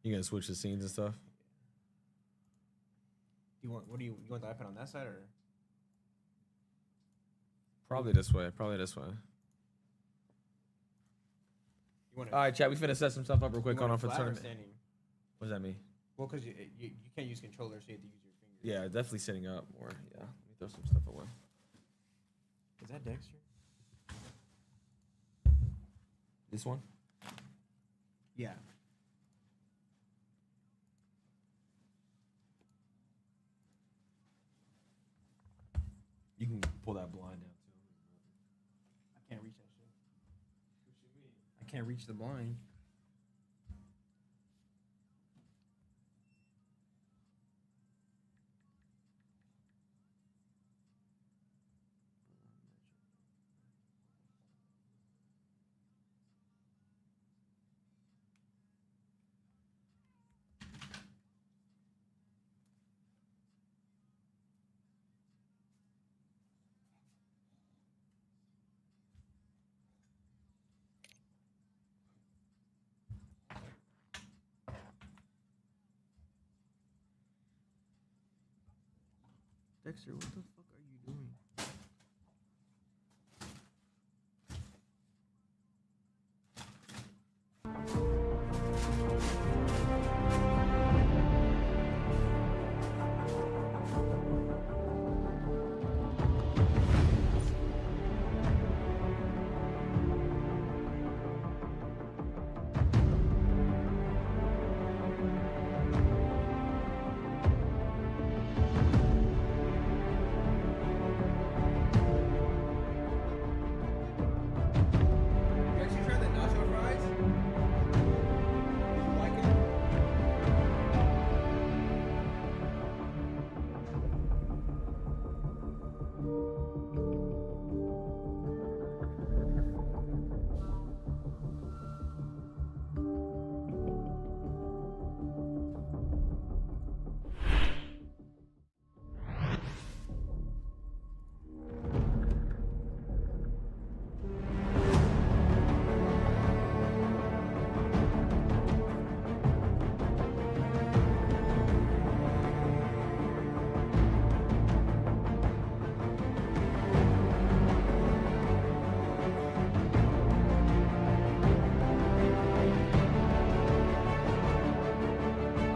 You gonna switch the scenes and stuff? You want you want the iPad on that side or? Probably this way. Probably this way. All right, chat. We finna set some stuff up real quick. Going on for the tournament. What does that mean? Well, because you can't use controller, so you have to use your fingers. Yeah, definitely sitting up more. Yeah, let me throw some stuff away. Is that Dexter? This one? Yeah. You can pull that blind down too. I can't reach that shit. What you mean? I can't reach the blind. Dexter, what the fuck are you doing?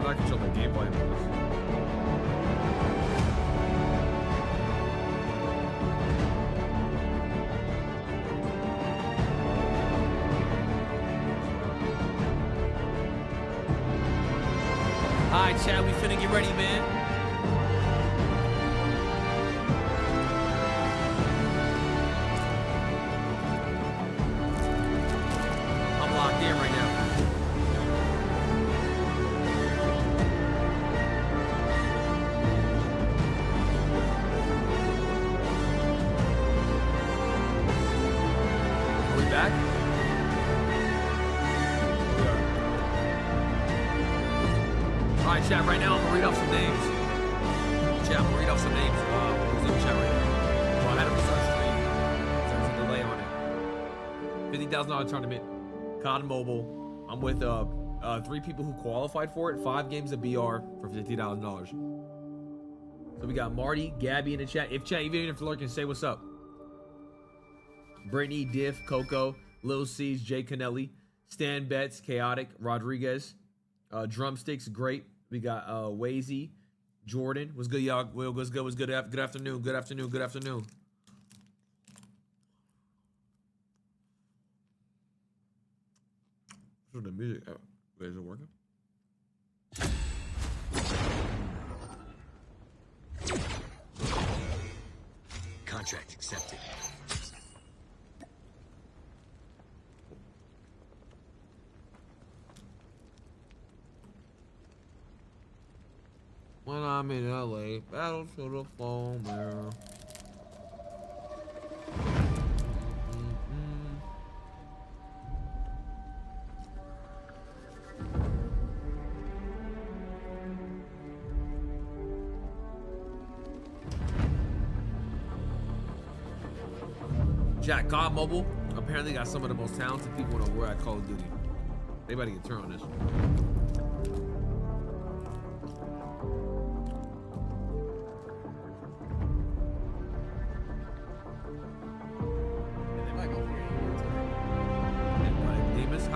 I can show the gameplay of this. All right, chat, we finna get ready, man. I'm locked in right now. Are we back? All right, chat, right now I'm gonna read off some names. Chat, I'm gonna read off some names. Who's in the chat right now? Well, I had a research stream. There's a delay on it. $50,000 tournament. COD Mobile. I'm with 3 people who qualified for it. 5 games of BR for $50,000. So we got Marty, Gabby in the chat. Even if you're lurking, say what's up. Brittany, Diff, Coco, Lil C's, Jay Canelli, Stan Betts, Chaotic, Rodriguez, Drumsticks, great. We got Wazy, Jordan. What's good, y'all? Will, what's good? What's good? Good afternoon. Good afternoon. Good afternoon. What's the music? Wait, is it working? Contract accepted. When I'm in LA, battle to the phone mirror. Jack, COD Mobile apparently got some of the most talented people in the world at Call of Duty. They better get turned on this.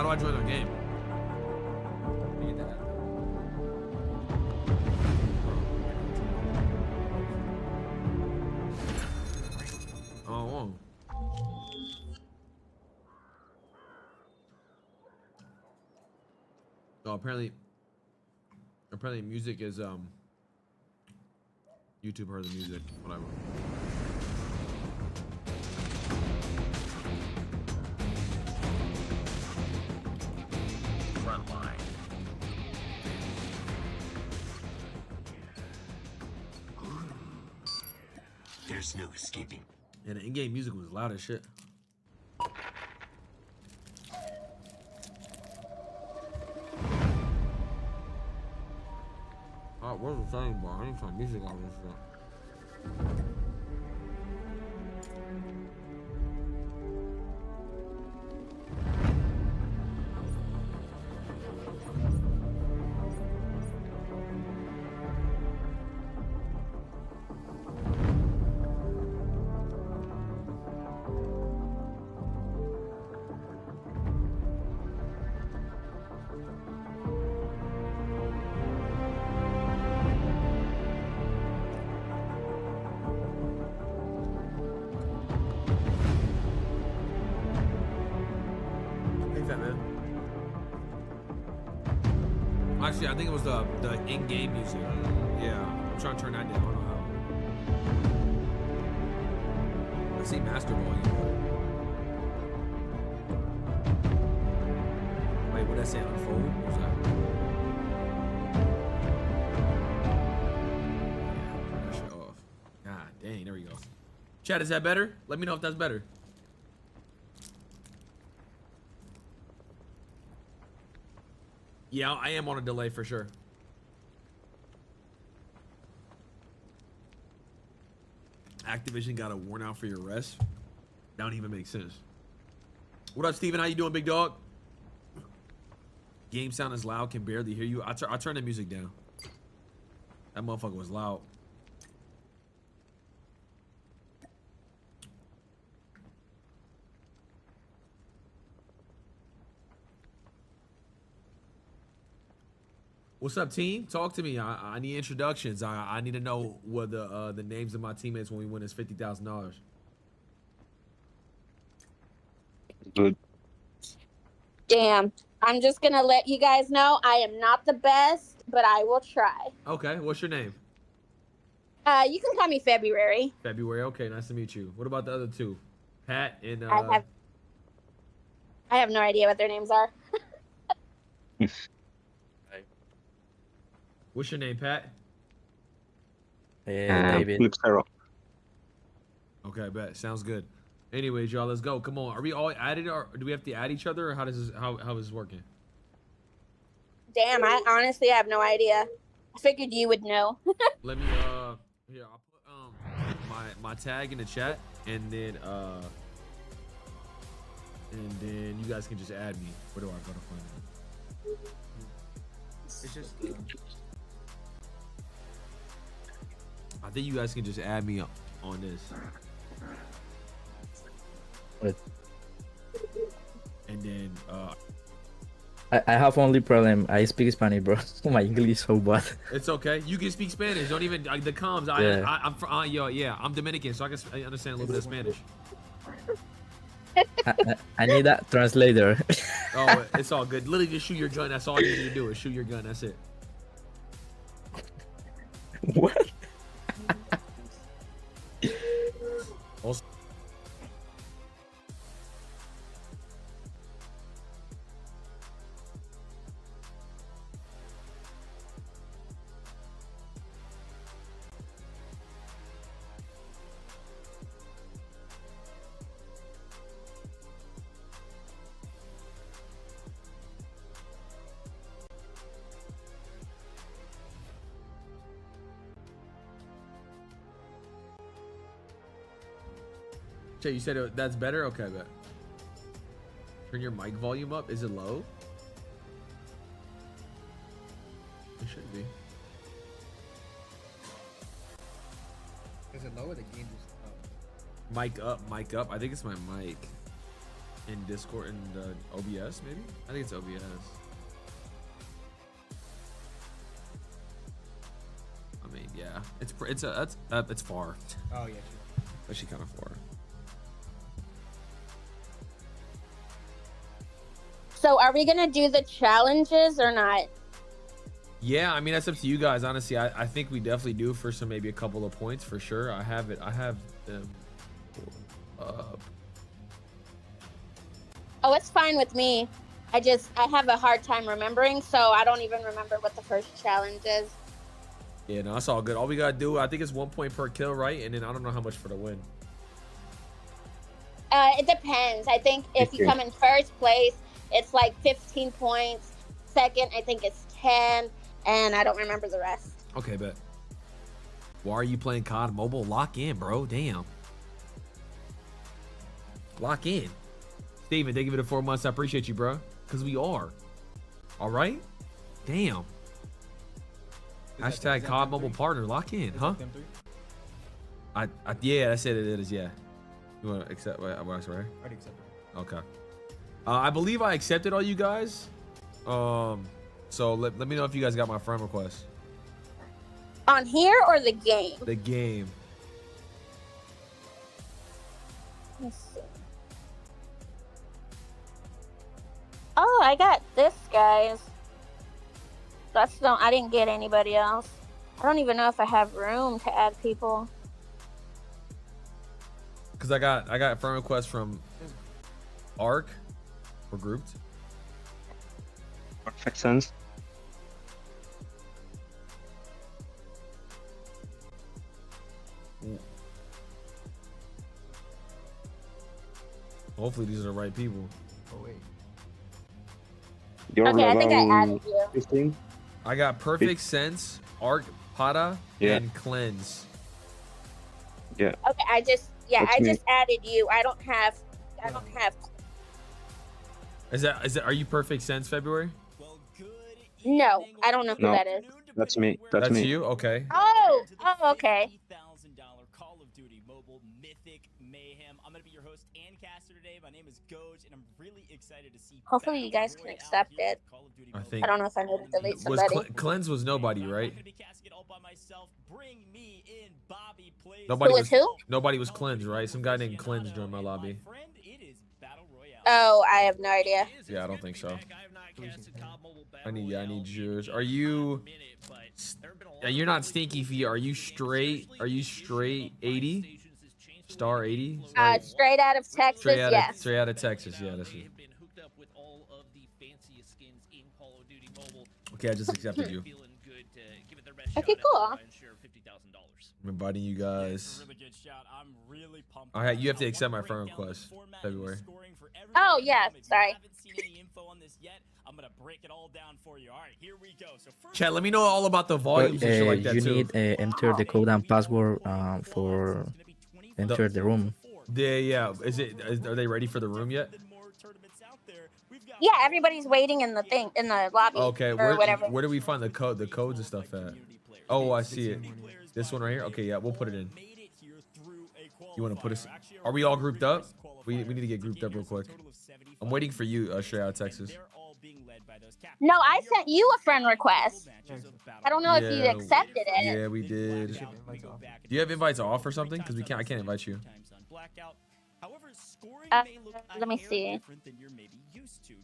do I join their game? Let me get that out of there. Oh, whoa. Oh, apparently music is YouTube heard the music, whatever. Front line. There's no escaping. And the in-game music was loud as shit. Oh, what's the saying, bro? I need some music on this stuff. Actually, I think it was the in-game music. Yeah, I'm trying to turn that down. I don't know how. I see master volume. Wait, what did I say? Unfold? What was that? Yeah, turn that shit off. God dang, there we go. Chat, is that better? Let me know if that's better. Yeah, I am on a delay for sure. Activision got a warrant out for your arrest. That don't even make sense. What up, Steven? How you doing, big dog? Game sound is loud, can barely hear you. I turned the music down. That motherfucker was loud. What's up, team? Talk to me. I need introductions. I need to know what the names of my teammates when we win this $50,000. Good. Damn. I'm just gonna let you guys know I am not the best, but I will try. Okay, what's your name? You can call me February. February. Okay, nice to meet you. What about the other two? Pat and I have no idea what their names are. What's your name, Pat? David. Okay, bet. Sounds good. Anyways, y'all, let's go. Come on. Are we all added, or do we have to add each other, or how does this, how is this working? Damn, I honestly have no idea. I figured you would know. Let me here, I'll put my tag in the chat, and then you guys can just add me. Where do I go to find it? It's just. I think you guys can just add me on this. What? And then I have only problem. I speak Spanish, bro. My English is so bad. it's okay. You can speak Spanish. Don't even the comms. Yeah. I'm Dominican, so I understand a little bit of Spanish. I need that translator. Oh, it's all good. Literally, just shoot your gun. That's all you need to do is shoot your gun. That's it. What? Also, Jay, you said that's better? Okay, bet. Turn your mic volume up. Is it low? It should be. Is it lower? The game just. Mic up, mic up. I think it's my mic. in Discord in the OBS maybe. I think it's OBS. I mean, yeah, it's far. Oh yeah. Actually, kind of far. So are we gonna do the challenges or not? Yeah, I mean that's up to you guys. Honestly, I think we definitely do for some maybe a couple of points for sure. I have them up. Oh, it's fine with me. I have a hard time remembering, so I don't even remember what the first challenge is. Yeah, no, that's all good. All we gotta do, I think it's 1 point per kill, right? And then I don't know how much for the win. It depends. I think if you come in first place, it's like 15 points. Second, I think it's 10, and I don't remember the rest. Okay, bet. Why are you playing COD Mobile? Lock in, bro. Damn. Lock in. Steven, thank you for the 4 months. I appreciate you, bro. Because we are. All right? Damn. Hashtag COD Mobile Partner. Lock in, huh? Yeah, that's it. It is, yeah. You want to accept what I said, right? Already accepted. Okay. I believe I accepted all you guys. So let me know if you guys got my friend request. On here or the game? The game. Let's see. Oh, I got this, guys. I didn't get anybody else. I don't even know if I have room to add people. Cause I got a friend request from Arc. We're grouped. Perfect sense. Ooh. Hopefully these are the right people. Oh wait. You're Okay, I think I added you. 15? I got Perfect Sense, Arc, Pada, and Cleanse. Yeah. Okay, I just me. added you. I don't have. Is that are you Perfect Sense February? No, I don't know who No. that is. That's me. That's me. You? Okay. Oh, okay. $50,000 Call of Duty Mobile Mythic Mayhem. I'm gonna be your host and caster today. My name is Goj, and I'm really excited to see. Hopefully you guys can accept it. I think. I don't know if I need to delete Was somebody. Cleanse was nobody, right? Who was who? Nobody was Cleanse, right? Some guy named Cleanse joined my lobby. Oh, I have no idea. Yeah, I don't think so. I need yours. Are you? You're not Stinky Feet. Are you straight? Are you straight 80? Star 80? Straight out of Texas, yes. Straight out of Texas, yeah. That's it. Okay, I just accepted you. Okay, cool. I'm inviting you guys. You have to accept my friend request. February. Oh yeah, sorry. I'm gonna break it all down for you. All right, here we go. So first, Chat, let me know all about the volumes and shit like that you too. need enter the code and password for enter the room. Yeah. Are they ready for the room yet? Yeah, everybody's waiting in the lobby. Okay, or whatever. where do we find the codes and stuff at? Oh, I see it. This one right here. Okay, yeah, we'll put it in. You want to put us? Are we all grouped up? We need to get grouped up real quick. I'm waiting for you, straight out of Texas. No, I sent you a friend request. I don't know if you accepted it. Yeah, we did. Do you have invites off or something? Because I can't invite you. Let me see.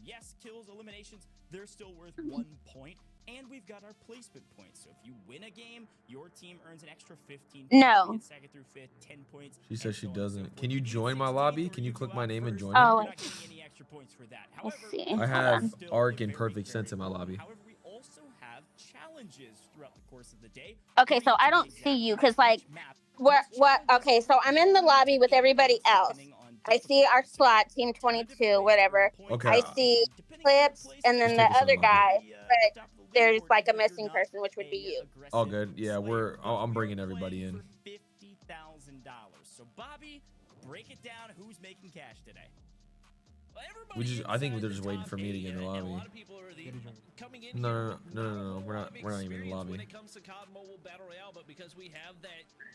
Yes, kills, eliminations, they're still worth 1 point. And we've got our placement points. So if you win a game, your team earns an extra 15 points. No. Second through fifth, 10 points. She says she doesn't. Can you join my lobby? Can you click my name and join Oh, it? let's see. I have Arc and Perfect Sense in my lobby. However, we also have challenges throughout the course of the day. Okay, so I don't see you because like what? Okay, so I'm in the lobby with everybody else. I see our slot, Team 22, whatever. Okay. I see Clips and then the other guy, but there's like a missing person, which would be you. All good. Yeah, I'm bringing everybody in. $50,000. So Bobby, break it down. Who's making cash today? I think they're just waiting for me to get in the lobby. No, we're not even in the lobby. When it comes to COD Mobile Battle Royale, but because we have that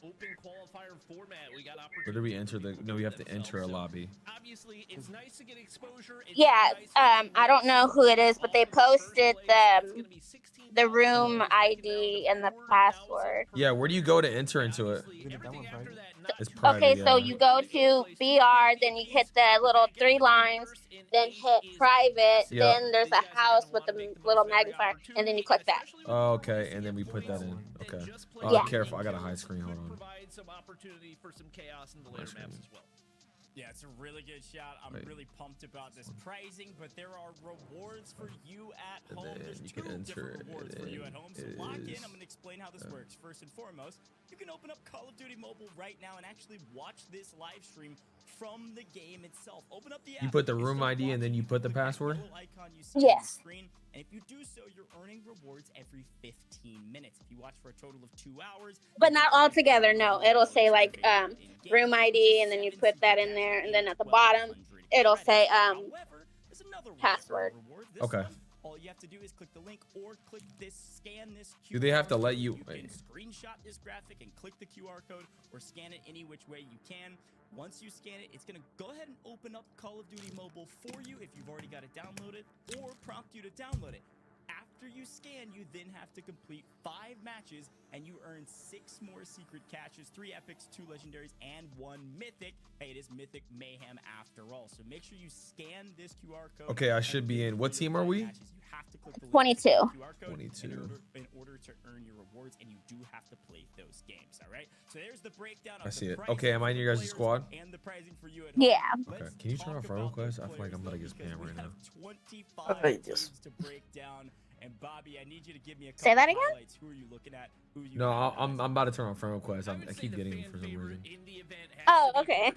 open qualifier format, we got Where do we enter the? No, we have to enter a lobby. Obviously, it's nice to get exposure. Yeah, I don't know who it is, but they posted the room ID and the password. Yeah, where do you go to enter into it? It's private, Okay, so yeah. you go to BR, then you hit the little 3 lines, then hit private, Yeah. then there's a house with the little magnifier, and then you click that. Oh, okay, and then we put that in. Okay. Yeah. Careful, I got a high screen. Hold on. Provide some opportunity for some chaos in the later maps as well. Yeah, it's a really good shout. I'm really pumped about this pricing, but there are rewards for you at And home. then There's you 2 can enter different it rewards for you at home. So it lock in. is, I'm going to explain how this works. First and foremost, you can open up Call of Duty Mobile right now and actually watch this live stream from the game itself. Open up the app. You put the room ID and then you put the password? Yes. And if you do so, you're earning rewards every 15 minutes. If you watch for a total of 2 hours. But not all together, no. It'll say like room ID, and then you put that in there, and then at the bottom, it'll say password. Okay. All you have to do is click the link or click this, scan this QR Do they have to code. let you? You can screenshot this graphic and click the QR code or scan it any which way you can. Once you scan it, it's going to go ahead and open up Call of Duty Mobile for you if you've already got it downloaded, or prompt you to download it. After you scan, you then have to complete 5 matches, and you earn 6 more secret caches, 3 epics, 2 legendaries, and 1 mythic. Hey, it is Mythic Mayhem after all. So make sure you scan this QR code. Okay, I should be in. What team are we? You have to click the link 22. QR code 22. in order to earn your rewards, and you do have to play those games. All right. So there's the breakdown. I see it. Okay, am I in your guys' squad? And the pricing for you at home. Yeah. Okay, can you turn off roll request? I feel like I'm gonna get spam right now. 25 Ay, teams Dios. to break down. And Bobby, I need you to give me a couple Say that again? highlights. Who are you looking at? Who you No, got? I'm about to turn on friend request. I keep getting them for some reason. Oh, okay.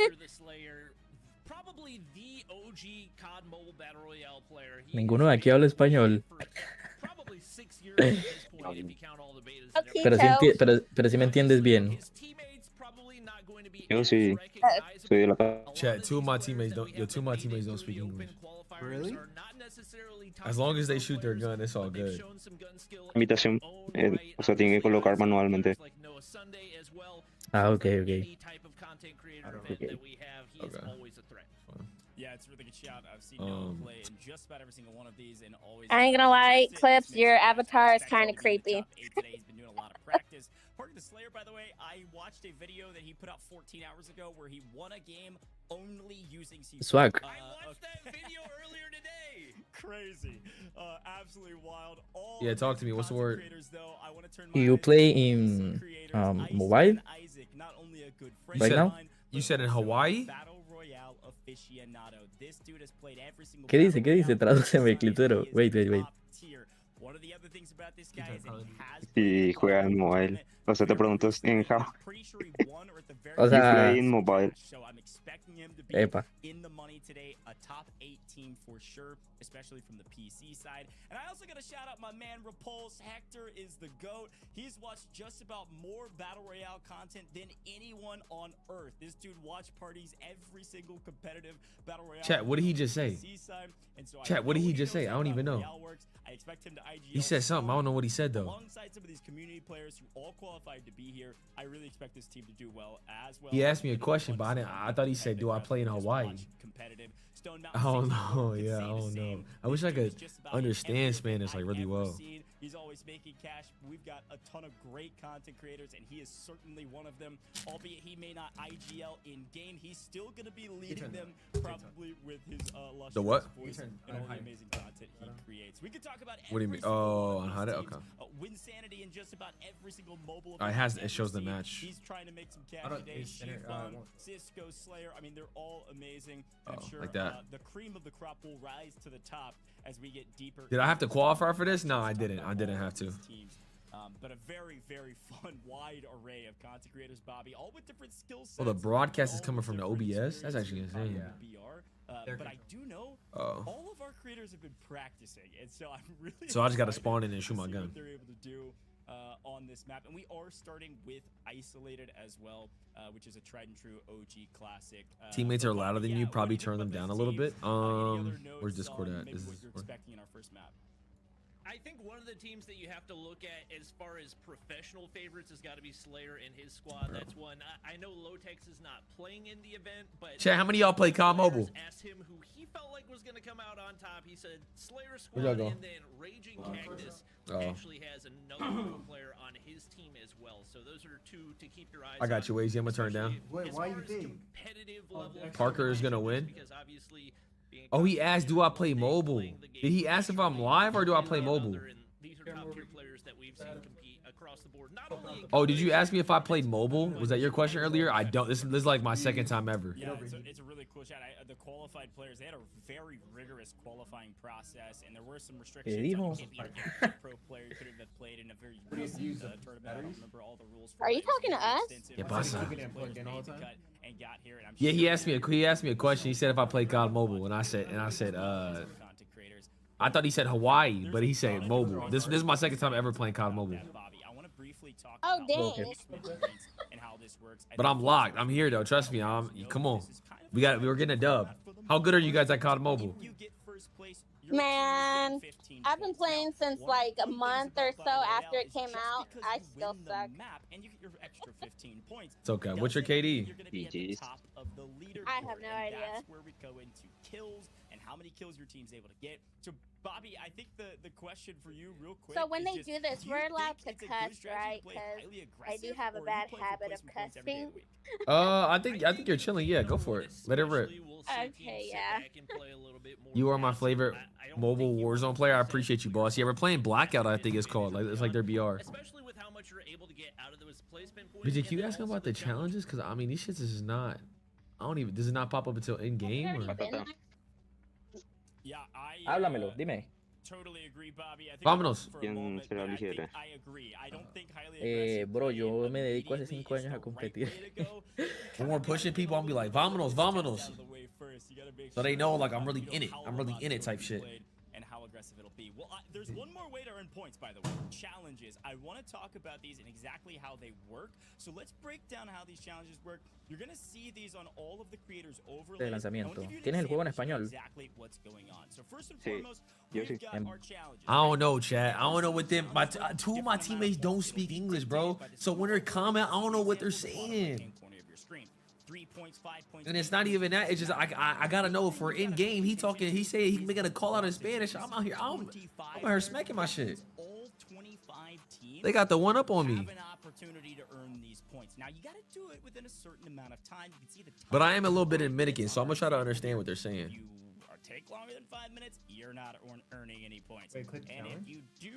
Probably the OG COD Mobile Battle Royale player. Ninguno de aquí habla español. Probably 6 years at this point if you count all the betas and Okay, everything. Pero sí me entiendes bien. His teammates probably not going to be Yo as sí. recognizable. Soy de la A lot Chat, of 2 of my these teammates players don't. Yo, 2 of my teammates don't speak open English. qualifiers Really? are not necessarily top As long as they 10 shoot their players, gun, it's all but they've good. shown some gun skill in Invitación. their own right. O sea, tiene que colocar manualmente. Like Noah Sunday as well. Ah, ok, ok. Any type of content creator event that we have, he is Okay. always a threat. Yeah, it's a really good shout. I've seen Noah play in just about every single one of these, and always. I ain't gonna lie, Clips, your avatar is kind of creepy. He's been doing a lot of practice. Parker the Slayer, by the way, I watched a video that he put out 14 hours ago where he won a game only using C. Swag. I watched that video earlier today. Crazy, absolutely wild. All Yeah, talk to me. What's the word? creators, though, I want to turn You my play attention to in some creators. Ice mobile and Isaac, not only a good friend right of now? mine, You but said in also a Hawaii? Battle Royale aficionado. This dude has played every single ¿Qué dice? Battle ¿Qué dice? Royale Tradúceme, inside. Clitero. He is Wait. top tier. One of the other things about this guy is that he has Y juega en mobile. O sea, te pregunto en how. I'm pretty sure he won or at the very O You sea, play in mobile. so I'm expecting him to be Epa. in the money today, a top 8 team for sure, especially from the PC side. And I also got to shout out my man Repulse. Hector is the GOAT. He's watched just about more Battle Royale content than anyone on Earth. This dude watched parties every single competitive Battle Royale. Chat, what did he just say? Chat, what did he just say? I don't even know. I expect him to IGL He said something. I don't know what he said though. alongside some of these community players who all qualified to be here. I really expect this team to do well as well. He asked me a question, but I thought he said, "Do I play in Hawaii?" I don't know. Yeah, I don't know. I wish I could understand Spanish like really well. He's always making cash. We've got a ton of great content creators, and he is certainly one of them. Albeit he may not IGL in game, he's still going to be leading them, probably with his luscious The what? voice and all the amazing content he creates. We could talk about. What do you mean? every single Oh, one on of how these to? teams. Okay. Winsanity in just about every single mobile. It event has. we've It shows the ever seen. match. He's trying to make some cash I don't- today. it's in it, Shifron, Cisco, Slayer. I mean, they're all amazing. I'm Oh, sure like that. the cream of the crop will rise to the top as we get deeper. Did I have to into qualify this. for this? No, I Let's didn't. talk I about didn't all have of to. these teams. But a very, very fun, wide array of content creators, Bobby, all with different skill sets. Oh, the broadcast is all coming with from the different OBS? That's actually experiences insane. on BR. But I do know Oh. all of our creators have been practicing, and so I'm really. So I just gotta excited spawn in and to shoot my see gun. What they're able to do. on this map, and we are starting with Isolated as well, which is a tried and true OG classic. Teammates are but louder than yeah, you. what Probably do you think turn them about down this a little team? bit. Any other Where's notes Discord on at? maybe Is what this you're Discord? expecting in our first map? I think one of the teams that you have to look at as far as professional favorites has got to be Slayer and his squad. That's one. I know Lotex is not playing in the event, but Chat, how many of y'all play COD Mobile? Asked him who he felt like was going to come out on top. He said Slayer Where'd y'all squad, go? and then Raging Cactus actually has another pro player on his team as well. So those are two to keep your eyes on. I got you, Wazy. I'm gonna turn it down. Wait, why you think? Competitive level Parker is gonna win? because obviously being Oh, he asked, do I play mobile? Did he ask if I'm live or do I play mobile? These are top tier players that we've seen compete across the board. Not only in Oh, did you ask me if I played mobile? Was that your question earlier? I don't. This is like my second time ever. Yeah, it's a really cool chat. The qualified players, they had a very rigorous qualifying process, and there were some restrictions. On you can't be a pro player. You couldn't have played in a very recent tournament. I don't remember all the rules. Are you talking to us? Yeah, boss. And got here, and I'm Yeah, he sure asked me a question. He said if I played COD Mobile, and I said content creators. I thought he said Hawaii, but he said mobile. This is my second time ever playing COD Mobile. Bobby, I want to briefly talk Oh, about dang. and how this works. But I'm locked. I'm here though. Trust me. Come on. We're getting a dub. How good are you guys at COD Mobile? You get first place. Your Man, team is 15 I've been points. playing Now, since one of like the a cool month things or about so Battle after Royale it is came just out. because I you still win the suck. map and you get your extra 15 points. It's okay. What's your KD? You're gonna be at the GG's. top of the leaderboard, I have no and idea. That's where we go into kills and how many kills your team's able to get. So, Bobby, I think the question for you, real quick. So when is they just, do this, you we're allowed think to it's a good cuss, strategy right? to play Because highly I do aggressive, have a or you bad play habit of replacement points every day of the cussing. week? I think you're chilling. Yeah, go for it. Let it rip. Okay, yeah. You are my favorite mobile Warzone player. I appreciate you, boss. Yeah, we're playing Blackout. I think it's called. Like it's like their BR. Especially with how much you're able to get out of those placement points. BJ, can you ask him about the challenges? Because I mean, these shits is not. I don't even. Does it not pop up until in game? Or? Yeah, Háblamelo, dime. totally agree, Bobby. I think Vámonos. for a ¿Quién moment, será but I think ligera? I agree. I don't think highly aggressive Bro, play yo me dedico hace immediately 5 is años a the right competir. way to go. When we're pushing people, I'm be like, vámonos, vámonos. So they know like I'm really in it. I'm really in it type shit. And how aggressive it'll be. Well, there's one more way to earn points, by the way. Challenges. I want to talk about these and exactly how they work. So let's break down how these challenges work. You're going to see these on all of the creators' overlays. lanzamiento. ¿Tienes el juego en español? Exactly what's going on. So first and Sí, foremost, yo we've sí. got our challenges. I don't know, chat. I don't know what them. Two of my teammates don't speak English, bro. So when they're comment, I don't know what they're saying. 3 points, 5 points. And it's not even that. It's just I gotta know if we're in game. He talking. He say he making a call out in Spanish. I'm out here. I'm out here smacking my shit. All 25 teams They got the one up on me. have an opportunity to earn these points. Now you got to do it within a certain amount of time. You can see the time. But I am a little bit Dominican, so I'm gonna try to understand what they're saying. You take longer than 5 minutes, you're not earning any points. Wait, click and challenge? if you do,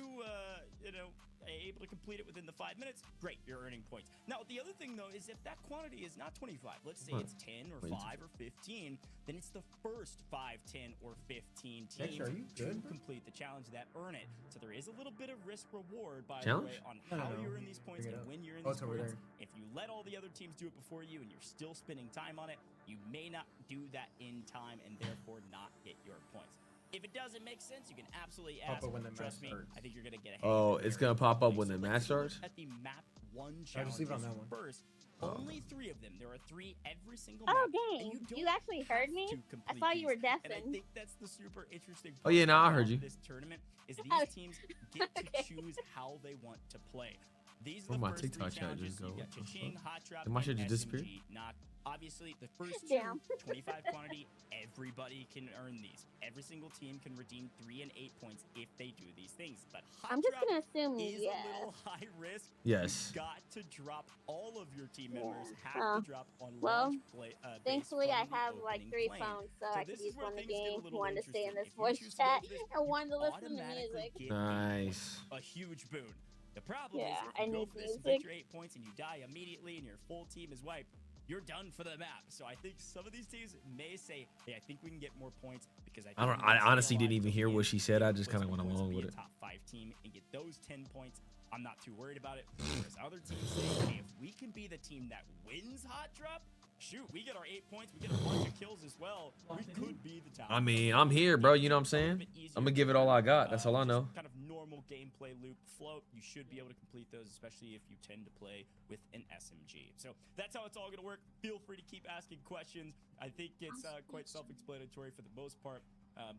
able to complete it within the 5 minutes, great, you're earning points. Now, the other thing though is if that quantity is not 25, let's say it's 10 or 5 or 15, then it's the first 5, 10, or 15 teams Dexter, are you to good, bro? complete the challenge that earn it. So there is a little bit of risk reward by Challenge? the way on No, how no, you no. earn these points Bring it and up. when you're in Oh, these it's over points. there. If you let all the other teams do it before you and you're still spending time on it, you may not do that in time and therefore not get your points. If it doesn't make sense, you can absolutely ask. up when the Trust match me, starts. I think you're gonna get a Oh, it's gonna pop up when the match starts? At the map 1 I'll challenge just leave it on that one. first. Only 3 of them. There are 3 every single Oh, map. dang. and You don't actually heard have me? to I complete thought you were these. And I deafened. think that's the super interesting Oh, yeah, part no, I about heard you. This tournament is Oh. these teams get to Okay. choose how they want to play. These Where'd are my the first 3 TikTok chat challenges. just go? You've got What the Cha-Ching, fuck? Hot Drop, Did my shit and just disappear? SMG. Not obviously the first 2, Damn. 25 quantity. Everybody can earn these. Every single team can redeem 3 and 8 points if they do these things. But Hot I'm just Drop gonna assume is yes. a little high risk. Yes. You've got to drop all of your team members. Yeah. Have to drop on Well, launch play. Thankfully, I from the have like opening 3 plane. phones, so So I this could is use where one a things get a game, little one to stay in interesting. this If you voice choose to go chat, for this, and one to you listen to automatically music. get Nice. a huge boon. The problem Yeah, is if I you go need for this and music. get your 8 points and you die immediately and your full team is wiped, you're done for the map. So I think some of these teams may say, hey, I think we can get more points because I don't. think we I can stay honestly alive didn't even till hear the what end, she said. I get just kind of placement went points, along be with a it. top 5 team and get those 10 points. I'm not too worried about it. Whereas other teams say, hey, if we can be the team that wins Hot Drop, shoot, we get our 8 points, we get a bunch of kills as well. We could be the top. I mean, I'm here, bro. You know what I'm saying? I'm gonna give it all I got. That's all I know. Kind of normal normal gameplay loop flow, you should be able to complete those, especially if you tend to play with an SMG. So that's how it's all going to work. Feel free to keep asking questions. I think it's quite self-explanatory for the most part,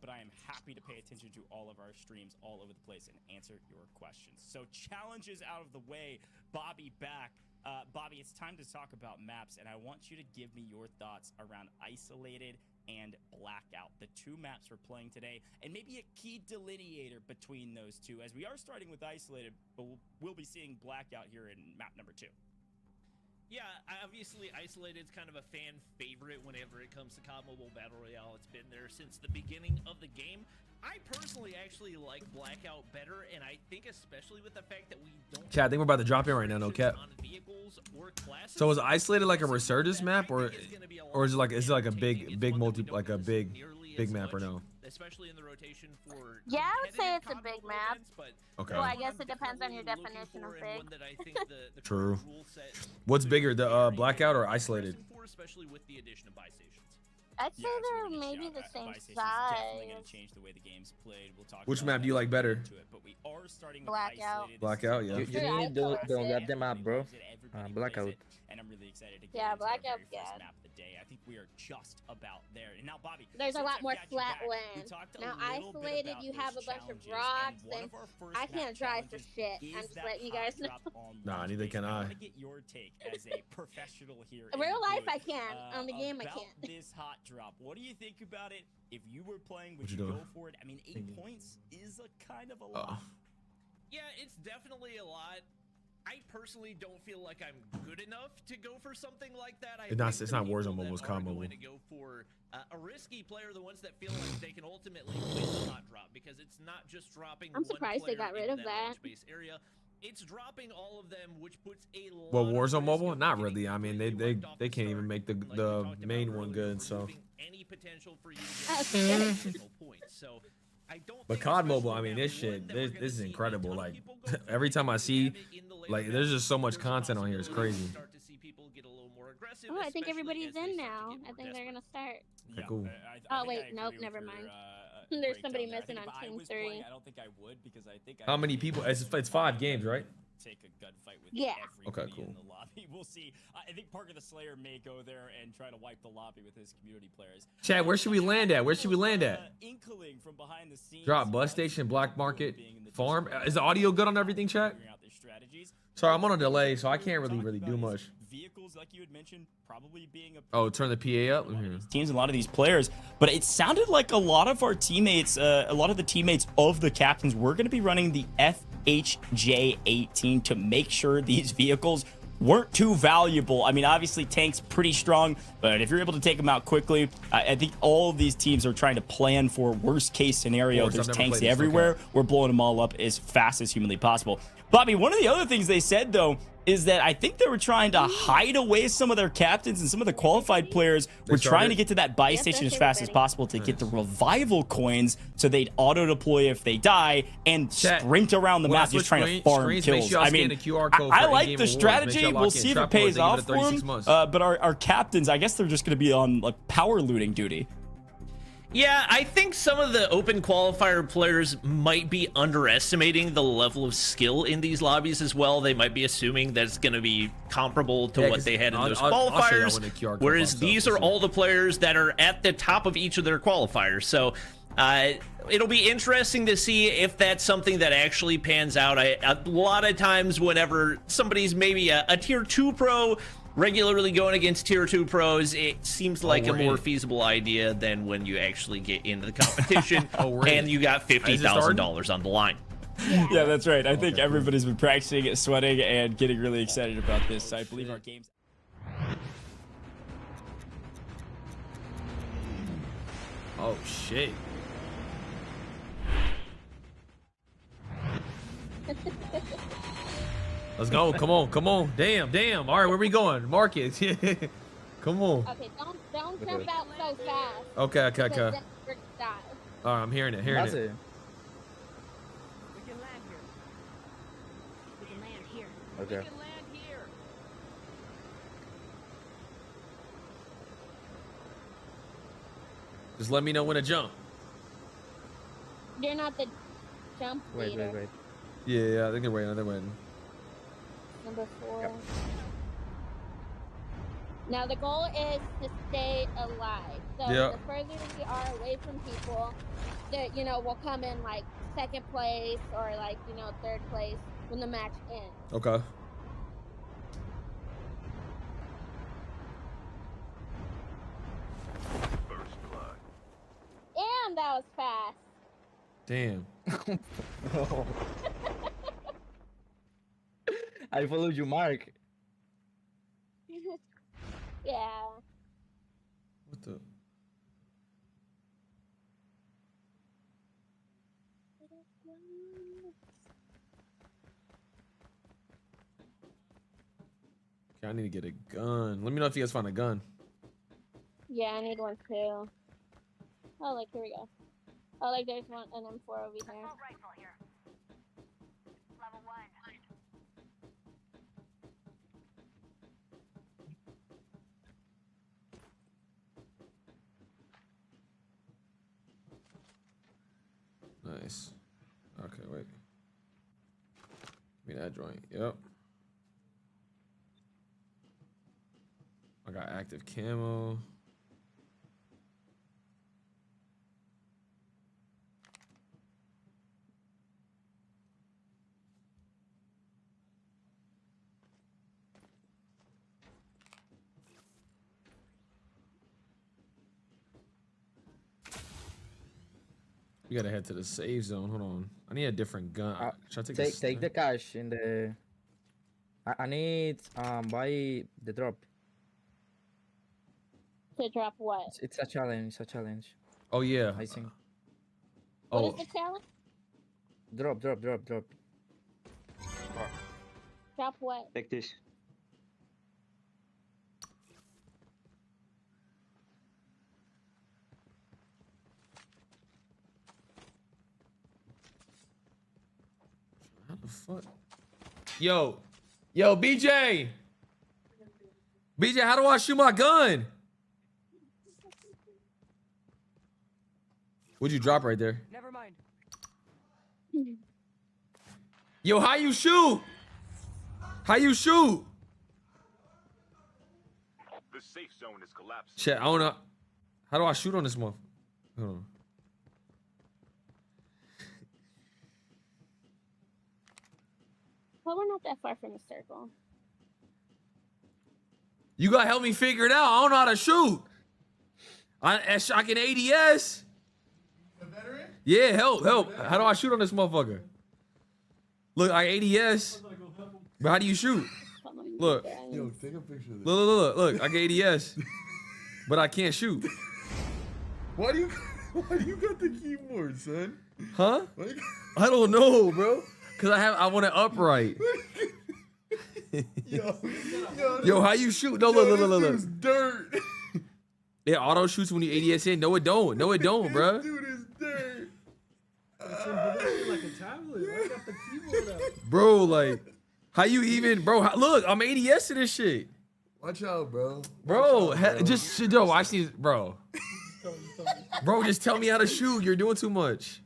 but I am happy to pay attention to all of our streams all over the place and answer your questions. So challenges out of the way. Bobby back. Bobby, it's time to talk about maps, and I want you to give me your thoughts around Isolated and Blackout, the two maps we're playing today, and maybe a key delineator between those two, as we are starting with Isolated, but we'll be seeing Blackout here in map number 2. Yeah, obviously Isolated is kind of a fan favorite whenever it comes to COD Mobile Battle Royale. It's been there since the beginning of the game. I personally actually like Blackout better, and I think especially with the fact that we don't. Chat, I think we're about to drop in right now, no cap. So is Isolated like a resurgence map, or is it like a big map or no? Especially in the rotation for. Yeah, I would say it's a big map. Okay. Well, I guess it depends on your definition of big. True. What's bigger, the Blackout or Isolated? Especially with the addition of buy stations. I'd say they're maybe the same size. Which map do you like better? Blackout. Blackout, yeah. You need to don't get them up, bro. Blackout. And I'm really excited to get Yeah, into our Blackout, very first yeah. map of the day. I think we are just about there. And now, Bobby, There's a since lot I've more got you flat back, we land. talked a Now little bit Isolated, about you those have a bunch of challenges, rocks, one and of our first I map can't drive for challenges shit. is I'm just that letting you hot guys know. drop on Nah, launch neither base. can I I. want to get your take as a professional here. In in real the life, booth, I can. On the game, I about can't. this hot drop. What do you think about it? If you were playing, would What you you doing? go for it? I mean, 8 points is a kind of a lot. Yeah, it's definitely a lot. I personally don't feel like I'm good enough to go for something like that. It's not Warzone Mobile, it's COD Mobile. Going to go for a risky player, the ones that feel like they can ultimately win the hot drop, because it's not just dropping. I'm surprised they got rid of that. Area. It's dropping all of them, which puts a lot. Well, of Warzone risk Mobile, of not getting really. I mean, completely wiped off they the can't even start. make Like we the talked about main one earlier, good. So, removing any potential for you to That's get good. additional points. So I don't. but think, COD Mobile, especially I mean, map this one, shit, that we're this gonna is see a incredible. ton of Like people go for every it. time I see, In the later like, there's just so much there's content on here. It's possibility crazy. we start to see people get a little more aggressive, Oh, I think especially everybody's as they in start to now. get I more think they're desperate. gonna start. Okay, cool. Oh, think wait, I nope, agree with never your, mind. breakdown There's somebody there. I missing think on if I team was playing, 3. I don't think I would, because I think How many people? It's 5 games, right? Take a gunfight with Yeah. everybody Okay, cool. in the lobby. We'll see. I think Parker the Slayer may go there and try to wipe the lobby with his community players. Chat, where should we land at? Where should we land at? Inkling from behind the scenes. Drop bus station, black market, farm. Is the audio good on everything, chat? Figuring out their strategies. Sorry, I'm on a delay, so I can't really do much. Vehicles, like you had mentioned, probably being a Oh, turn the PA up. Mhm. teams, a lot of these players, but it sounded like a lot of our teammates, a lot of the teammates of the captains were going to be running the FHJ-18 to make sure these vehicles weren't too valuable. I mean, obviously Tank's pretty strong, but if you're able to take them out quickly, I think all of these teams are trying to plan for worst case scenario. Course, There's I've never tanks played this, everywhere. okay. We're blowing them all up as fast as humanly possible. Bobby, one of the other things they said, though, is that I think they were trying to hide away some of their captains, and some of the qualified players were trying to get to that buy Yes, station that's as fast as everybody. possible to get the revival coins, so they'd auto deploy if they die and Chat, sprint around the when I map just switch trying to farm screens, make kills. sure y'all I scan mean, the QR code I for like in-game the awards. Make strategy. sure y'all We'll lock in. see if Trap it pays awards, they give it off a for 36 them. months. But our captains, I guess they're just going to be on like power looting duty. Yeah, I think some of the open qualifier players might be underestimating the level of skill in these lobbies as well. They might be assuming that it's going to be comparable to Yeah, what 'cause they had in those I'll show y'all qualifiers, when the QR code whereas pops up, these for are sure. all the players that are at the top of each of their qualifiers. So it'll be interesting to see if that's something that actually pans out. A lot of times whenever somebody's maybe a tier 2 pro regularly going against tier 2 pros, it seems like a we're in more it. feasible idea than when you actually get into the competition we're in and it. you got $50,000 on the line. Yeah, that's right. I think cool. everybody's been practicing, sweating, and getting really excited about this. I believe our games. Oh shit. Let's go. Come on. Damn. All right, where we going? Market. Come on. Okay, don't jump out so fast. Okay. because then we're gonna die. All right, I'm hearing it. That's it. We can land here. We can land here. Okay. We can land here. Just let me know when to jump. You're not the jump Wait. leader. Yeah, I think they're waiting. They're waiting. Number 4. Now the goal is to stay alive. So Yeah. the further we are away from people, that will come in like 2nd place or like 3rd place when the match ends. Okay. And that was fast. Damn. No. I followed you, Mark. Yeah. What the? Okay, I need to get a gun. Let me know if you guys find a gun. Yeah, I need one too. Oh, like here we go. Oh, like there's one an M4 over here. Nice. Okay, wait. Give me that joint. Yep. I got active camo. We gotta head to the safe zone. Hold on. I need a different gun. Should I Take the cash in the. I need buy the drop. To drop what? It's a challenge. It's a challenge. Oh yeah. I think. Oh. What is the challenge? Drop. Drop what? Take this. How the fuck? Yo, BJ. BJ, how do I shoot my gun? What'd you drop right there? Never mind. Yo, how you shoot? How you shoot? The safe zone is collapsing. Shit, I don't know. How do I shoot on this motherfucker? Hold on. Well, we're not that far from the circle. You gotta help me figure it out. I don't know how to shoot. I can ADS. A veteran? Yeah, help. How do I shoot on this motherfucker? Look, I ADS. But how do you shoot? Look. Yo, take a picture of this. Look. I can ADS. But I can't shoot. Why do you got the keyboard, son? Huh? Why you I don't know, bro. Cause I want it upright. Yo, how you shoot? No, look. This dude's dirt. It auto shoots when you ADS in. No, it don't, bro. This dude is dirt. Like a tablet. Why you got the keyboard out? Bro, like, how you even, bro? Look, I'm ADS to this shit. Watch out, bro. Bro, yo, I see, bro. Bro, just tell me how to shoot. You're doing too much.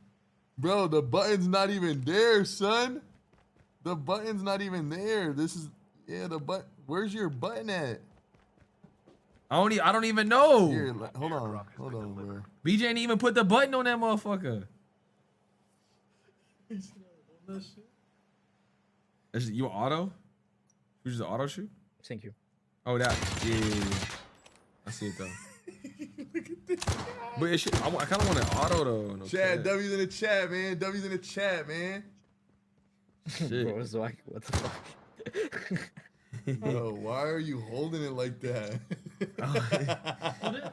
Bro, the button's not even there, son. The button's not even there. This is, the button. Where's your button at? I don't even know. Here, hold on, bro. BJ ain't even put the button on that motherfucker. You auto? Who's the auto shoot? Thank you. Oh, that. Yeah. I see it though. Look at this. But it should, I kind of want an auto though. No Chad, cap. W's in the chat, man. W's in the chat, man. Shit. Bro, Swagg, what the fuck? Bro, why are you holding it like that?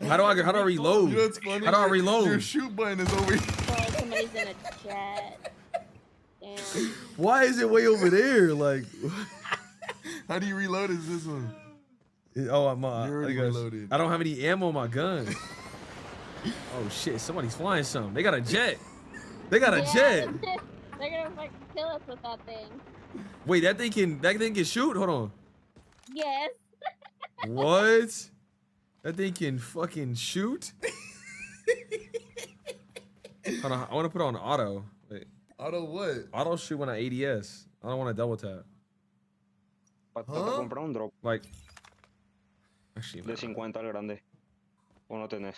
How do I reload? You know what's funny? How do I reload? Your shoot button is over here. Oh, somebody's in a chat. Damn. Why is it way over there? Like, How do you reload? Is this one? oh, I'm You're already reloaded. I don't have any ammo on my gun. Oh shit! Somebody's flying something. They got a jet. They got a jet. They're gonna fucking kill us with that thing. Wait, that thing can shoot? Hold on. Yes. What? That thing can fucking shoot? Hold on, I want to put on auto. Wait. Auto what? Auto shoot when I ADS. I don't want to double tap. Te comprar un drop Like, actually, de 50 al grande. O no tenés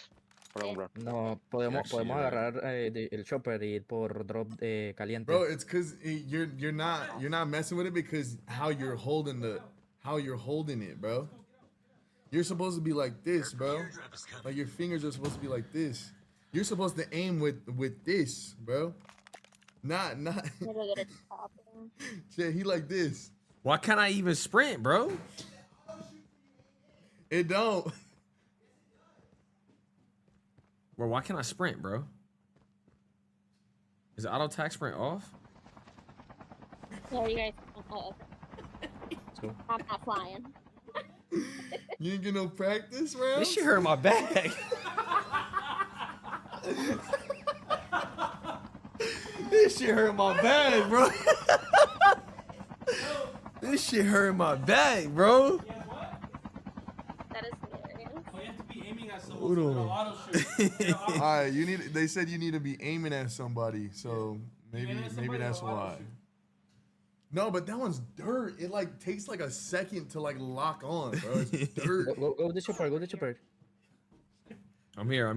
para comprar. No, podemos agarrar el chopper y ir por drop de caliente. Bro, it's cause you're not messing with it because how you're holding it, bro. You're supposed to be like this, bro. Like your fingers are supposed to be like this. You're supposed to aim with this, bro. Not. Shit, he like this. why can't I even sprint, bro? It don't. Bro, why can't I sprint, bro? Is the auto attack sprint off? Yeah, you guys. Let's go. I'm not flying. You didn't get no practice, bro. This shit hurt my back. This shit hurt my back, bro. This shit hurt my back, bro. That is hilarious. Oh, you have to be aiming at someone. Hold So on. no auto shoot. All right, they said you need to be aiming at somebody, so maybe Aiming at somebody that's or auto why. shoot? No, but that one's dirt. It like takes like a second to like lock on, bro. It's dirt. Go with the chopper, go with the chopper. I'm here.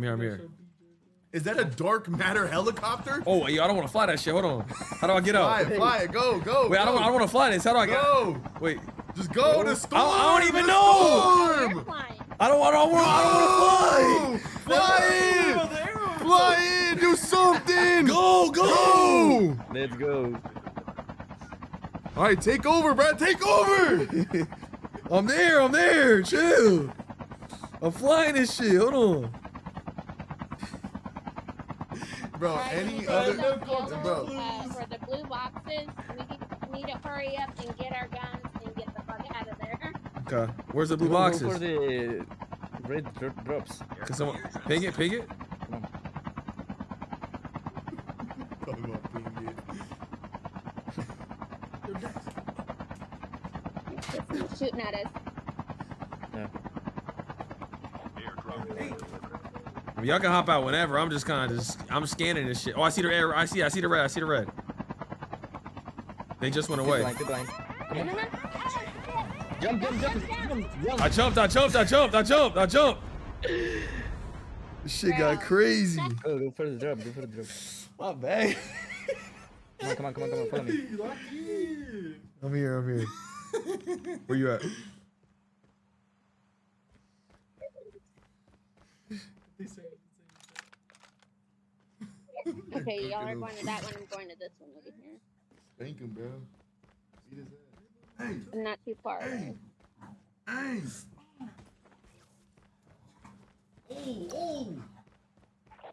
Is that a dark matter helicopter? Oh, yo, I don't want to fly that shit. Hold on. How do I get out? Fly it, go. Wait, I don't want to fly this. How do I get? Go. Wait, Just go to storm. I don't even the know. You're storm. flying. I don't want to Fly in. Fly in. Do something. Go. Let's go. All right, take over, Brad. Take over. I'm there. Chill. I'm flying this shit. Hold on. Bro, Alright, any we other, need to go, bro. for the blue boxes, we need to hurry up and get our guns and get the fuck out of there. Okay. Where's the blue Go for boxes? the red drops. Can someone ping it? Talking about being it. It's shooting at us. Yeah. Y'all can hop out whenever. I'm just kind of I'm scanning this shit. Oh, I see the air. I see the red. They just went away. Get blind. Jump. I jumped. This shit got crazy. Go for the drop. My bad. Come on, follow me. I'm here. Where you at? Okay, y'all are going to that one. I'm going to this one over here. Thank him, bro. Beat his ass. Hey, I'm not too far away. hey. Oh.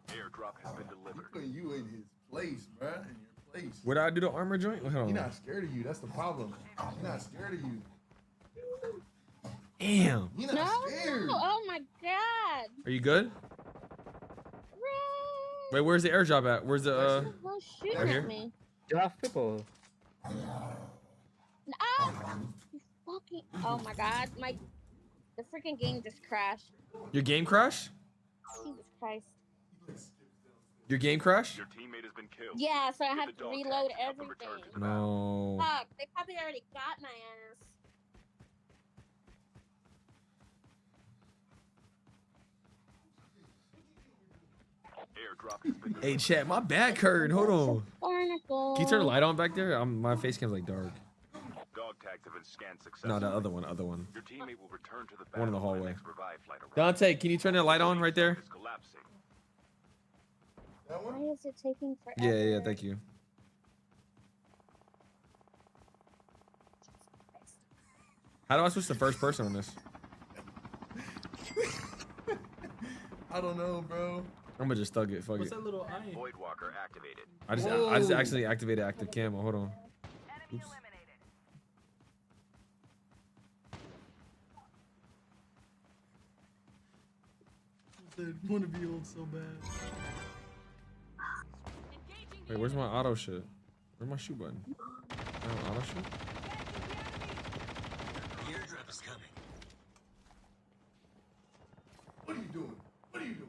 Airdrop has been delivered. Putting you in his place, bro. In your place. Where did I do the armor joint? Hold He's on. not scared of you. That's the problem. He's not scared of you. Damn. He's not scared. Oh my god! Are you good? Wait, where's the airdrop at? Where's the Who's shooting right here? at me? You have people. Ah! You fucking! Oh my god! The freaking game just crashed. Your game crash? Jesus Christ! Your game crash? Your teammate has been killed. Yeah, so I Get have the to dog reload tags and help them return everything. to the battle. No. Fuck! They probably already got my ass. Airdrop has been Hey, chat, my back hurting. Hold on. Barnacle. Can you turn the light on back there? My face cam's like dark. Dog tags have been scanned successfully. No, the other one. Your teammate will return to the battle One in the when hallway. next revive flight arrives. Dante, can you turn that light on right there? Is collapsing. That one? Why is it taking forever? Yeah, thank you. How do I switch to first person on this? I don't know, bro. I'm gonna just thug it. Fuck What's it. that little eye? Void Walker activated. I just accidentally activated active camo. Hold on. Oops. I want to be old so bad. Wait, where's my auto shit? Where's my shoot button? Auto shoot? Airdrop is coming. What are you doing?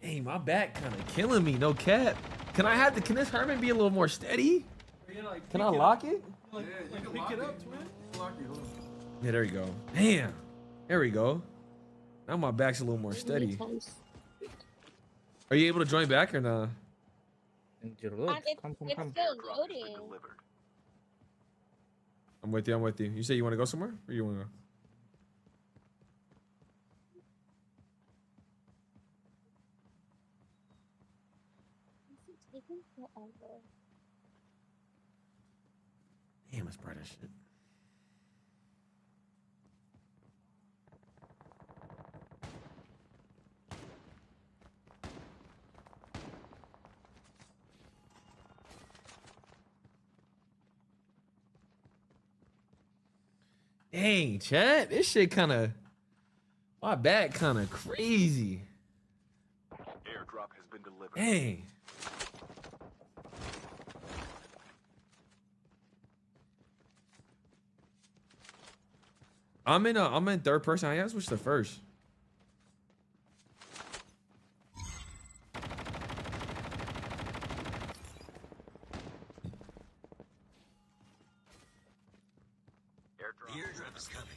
Hey, my back kind of killing me. No cap. Can I have the? Can this Herman be a little more steady? Can I lock it? Yeah, you can pick it up, twin. Lock it. Hold on. Yeah, there you go. Damn. There we go. Now my back's a little more steady. Are you able to join back or not? You're look. It's Come. still loading. I'm with you. I'm with you. You say you want to go somewhere, or you want to go? It's taking forever. Damn, it's bright as shit. Dang, Chad, this shit kind of, my back kind of crazy. Airdrop has been delivered. Dang. I'm in third person. I gotta switch to first. The airdrop is coming.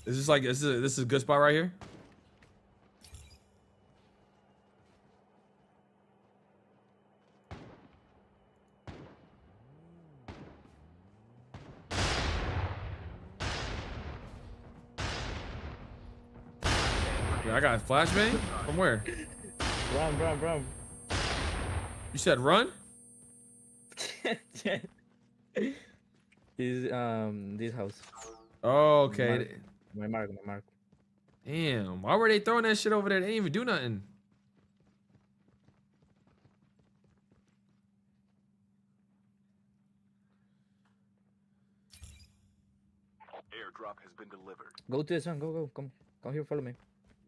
Is this like this is a good spot right here? Yeah, I got a flashbang? From where? Run. You said run? Is this house. Oh, okay. My mark. Damn. Why were they throwing that shit over there? They didn't even do nothing. Airdrop has been delivered. Go to this one. Go. Come here. Follow me.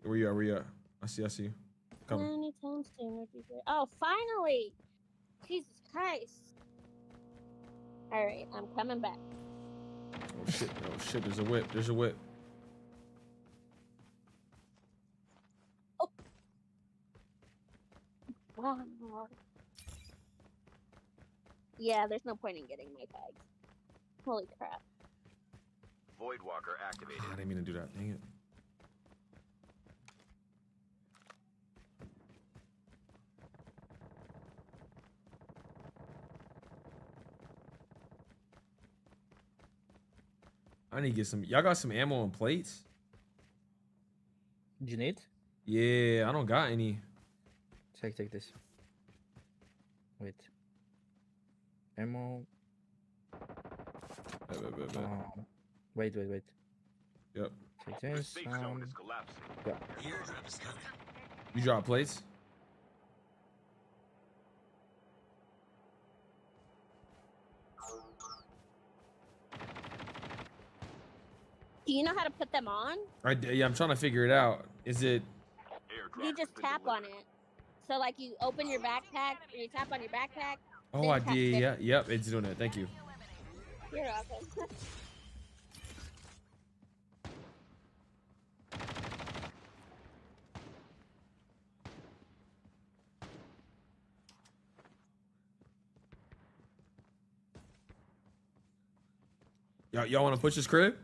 Where you at? I see you. Come. Anytime soon would be great. Oh, finally! Jesus Christ. Alright, I'm coming back. Oh shit, there's a whip. Wow. Yeah, there's no point in getting my tags. Holy crap. Voidwalker activated. I didn't mean to do that. Dang it. I need to get some. Y'all got some ammo and plates? You need? Yeah, I don't got any. Check this. Wait. Ammo. Wait. Yep. Check The this. safe zone is collapsing. Yeah. The airdrop is coming. You drop plates? Do you know how to put them on? Yeah, I'm trying to figure it out. Is it? Airdrop You just has been tap on delivered. it. So like you open your backpack, or you tap on your backpack. Oh, then I tap did. it. Yeah, yep, it's doing it. Thank you. You're welcome. Y'all want to push this crib?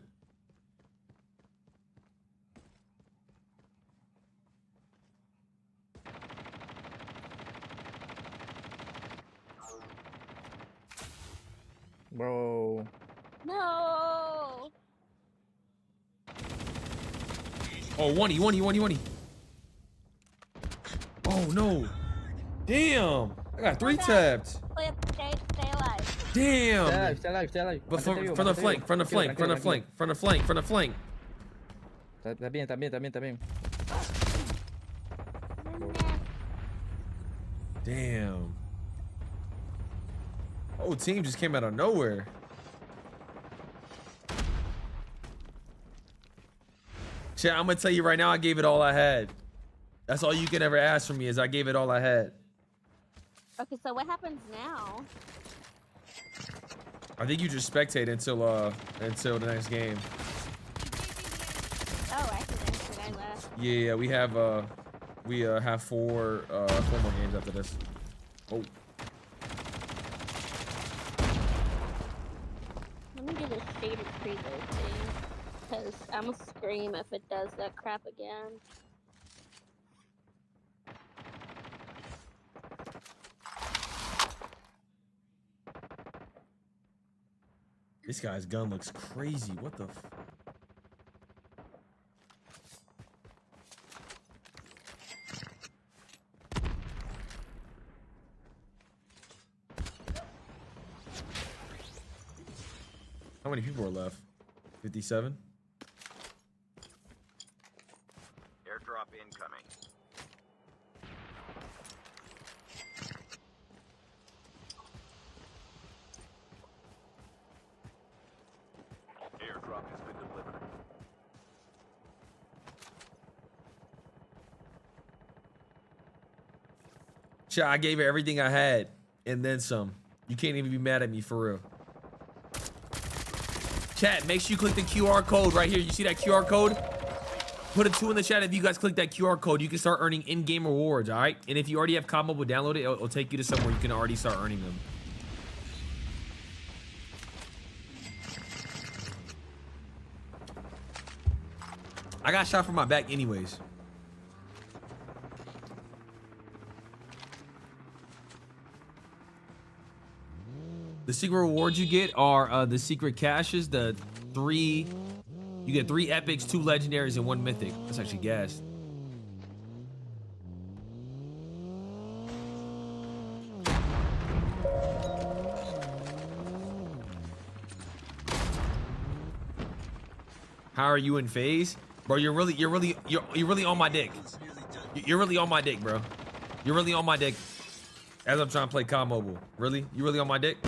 Bro. No. Oh, one-y. Oh no! Damn! I got 3 tapped. Stay alive. Damn! Stay alive. But from the flank. Está bien. Damn. Oh, team just came out of nowhere. Chat, I'm gonna tell you right now, I gave it all I had. That's all you can ever ask from me is I gave it all I had. Okay, so what happens now? I think you just spectate until the next game. Oh, I left. Yeah, we have 4 more games after this. Oh. Let me do this shaded preload thing, because I'm gonna scream if it does that crap again. This guy's gun looks crazy. What the f... How many people are left? 57? Airdrop incoming. Airdrop has been delivered. Chat, I gave it everything I had and then some. You can't even be mad at me for real. Chat, make sure you click the QR code right here. You see that QR code? Put a 2 in the chat if you guys click that QR code. You can start earning in-game rewards, all right? And if you already have COD Mobile downloaded, it'll take you to somewhere you can already start earning them. I got shot from my back anyways. The secret rewards you get are the secret caches, you get 3 epics, 2 legendaries, and 1 mythic. That's actually gas. How are you in FaZe? Bro, you're really on my dick. You're really on my dick, bro. You're really on my dick. As I'm trying to play COD Mobile. Really? You really on my dick?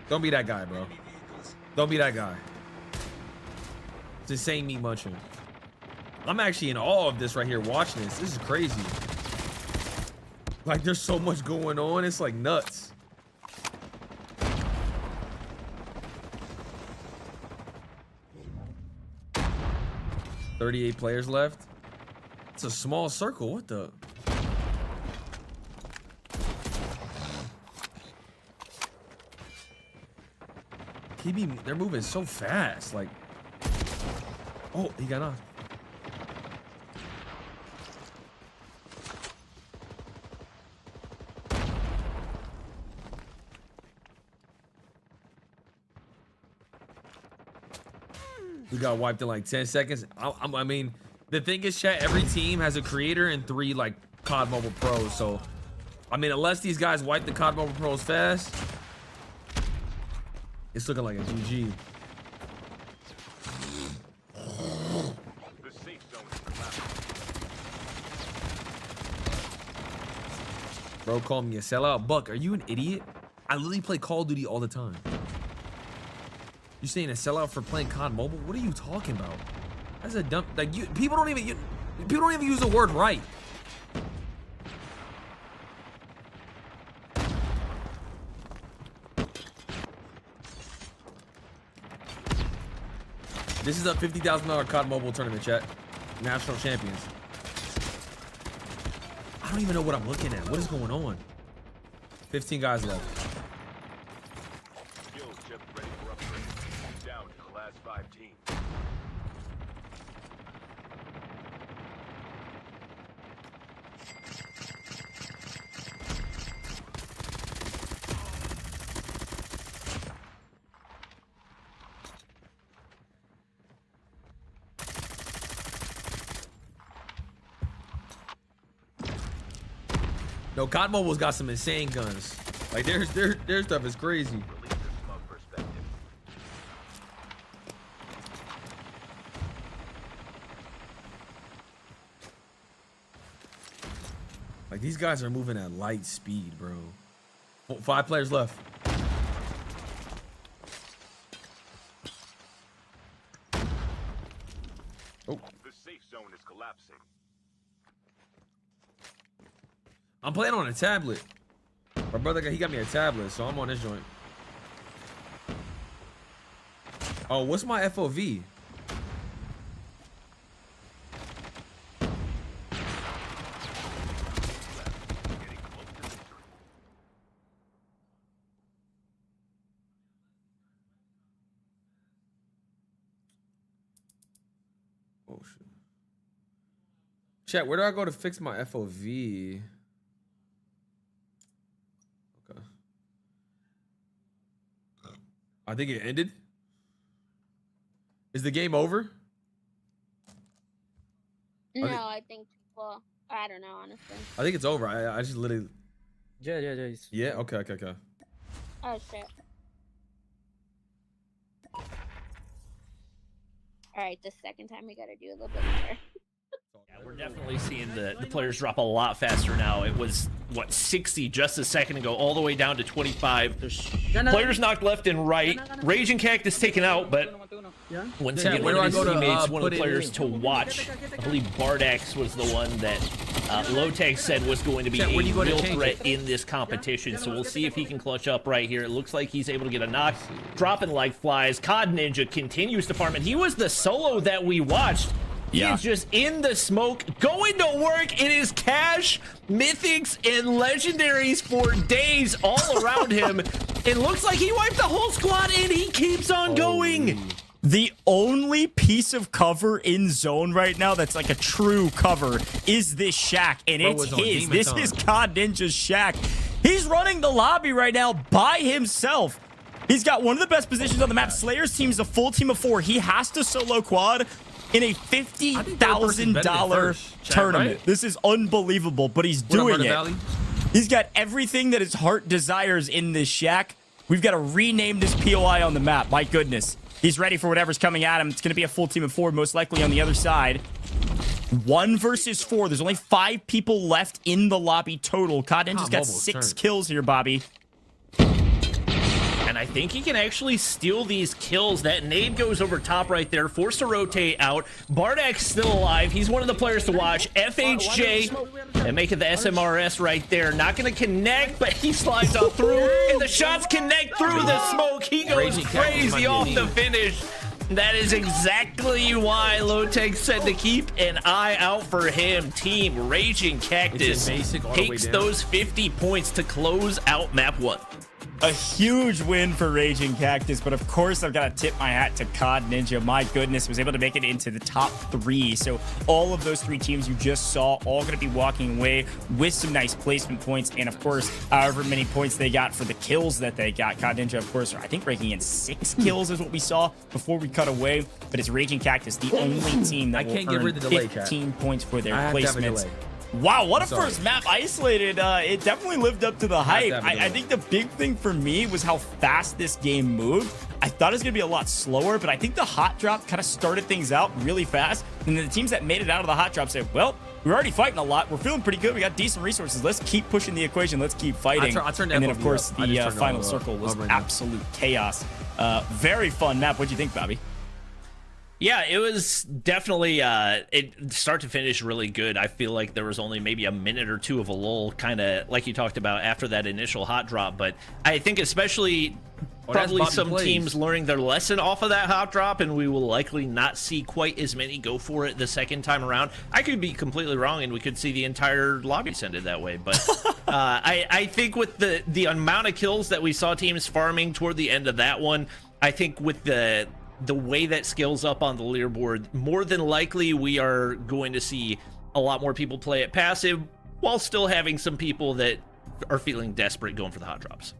Don't be that guy, bro. Don't be that guy. It's insane meat munching. I'm actually in awe of this right here watching this. This is crazy. Like, there's so much going on. It's like nuts. $38 players left. It's a small circle. What the? They're moving so fast. Like, oh, he got off. We got wiped in like 10 seconds. I mean, the thing is, chat, every team has a creator and 3 like COD Mobile pros. So, I mean, unless these guys wipe the COD Mobile pros fast, it's looking like a GG. The safe zone is collapsing. Bro, call me a sellout. Buck, are you an idiot? I literally play Call of Duty all the time. You saying a sellout for playing COD Mobile? What are you talking about? That's a dumb. Like, people don't even use the word right. This is a $50,000 COD Mobile tournament, chat. National champions. I don't even know what I'm looking at. What is going on? 15 guys left. Skill chip ready for upgrade. Down to the last 5 teams. No, COD Mobile's got some insane guns. Like, their stuff is crazy. Release the smoke perspective. Like, these guys are moving at light speed, bro. 5 players left. Oh, The safe zone is collapsing. I'm playing on a tablet. My brother, he got me a tablet, so I'm on this joint. Oh, what's my FOV? Oh shit. Chat, where do I go to fix my FOV? Okay. I think it ended. Is the game over? No, I think people. I don't know, honestly. I think it's over. I just literally. Yeah. Yeah. Okay. Oh shit. All right, the second time we gotta do a little bit better. Yeah, we're definitely seeing the players drop a lot faster now. It was, what, 60 just a second ago, all the way down to 25. Players knocked left and right. Raging Cactus taken out, but once again, one of his teammates, one of the players to watch. I believe Bardax was the one that Lotech said was going to be a real threat in this competition. So we'll see if he can clutch up right here. It looks like he's able to get a knock, dropping like flies. COD Ninja continues to farm, and he was the solo that we watched. He is just in the smoke, going to work. It is cash, mythics, and legendaries for days all around him. It looks like he wiped the whole squad, and he keeps on going. The only piece of cover in zone right now that's like a true cover is this shack, and it's his. This is COD Ninja's shack. He's running the lobby right now by himself. He's got one of the best positions on the map. Slayer's team is a full team of 4. He has to solo quad in a $50,000 tournament. Right? This is unbelievable, but he's doing it. He's got everything that his heart desires in this shack. We've got to rename this POI on the map. My goodness. He's ready for whatever's coming at him. It's going to be a full team of 4, most likely on the other side. 1 versus 4. There's only 5 people left in the lobby total. COD Ninja's got 6 kills here, Bobby. And I think he can actually steal these kills. That nade goes over top right there, forced to rotate out. Bardak's still alive. He's one of the players to watch. FHJ and making the SMRS right there. Not going to connect, but he slides on through, and the shots connect through the smoke. He goes crazy off the finish. That is exactly why Lotech said to keep an eye out for him. Team Raging Cactus takes those 50 points to close out map 1. A huge win for Raging Cactus, but of course I've got to tip my hat to COD Ninja. My goodness, was able to make it into the top 3. So all of those 3 teams you just saw, all going to be walking away with some nice placement points. And of course, however many points they got for the kills that they got. COD Ninja, of course, I think raking in 6 kills is what we saw before we cut away. But it's Raging Cactus, the only team that will earn 15 points for their placements. Wow, what a first map isolated. It definitely lived up to the hype. I think the big thing for me was how fast this game moved. I thought it was going to be a lot slower, but I think the hot drop kind of started things out really fast. And then the teams that made it out of the hot drop said, well, we're already fighting a lot. We're feeling pretty good. We got decent resources. Let's keep pushing the equation. Let's keep fighting. And then, of course, the final circle was absolute chaos. Very fun map. What'd you think, Bobby? Yeah, it was definitely it start to finish really good. I feel like there was only maybe a minute or 2 of a lull, kind of like you talked about after that initial hot drop. But I think especially probably some teams learning their lesson off of that hot drop, and we will likely not see quite as many go for it the second time around. I could be completely wrong, and we could see the entire lobby sended that way. But I think with the amount of kills that we saw teams farming toward the end of that one, I think with the way that scales up on the leaderboard, more than likely we are going to see a lot more people play it passive while still having some people that are feeling desperate going for the hot drops.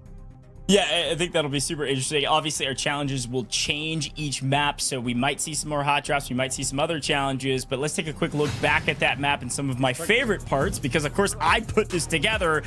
Yeah, I think that'll be super interesting. Obviously, our challenges will change each map, so we might see some more hot drops. We might see some other challenges, but let's take a quick look back at that map and some of my favorite parts, because, of course, I put this together.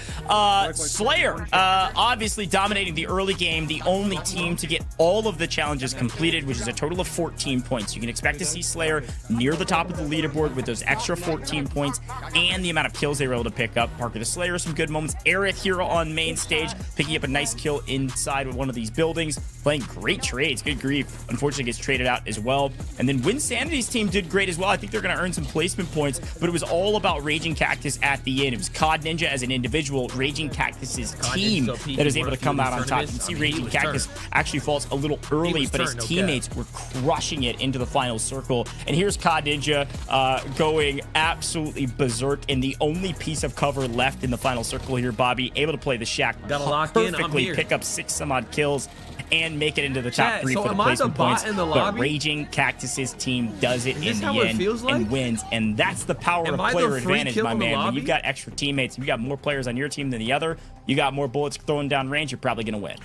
Slayer, obviously dominating the early game, the only team to get all of the challenges completed, which is a total of 14 points. You can expect to see Slayer near the top of the leaderboard with those extra 14 points and the amount of kills they were able to pick up. Parker the Slayer, some good moments. Aerith here on main stage, picking up a nice kill inside of one of these buildings, playing great trades. Good grief. Unfortunately gets traded out as well. And then Winsanity's team did great as well. I think they're going to earn some placement points, but it was all about Raging Cactus at the end. It was COD Ninja as an individual, Raging Cactus's team that is able to come out on top. You can see Raging Cactus actually falls a little early, but his teammates were crushing it into the final circle. And here's COD Ninja going absolutely berserk, and the only piece of cover left in the final circle here, Bobby, able to play the shack perfectly, pick up up 6 some odd kills and make it into the top Chat, 3 so for the am I the placement bot points. in the But lobby? Raging Cactus's team does it Is in this the how it end feels like? and wins, and that's the power Am of I the player free advantage, kill my in the man. When lobby? you got extra teammates, you got more players on your team than the other, you got more bullets throwing down range, you're probably gonna win.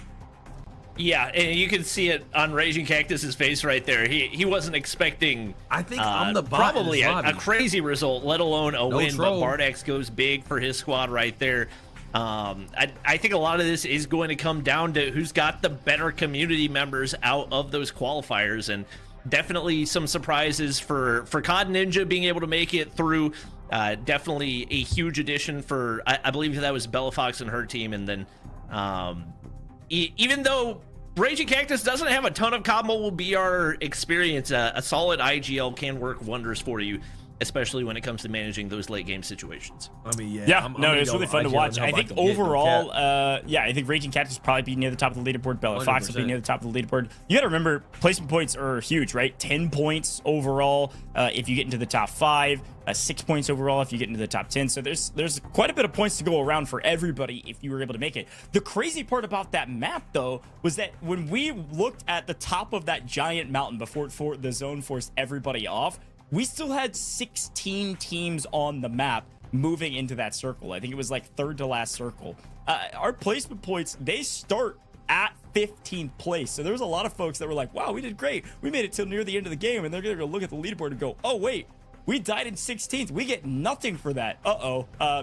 Yeah, and you can see it on Raging Cactus's face right there. He wasn't expecting. I think I'm the bot in probably this a lobby. crazy result, let alone a No win. troll. But Bardax goes big for his squad right there. I think a lot of this is going to come down to who's got the better community members out of those qualifiers, and definitely some surprises for COD Ninja being able to make it through. Definitely a huge addition for I believe that was Bella Fox and her team, and then. Even though Raging Cactus doesn't have a ton of COD Mobile BR experience, a solid IGL can work wonders for you, especially when it comes to managing those late game situations. I mean, yeah. Yeah, I'm no, gonna it's go really fun to IGL watch. and I help think can get, no overall, cap. I think Raging Cactus will probably be near the top of the leaderboard. Bella Fox will be 100%. near the top of the leaderboard. You got to remember, placement points are huge, right? 10 points overall if you get into the top 5, 6 points overall if you get into the top 10. So there's quite a bit of points to go around for everybody if you were able to make it. The crazy part about that map, though, was that when we looked at the top of that giant mountain before the zone forced everybody off, we still had 16 teams on the map moving into that circle. I think it was like third to last circle. Our placement points, they start at 15th place. So there was a lot of folks that were like, wow, we did great. We made it till near the end of the game. And they're going to go look at the leaderboard and go, oh, wait, we died in 16th. We get nothing for that.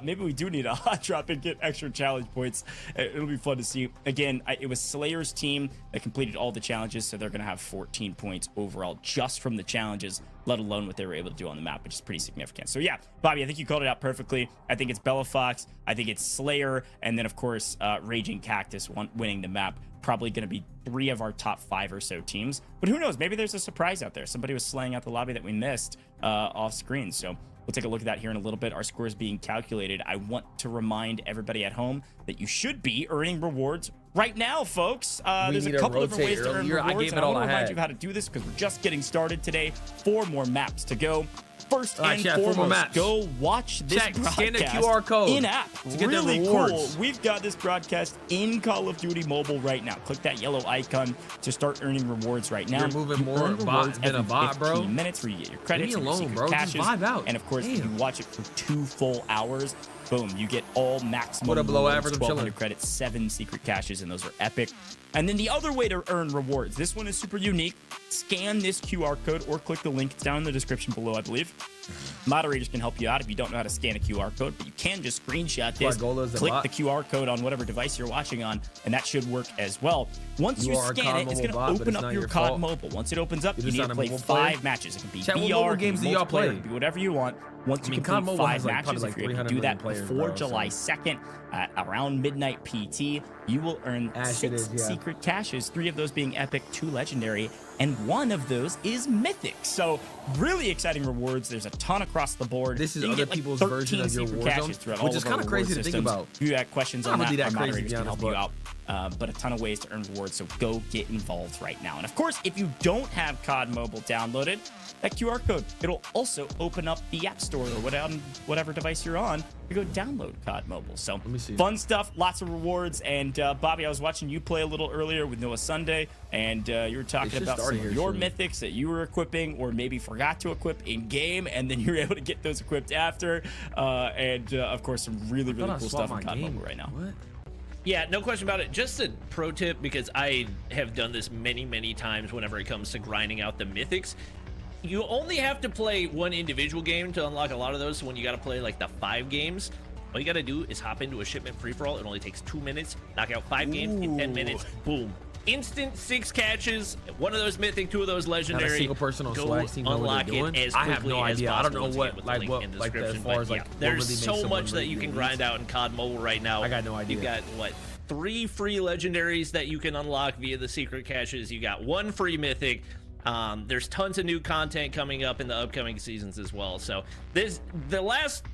Maybe we do need a hot drop and get extra challenge points. It'll be fun to see. Again, it was Slayer's team that completed all the challenges, so they're going to have 14 points overall just from the challenges, let alone what they were able to do on the map, which is pretty significant. So yeah, Bobby, I think you called it out perfectly. I think it's Bella Fox. I think it's Slayer. And then, of course, Raging Cactus winning the map. Probably going to be 3 of our top 5 or so teams. But who knows? Maybe there's a surprise out there. Somebody was slaying out the lobby that we missed off screen. So we'll take a look at that here in a little bit. Our score is being calculated. I want to remind everybody at home that you should be earning rewards right now, folks. There's a couple different ways to earn rewards. I gave it and I all want I to remind had. you of how to do this because we're just getting started today. 4 more maps to go. First All right, and chat, 4 more foremost, maps. go watch this Check, broadcast scan the QR code in app. to get the Really rewards. cool. We've got this broadcast in Call of Duty Mobile right now. Click that yellow icon to start earning rewards right now. You're moving You more earn bot rewards than a every bot, bro. 15 minutes where you get your credits Leave me and your alone, secret bro. Just caches. vibe out. And of course, if you Damn. watch it for 2 full hours, boom, you get all maximum What up, below rewards, average? I'm 1,200 chilling. credits, 7 secret caches, and those are epic. And then the other way to earn rewards, this one is super unique. Scan this QR code or click the link. It's down in the description below, I believe. Moderators can help you out if you don't know how to scan a QR code, but you can just screenshot this, Guardola is a click bot. the QR code on whatever device you're watching on, and that should work as well. Once You you are a scan COD it, it's Mobile going to bot, but open it's up not your your COD fault. Mobile. Once it opens up, You're you just need not to a play mobile 5 player? matches. It can be Chat, what VR, mobile it can be games do y'all multiplayer, play? it can be whatever you want. Once you I mean, COD complete Mobile 5 has, like, matches, probably, if you're able to 300 do that million players, before bro, so- July 2nd, around midnight PT, you will earn Ash it 6 is, yeah. secret caches, 3 of those being epic, 2 legendary, and 1 of those is mythic. So really exciting rewards. There's a ton across the board. This is You can other get, people's 13 version of your secret Warzone, caches throughout which all is of our kinda crazy reward to think systems. about. If you have questions Not on really that, that our crazy, to moderators be can honest, help you out. But a ton of ways to earn rewards, so go get involved right now. And of course, if you don't have COD Mobile downloaded, that QR code, it'll also open up the App Store or whatever device you're on to go download COD Mobile. So me see. fun stuff, lots of rewards. And Bobby, I was watching you play a little earlier with Noah Sunday, and you were talking should about start some of here your soon. mythics that you were equipping or maybe forgot to equip in game, and then you were able to get those equipped after. Of course, some really, really cool stuff in COD Mobile right now. What? Yeah, no question about it. Just a pro tip, because I have done this many, many times whenever it comes to grinding out the mythics. You only have to play 1 individual game to unlock a lot of those. So when you got to play like the 5 games, all you got to do is hop into a shipment free-for-all. It only takes 2 minutes. Knock out 5 games in 10 minutes. Boom. Instant 6 catches, 1 of those mythic, 2 of those legendary. Not a single person on Go Swagg's team know what unlock they're doing. it as I have quickly no as idea. I don't possible. know Once what, again, with the like, link what, in the like, as description. far But as, like, yeah, what there's really makes so someone much that really you can elite. grind out in COD Mobile right now. I got no idea. You've got, what, 3 free legendaries that you can unlock via the secret caches. You got 1 free mythic. There's tons of new content coming up in the upcoming seasons as well. So the last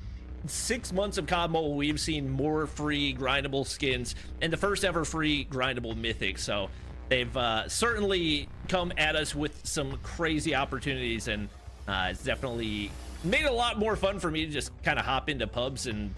6 months of COD Mobile, we've seen more free grindable skins and the first ever free grindable mythic. So they've certainly come at us with some crazy opportunities, and it's definitely made it a lot more fun for me to just kind of hop into pubs and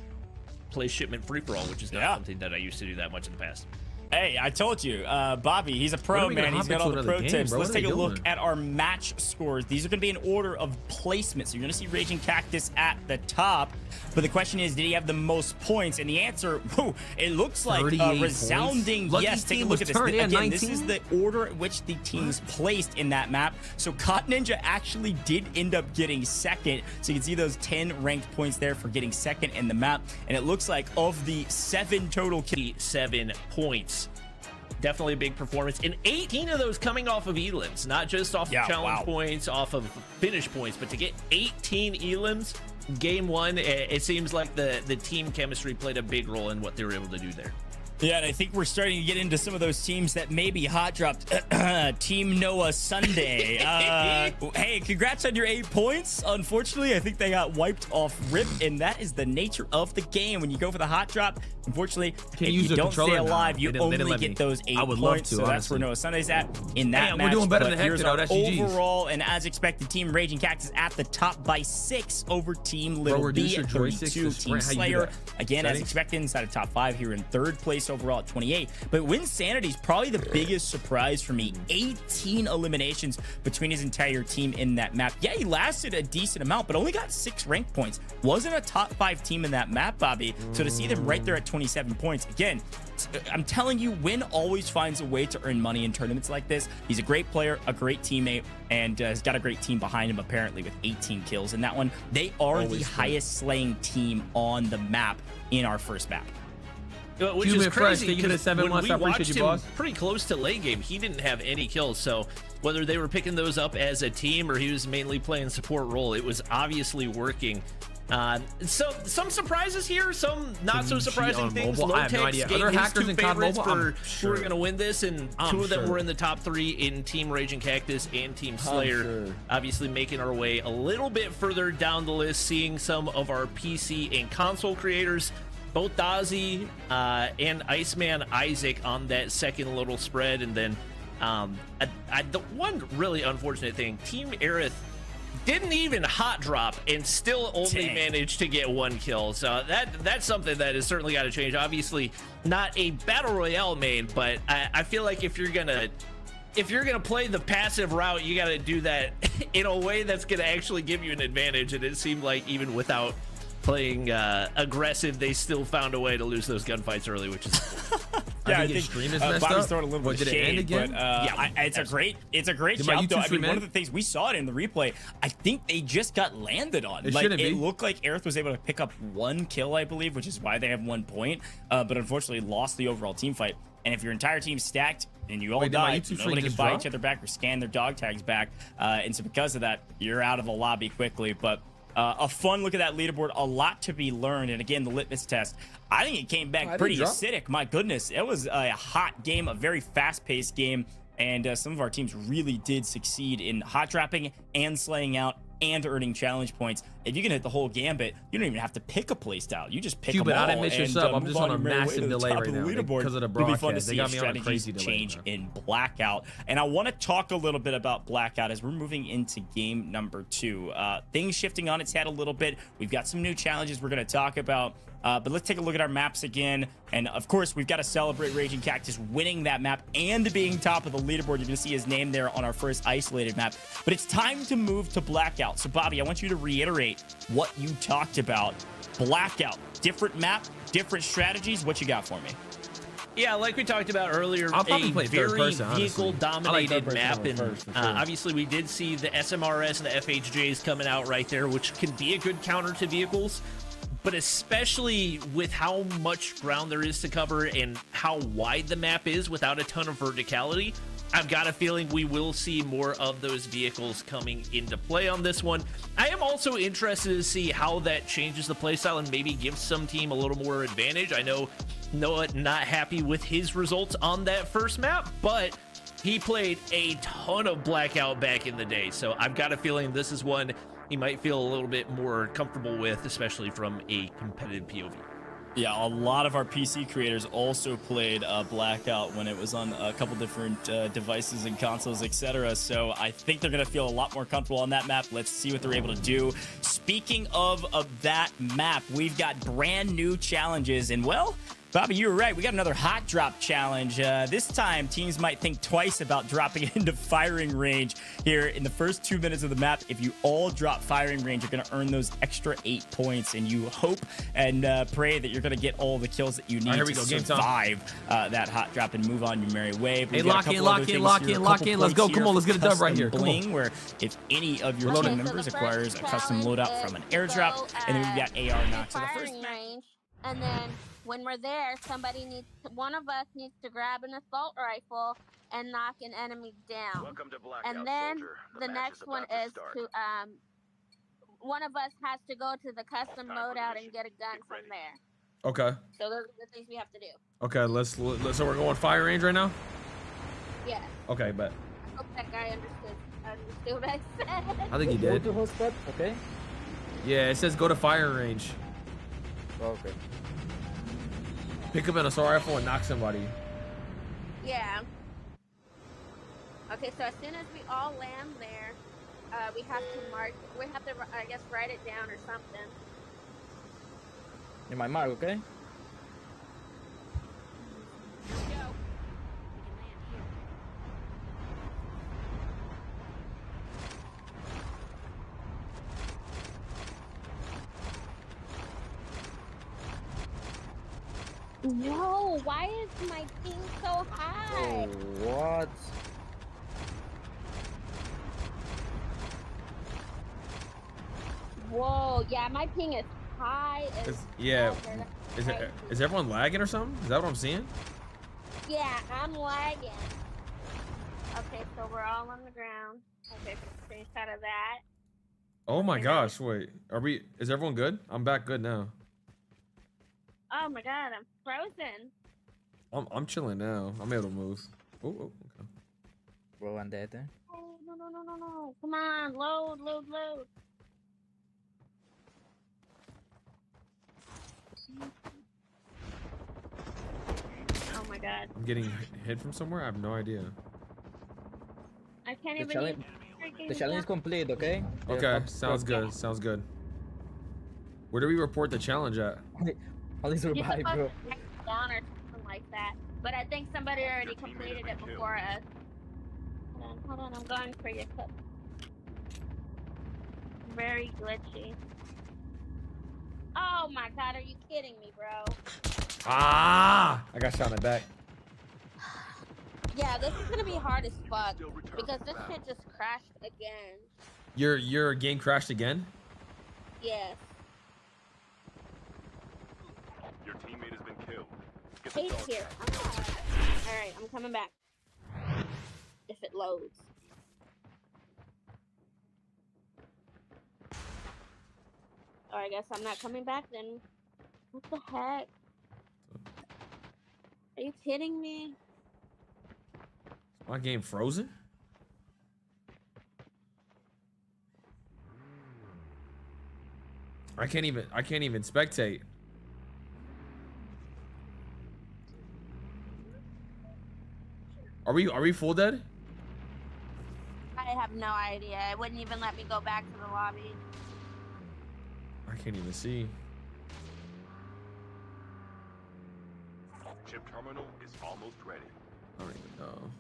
play shipment free for all, which is not something that I used to do that much in the past. Hey, I told you, Bobby, he's a When pro, are we gonna man. He's hop got all into the pro another game, tips. bro? Let's What are take a they look doing? at our match scores. These are going to be in order of placement. So you're going to see Raging Cactus at the top. But the question is, did he have the most points? And the answer, whew, it looks like 38 resounding points? yes. Lucky Take a team look was at this. turned in Again, this is 19? the order at which the teams placed in that map. So Cot Ninja actually did end up getting second. So you can see those 10 ranked points there for getting second in the map. And it looks like of the 7 total kills, 7 points. Definitely a big performance, and 18 of those coming off of elims, not just off of challenge points, off of finish points, but to get 18 elims game one, it seems like the team chemistry played a big role in what they were able to do there. Yeah, and I think we're starting to get into some of those teams that maybe hot dropped. Team Noah Sunday. Hey, congrats on your 8 points. Unfortunately, I think they got wiped off rip, and that is the nature of the game. When you go for the hot drop, unfortunately, if you don't stay alive, you only get those 8 points. So that's where Noah Sunday's at in that match. We're doing better but than here's Hector, our though. That's GG's. overall, and as expected, Team Raging Cactus at the top by 6 over Team Little reduce B your at joysticks 32. to Team sprint. How you do Slayer, that? again, as Settings? expected, inside of top 5 here in 3rd place overall at 28. But Winsanity's probably the biggest surprise for me. 18 eliminations between his entire team in that map. Yeah, he lasted a decent amount, but only got 6 rank points. Wasn't a top 5 team in that map, Bobby. So to see them right there at 27 points, again, I'm telling you, Win always finds a way to earn money in tournaments like this. He's a great player, a great teammate, and has got a great team behind him, apparently, with 18 kills in that one. They are the highest slaying team on the map in our first map. Which is crazy because because when we I watched appreciate you, him boss. pretty close to late game, he didn't have any kills. So whether they were picking those up as a team or he was mainly playing support role, it was obviously working. So some surprises here, some not so surprising things. Mobile? I have no Lotex idea. gave Are there his hackers 2 in COD favorites Mobile? I'm for sure. who are going to win this, and I'm 2 of them sure. were in the top 3 in Team Raging Cactus and Team Slayer. Obviously making our way a little bit further down the list, seeing some of our PC and console creators, both Dazzy and Iceman Isaac on that second little spread. And then the one really unfortunate thing, Team Aerith didn't even hot drop and still only managed to get 1 kill. So that's something that has certainly got to change. Obviously not a battle royale main, but I feel like if you're gonna play the passive route, you got to do that in a way that's gonna actually give you an advantage. And it seemed like even without playing aggressive, they still found a way to lose those gunfights early, which is Yeah, I think stream is messed Bobby's up. throwing a little bit of Did it end shade, again? but Yeah, it's a great Did my shout though. YouTube I stream mean, one end? of the things we saw it in the replay, I think they just got landed on. It Like shouldn't it be. looked like Aerith was able to pick up 1 kill, I believe, which is why they have 1 point. But unfortunately, lost the overall team fight. And if your entire team's stacked and you all Wait, did my die, YouTube stream nobody can just buy drop? each other back or scan their dog tags back. And so because of that, you're out of the lobby quickly. But a fun look at that leaderboard, a lot to be learned. And again, the litmus test, I think it came back pretty acidic. My goodness, it was a hot game, a very fast-paced game. And some of our teams really did succeed in hot dropping and slaying out and earning challenge points. If you can hit the whole gambit, you don't even have to pick a playstyle. You just pick Cupid, them all. I didn't miss your and, sub. I'm move just on a your merry way massive to the delay top right of the now leaderboard. because of the It'll be fun to broadcast. They see got if me on a strategies crazy delay, change bro. in Blackout. And I want to talk a little bit about Blackout as we're moving into game number 2. Things shifting on its head a little bit. We've got some new challenges we're going to talk about. But let's take a look at our maps again. And of course, we've got to celebrate Raging Cactus winning that map and being top of the leaderboard. You're going to see his name there on our first isolated map. But it's time to move to Blackout. So, Bobby, I want you to reiterate what you talked about. Blackout, different map, different strategies. What you got for me? Yeah, like we talked about earlier, I'll probably a play third very person, honestly. vehicle-dominated I like map, third person and over first, for sure. obviously we did see the SMRS and the FHJs coming out right there, which can be a good counter to vehicles, but especially with how much ground there is to cover and how wide the map is without a ton of verticality, I've got a feeling we will see more of those vehicles coming into play on this one. I am also interested to see how that changes the playstyle and maybe gives some team a little more advantage. I know Noah not happy with his results on that first map, but he played a ton of Blackout back in the day. So I've got a feeling this is one he might feel a little bit more comfortable with, especially from a competitive POV. Yeah, a lot of our PC creators also played Blackout when it was on a couple different devices and consoles, etc. So I think they're going to feel a lot more comfortable on that map. Let's see what they're able to do. Speaking of that map, we've got brand new challenges. And, well, Bobby, you were right. We got another hot drop challenge. This time, teams might think twice about dropping into firing range here in the first 2 minutes of the map. If you all drop firing range, you're going to earn those extra 8 points, and you hope and pray that you're going to get all the kills that you need here we to go. Game survive that hot drop and move on your merry way. Hey, lock in. Let's go. Come on, let's get a dub right here. Come Bling, on. where if any of your team members acquires a custom loadout from an airdrop, and then we've got AR knock. So the first range, and then when we're there, one of us needs to grab an assault rifle and knock an enemy down. Welcome to Blackout, And then soldier. the match next one about is start. to one of us has to go to the custom Time for loadout mission. and get a gun Get from ready. there. Okay. So those are the things we have to do. Okay. Let's. So we're going fire range right now. Yeah. Okay, bet. I hope that guy understood what I said. I think he Go did. to whole spot, okay? Yeah, it says go to fire range. Okay. Pick up an assault rifle and knock somebody. Yeah. Okay, so as soon as we all land there, we have to I guess, write it down or something. In my mark, okay? Go. No, why is my ping so high? Oh, what? Whoa, yeah, my ping is high as Yeah. hell. Is everyone lagging or something? Is that what I'm seeing? Yeah, I'm lagging. Okay, so we're all on the ground. Okay, screenshot of that. Oh my gosh! Wait, is everyone good? I'm back good now. Oh my god, I'm frozen. I'm chilling now. I'm able to move. Oh, okay. Bro, I'm dead, eh? Oh, no. Come on, load. Oh my god. I'm getting hit from somewhere. I have no idea. I can't The even challenge, use the challenge is complete, okay? Okay, sounds good. Sounds good. Where do we report the challenge at? Only You're survive, supposed bro. to text down or something like that. But I think somebody already completed it before us. Hold on, I'm going for your clip. Very glitchy. Oh my god, are you kidding me, bro? Ah! I got shot in the back. Yeah, this is gonna be hard as fuck because this shit just crashed again. Your game crashed again? Yes. Your teammate has been killed. Get the Tate's dog here. tag. Alright, I'm coming back. If it loads. Oh, I guess I'm not coming back then. What the heck? Are you kidding me? Is my game frozen? I can't even spectate. Are we full dead? I have no idea. It wouldn't even let me go back to the lobby. I can't even see. Chip terminal is almost ready. I don't even know.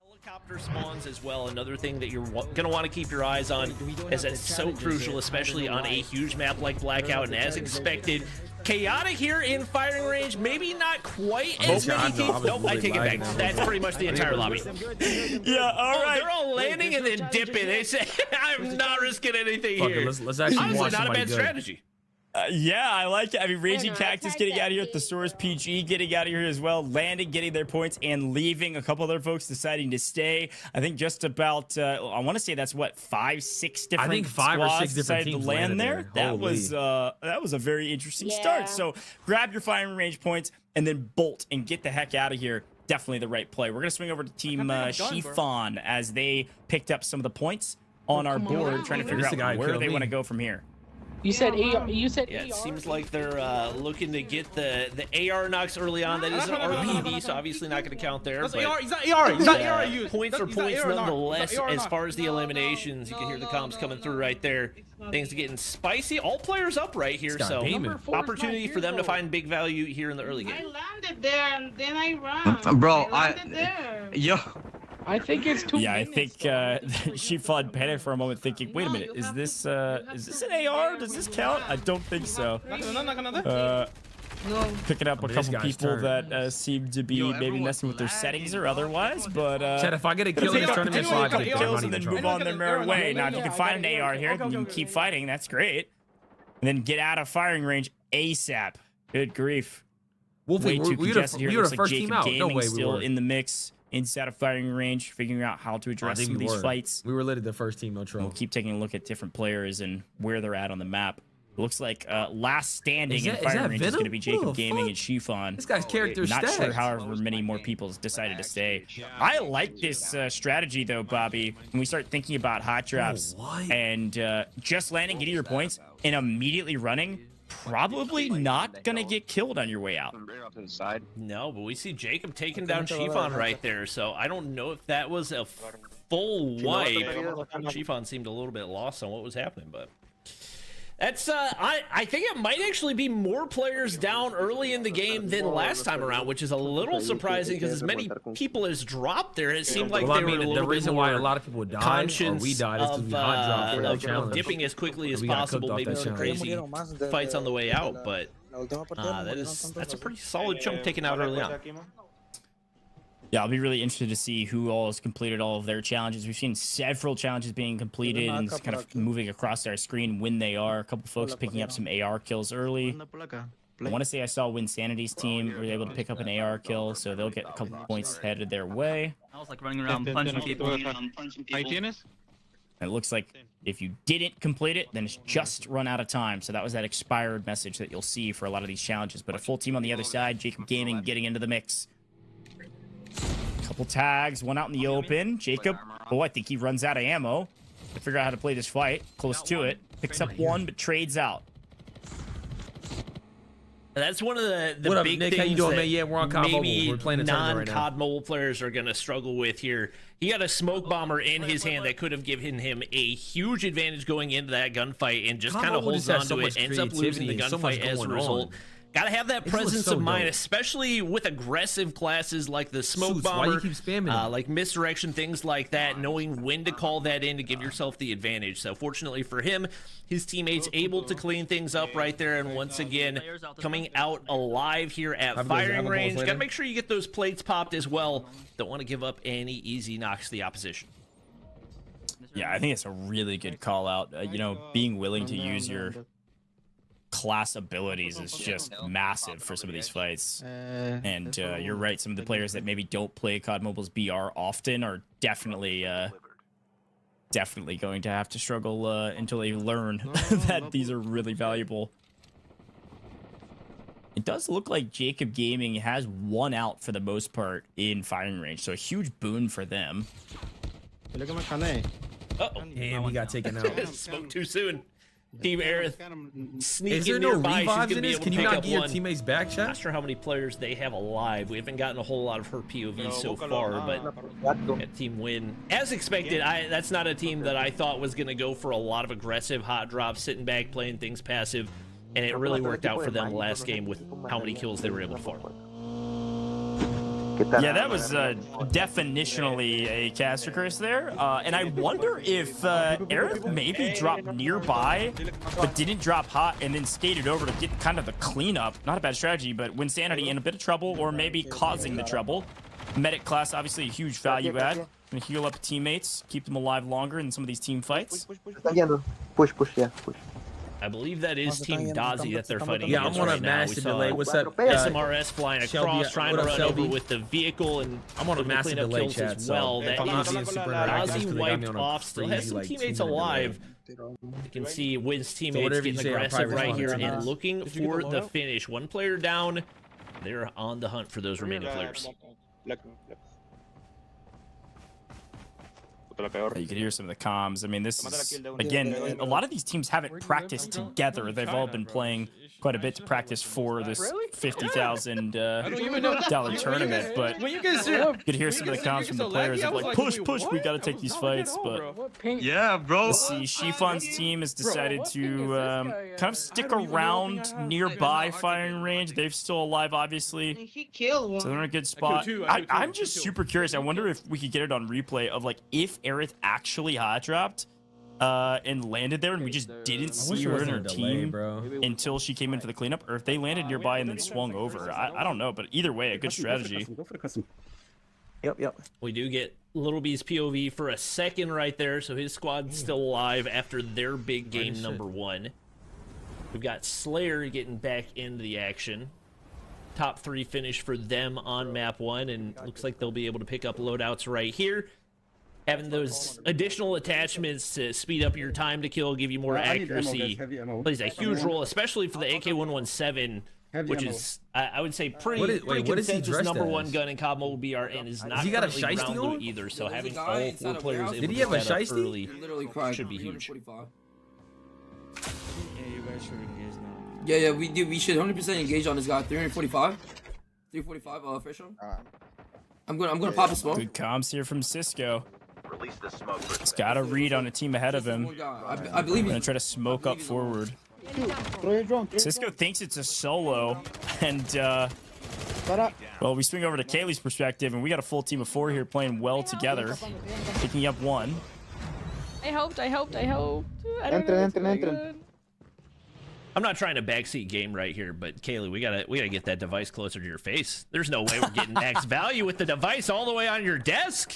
Helicopter spawns as well. Another thing that you're gonna want to keep your eyes on, as it's so crucial, especially on a huge map like Blackout. And as expected, chaotic here in firing range. Maybe not quite as many teams. Nope, I take it back. That's pretty much the entire lobby. Yeah, all right. They're all landing and then dipping. They say, "I'm not risking anything Fuck it, here." let's actually Honestly, watch not a somebody bad good. strategy. Yeah, I like it. I mean, Raging know, I Cactus tried getting that out of here, Thesaurus PG getting out of here as well, Landing getting their points and leaving. A couple other folks deciding to stay. I think just about, I want to say that's what, 5-6 different I think 5 or 6 squads different decided teams to land landed there. there. That was a very interesting Yeah. start. So grab your firing range points and then bolt and get the heck out of here. Definitely the right play. We're going to swing over to Team Chiffon as they picked up some of the points on our board, trying to figure This guy out where killed they me. want to go from here. You said AR. You said Yeah, AR. it seems like they're looking to get the AR knocks early on. That is an RPD, so obviously not going to count there. That's but, AR. He's not AR. He's not AR. Points are He's not points AR, nonetheless. he's not AR, As far as the eliminations, you can hear the comms coming through right there. Things are getting spicy. All players up right here, so opportunity for them to find big value here in the early game. I landed there and then I ran. Bro, I landed there. Yo. I think it's 2 Yeah, I minutes. think she flood panicked for a moment, thinking, "Wait a minute, is this an AR? Does this count?" I don't think so. Picking up a couple people that seem to be maybe messing with their settings or otherwise, but Chad, if I get a kill in this tournament, a couple I'm kills not and then even move on their merry way. Now, if you can find an AR here, then you can keep fighting. That's great. And then get out of firing range ASAP. Good grief. Wolfie, Way too congested here. Looks like first team Jacob out. No Gaming way we still were. in the mix. Inside of firing range, figuring out how to address some of these fights. We were literally the first team, no trouble. We'll keep taking a look at different players and where they're at on the map. It looks like last standing in firing range is going to be Jacob Gaming and Chiffon. This guy's character Not stacked. sure however many more people decided to stay. I like this strategy though, Bobby. When we start thinking about hot drops and just landing, getting your points, and immediately running, probably not gonna get killed on your way out. No, but we see Jacob taking down Chiffon right there, so I don't know if that was a full wipe. Chiffon seemed a little bit lost on what was happening, but that's I think it might actually be more players down early in the game than last time around, which is a little surprising because as many people as dropped there, it seemed like they were a little the reason bit why more a lot of people died or we died is because we hot dropped for that challenge. dipping as quickly as We got possible, cooked off maybe that some challenge. crazy fights on the way out, but that's a pretty solid chunk taken out early on. Yeah, I'll be really interested to see who all has completed all of their challenges. We've seen several challenges being completed and kind of moving across our screen when they are. A couple folks picking up some AR kills early. I want to say I saw Winsanity's team were able to pick up an AR kill, so they'll get a couple points headed their way. I was like running around punching people. And it looks like if you didn't complete it, then it's just run out of time. So that was that expired message that you'll see for a lot of these challenges. But a full team on the other side, Jacob Gaming getting into the mix. Couple tags, one out in the open. Jacob, oh, I think he runs out of ammo to figure out how to play this fight. Close to it. Picks up one, but trades out. That's one of the What up, big Nick? How you things doing, that man? Yeah, we're on COD maybe Mobile. We're playing a tournament right now. non-COD mobile players are going to struggle with here. He got a smoke bomber in his hand that could have given him a huge advantage going into that gunfight and just COD kind of Mobile holds just has on so to much it, ends up losing the creativity and so much gunfight as a going result. on. Gotta have that This looks presence so of mind, dope. especially with aggressive classes like the smoke Suits, why bomber, you keep spamming them? like misdirection, things like that, knowing when to call that in to give yourself the advantage. So fortunately for him, his teammates able to clean things up right there, and once again, coming out alive here at firing range. Gotta make sure you get those plates popped as well. Don't want to give up any easy knocks to the opposition. Yeah, I think it's a really good call out. You know, being willing to use your class abilities is just massive for some of these fights. And you're right, some of the players that maybe don't play COD Mobile's BR often are definitely going to have to struggle until they learn that these are really valuable. It does look like Jacob Gaming has one out for the most part in firing range, so a huge boon for them. Uh-oh. Damn, he got taken out. Spoke too soon. Team Aerith sneaking Is there no nearby. She's revives gonna in be this? able Can to you pick not up get your one. teammates back, chat? Not sure how many players they have alive. We haven't gotten a whole lot of her POV so far, but that team win. As expected, that's not a team that I thought was going to go for a lot of aggressive hot drops, sitting back, playing things passive, and it really worked out for them last game with how many kills they were able to farm. Yeah, that was definitionally a caster curse there. And I wonder if Aerith maybe dropped nearby, but didn't drop hot and then skated over to get kind of the cleanup. Not a bad strategy, but Winsanity in a bit of trouble or maybe causing the trouble. Medic class, obviously a huge value add. Gonna heal up teammates, keep them alive longer in some of these team fights. Push, yeah, push. I believe that is Team Dazzy that they're fighting Yeah, I'm against on a right now. We massive saw delay. What's up? SMRS flying Shelby, across, trying to what up, run Shelby? over with the vehicle, and I'm on a able to massive clean up delay, kills chat. as So well. if I'm That not is being super interactive, it's 'cause Dazzy they got me wiped on a off. Still has crazy, some like, teammates 2-minute alive. You can see Wynn's teammates whatever you getting say, I'll aggressive probably right respond here to and that. looking for the finish. One player down. They're on the hunt for those remaining players. You can hear some of the comms. I mean, this is, again, a lot of these teams haven't practiced together. They've all been playing quite a bit to practice for this $50,000 tournament. But you could hear some of the comms from the players of like, push, we got to take these fights. But yeah, bro. let's see, Shifon's team has decided to kind of stick around nearby firing range. They're still alive, obviously, so they're in a good spot. I'm just super curious. I wonder if we could get it on replay of like if Aerith actually hot dropped and landed there and we just didn't see her in her team until she came in for the cleanup, or if they landed nearby and then swung over. I don't know, but either way, a good strategy. Yep. We do get Little B's POV for a second right there, so his squad's still alive after their big game number 1. We've got Slayer getting back into the action. Top 3 finish for them on map 1, and looks like they'll be able to pick up loadouts right here. Having those additional attachments to speed up your time to kill, give you more accuracy, plays a huge role, especially for the AK-117, which is, I would say, pretty consensus number 1 gun in COD Mobile BR, and is not currently round loot either, so having all 4 players able to set up early should be huge. Yeah, we should 100% engage on this guy. 345 fresh on. I'm gonna pop a smoke. Good comms here from Cisco. Release the smoke. He's got a read on a team ahead of him. I believe he's gonna try to smoke up forward. Cisco thinks it's a solo, and well, we swing over to Kaylee's perspective, and we got a full team of 4 here playing well together, picking up 1. I hoped. I don't know. Entren. I'm not trying to backseat game right here, but Kaylee, we gotta get that device closer to your face. There's no way we're getting max value with the device all the way on your desk.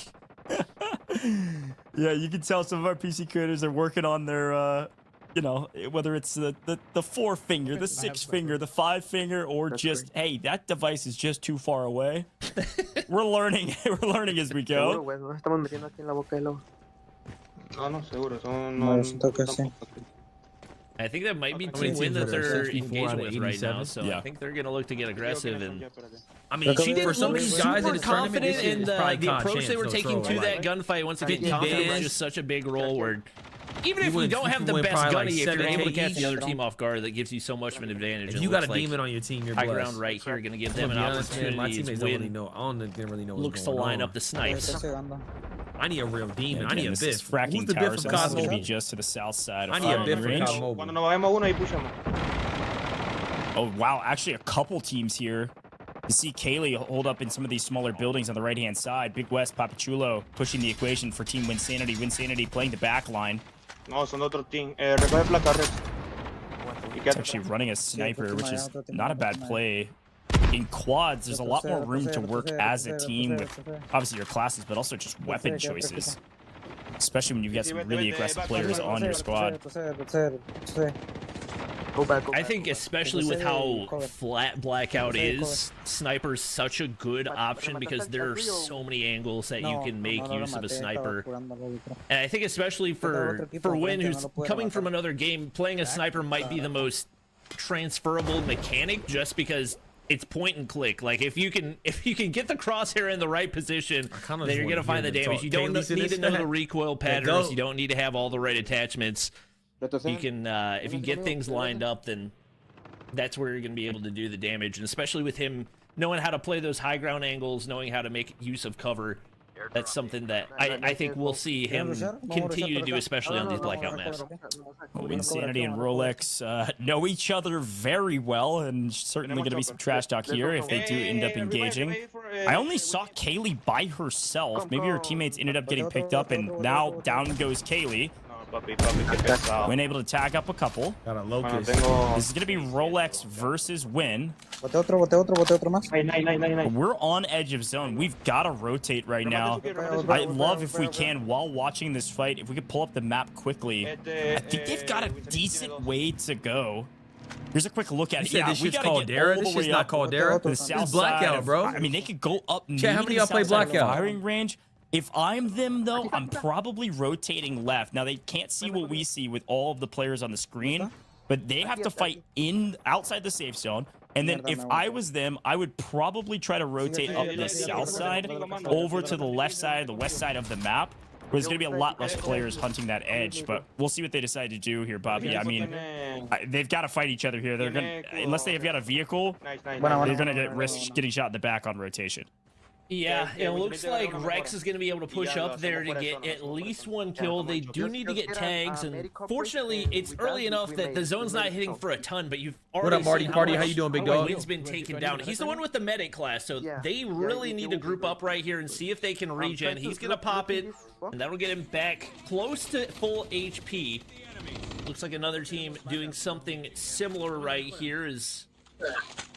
Yeah, you can tell some of our PC creators are working on their, you know, whether it's the 4-finger, the 6-finger, the 5-finger, or just, hey, that device is just too far away. We're learning as we go. I think that might be Team Win that they're engaging with right now, so I think they're gonna look to get aggressive. And I mean, she did look super confident in the approach they were taking to that gunfight. Once again, confidence is just such a big role where even if you don't have the best gunny, if you're able to catch the other team off guard, that gives you so much of an advantage. If you got a demon on your team, you're high blessed. ground right here, gonna give them an opportunity. My teammates don't really know. I don't really know. Looks to line up the snipes. I need a real demon. I need a This Biff. is fracking tower, so this is going to be just to the south side of I need a Biff range. for COD Mobile. Oh, wow. Actually, a couple teams here. You see Kaylee hold up in some of these smaller buildings on the right-hand side. Big West, Papachulo pushing the equation for Team Winsanity. Winsanity playing the back line. It's actually running a sniper, which is not a bad play. In quads, there's a lot more room to work as a team with obviously your classes, but also just weapon choices. Especially when you've got some really aggressive players on your squad. I think especially with how flat Blackout is, Sniper's such a good option because there are so many angles that you can make use of a sniper. And I think especially for Win, who's coming from another game, playing a sniper might be the most transferable mechanic just because it's point and click. Like if you can get the crosshair in the right position, then you're gonna find the damage. You don't need to know the recoil patterns. You don't need to have all the right attachments. You can if you get things lined up, then that's where you're gonna be able to do the damage. And especially with him knowing how to play those high ground angles, knowing how to make use of cover, that's something that I think we'll see him continue to do, especially on these Blackout maps. Winsanity and Rolex know each other very well, and certainly going to be some trash talk here if they do end up engaging. I only saw Kaylee by herself. Maybe her teammates ended up getting picked up, and now down goes Kaylee. Win able to tag up a couple. Got a locust. This is going to be Rolex versus Win. We're on edge of zone. We've got to rotate right now. I love if we can, while watching this fight, if we could pull up the map quickly. I think they've got a decent way to go. Here's a quick look at it. Yeah, we gotta get all the way up to the south Blackout, side. bro. I mean, they could go up Chat, how many of y'all play Blackout? Firing range. If I'm them, though, I'm probably rotating left. Now, they can't see what we see with all of the players on the screen, but they have to fight outside the safe zone. And then if I was them, I would probably try to rotate up the south side over to the left side, the west side of the map. There's going to be a lot less players hunting that edge, but we'll see what they decide to do here, Bobby. I mean, they've got to fight each other here. They're going to, unless they've got a vehicle, they're going to get risk getting shot in the back on rotation. Yeah, it looks like Rex is going to be able to push up there to get at least one kill. They do need to get tags, and fortunately, it's early enough that the zone's not hitting for a ton, but you've already What up, Marty? Party, how you doing, big dog? Wind's been taken down. He's the one with the medic class, so they really need to group up right here and see if they can regen. He's going to pop it, and that'll get him back close to full HP. Looks like another team doing something similar right here is...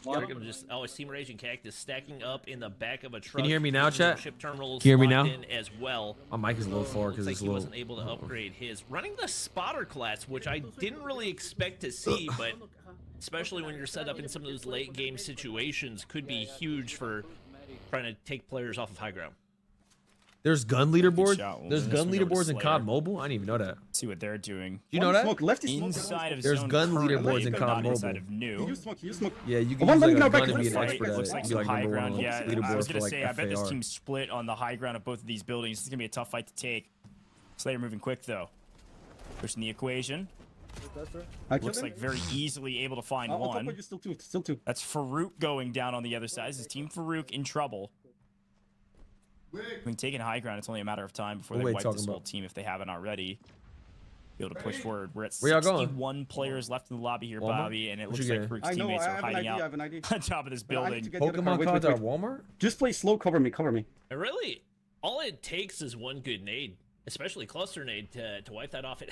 it's Team Raging Cactus stacking up in the back of a truck. Can you hear me now, chat? Ship terminals Can you hear me now? in as well. My mic is a little far because Looks like it's a he little. wasn't able to upgrade his. Running the spotter class, which I didn't really expect to see, but especially when you're set up in some of those late game situations, could be huge for trying to take players off of high ground. There's gun leaderboards. There's gun leaderboards in COD Mobile. I didn't even know that. See what they're doing. Do you know that? Inside of There's zone gun currently, leaderboards in but COD not Mobile. inside of new. Yeah, you can use like a gun to be an expert at Looks it. like Be some like high number one ground. on Yeah, I leaderboard was for gonna like say, I bet this FAR. team's split on the high ground of both of these buildings. It's gonna be a tough fight to take. Slayer moving quick though. Pushing the equation. Looks like very easily able to find one. Still two. That's Farouk going down on the other side. This is Team Farouk in trouble. I mean, taking high ground, it's only a matter of time before they wipe this whole team if they haven't already. Be able to push forward. We're at 61 players left in the lobby here, Bobby, and it looks like Farouk's teammates are hiding out on top of this building. Pokemon cards at Walmart? Just play slow. Cover me. Really, all it takes is one good nade, especially cluster nade, to wipe that off.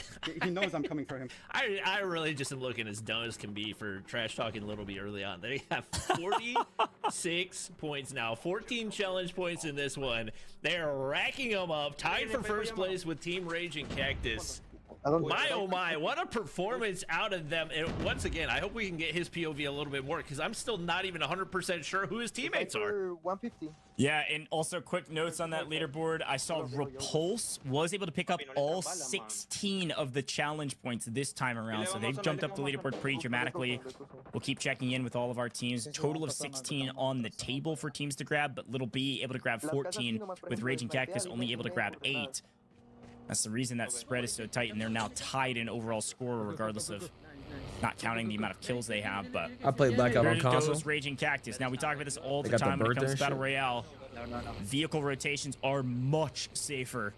He knows I'm coming for him. I really just am looking as dumb as can be for trash talking Little B early on. They have 46 points now, 14 challenge points in this one. They're racking them up, tied for first place with Team Raging Cactus. My oh my, what a performance out of them. And once again, I hope we can get his POV a little bit more, because I'm still not even 100% sure who his teammates are. 150. Yeah, and also quick notes on that leaderboard. I saw Repulse was able to pick up all 16 of the challenge points this time around, so they've jumped up the leaderboard pretty dramatically. We'll keep checking in with all of our teams. Total of 16 on the table for teams to grab, but Little B able to grab 14, with Raging Cactus only able to grab 8. That's the reason that spread is so tight, and they're now tied in overall score, regardless of not counting the amount of kills they have. But I played Blackout on console. Raging Cactus. Now we talk about this all the time when it comes to Battle Royale. Vehicle rotations are much safer,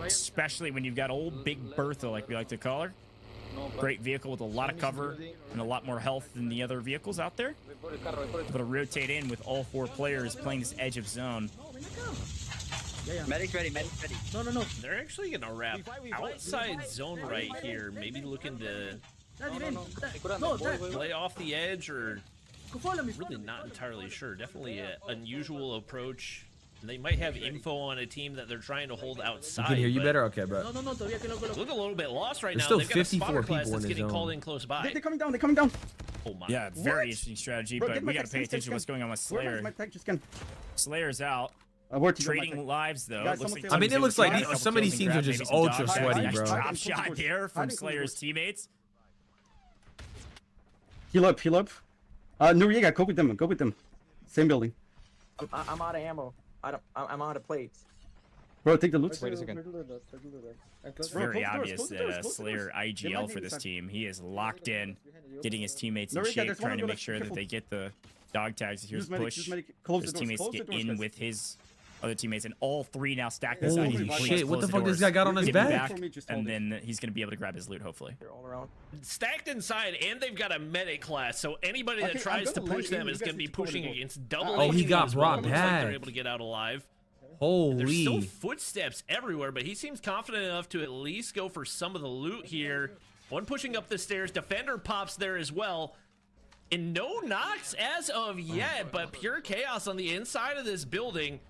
especially when you've got old Big Bertha, like we like to call her. Great vehicle with a lot of cover and a lot more health than the other vehicles out there. Able to rotate in with all 4 players playing this edge of zone. Medic's ready, medic's ready. No. They're actually gonna wrap outside zone right here. Maybe looking to play off the edge, or really not entirely sure. Definitely an unusual approach. They might have info on a team that they're trying to hold outside. You can hear you better? Okay, bro. Look a little bit lost right There's now. still They've got a 54 spotter class people in that's the getting zone. called in close by. They're coming down. Oh my. Yeah, very interesting strategy, but we got to pay attention to what's going on with Slayer. Slayer's out. Trading lives though. I mean, it looks like some of these teams are just ultra sweaty, bro. Drop shot there from Slayer's teammates. Heal up. Noriega, go with them. Same building. I'm out of ammo. I'm out of plates. Bro, take the loot. Wait a second. It's very obvious that Slayer IGL for this team. He is locked in, getting his teammates in shape, trying to make sure that they get the dog tags. Here's push. His teammates get in with his other teammates, and all 3 now stacked inside. Holy shit, what the fuck this guy got on his back? And then he's going to be able to grab his loot, hopefully. Stacked inside, and they've got a medic class, so anybody that tries to push them is going to be pushing against double. Oh, he got brought back. back. They're able to get out alive. Holy. There's still footsteps everywhere, but he seems confident enough to at least go for some of the loot here. One pushing up the stairs. Defender pops there as well. And no knocks as of yet, but pure chaos on the inside of this building.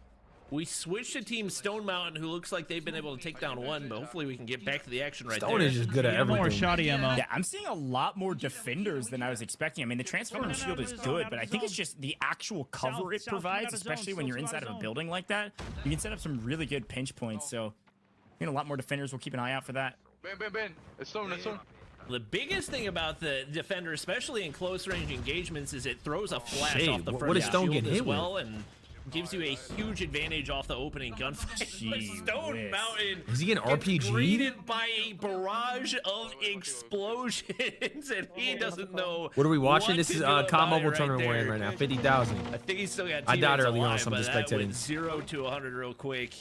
We switched to Team Stone Mountain, who looks like they've been able to take down one, but hopefully we can get back to the action right there. Stone is just good at everything. More shoddy ammo. Yeah, I'm seeing a lot more defenders than I was expecting. I mean, the Transformer shield is good, but I think it's just the actual cover it provides, especially when you're inside of a building like that. You can set up some really good pinch points, so I think a lot more defenders will keep an eye out for that. Ben. It's Stone. The biggest thing about the Defender, especially in close range engagements, is it throws a flash off the front what of is the Stone shield getting as hit well, with? and gives you a huge advantage off the opening gunfight. Stone Mountain is he an RPG? Greeted by a barrage of explosions, and he doesn't know. What are we watching? This to is do COD about Mobile it tournament we're in right now. 50,000. I think he's still got. I died teammates early on, alive, so I'm but just that spectating. went 0 to 100 real quick.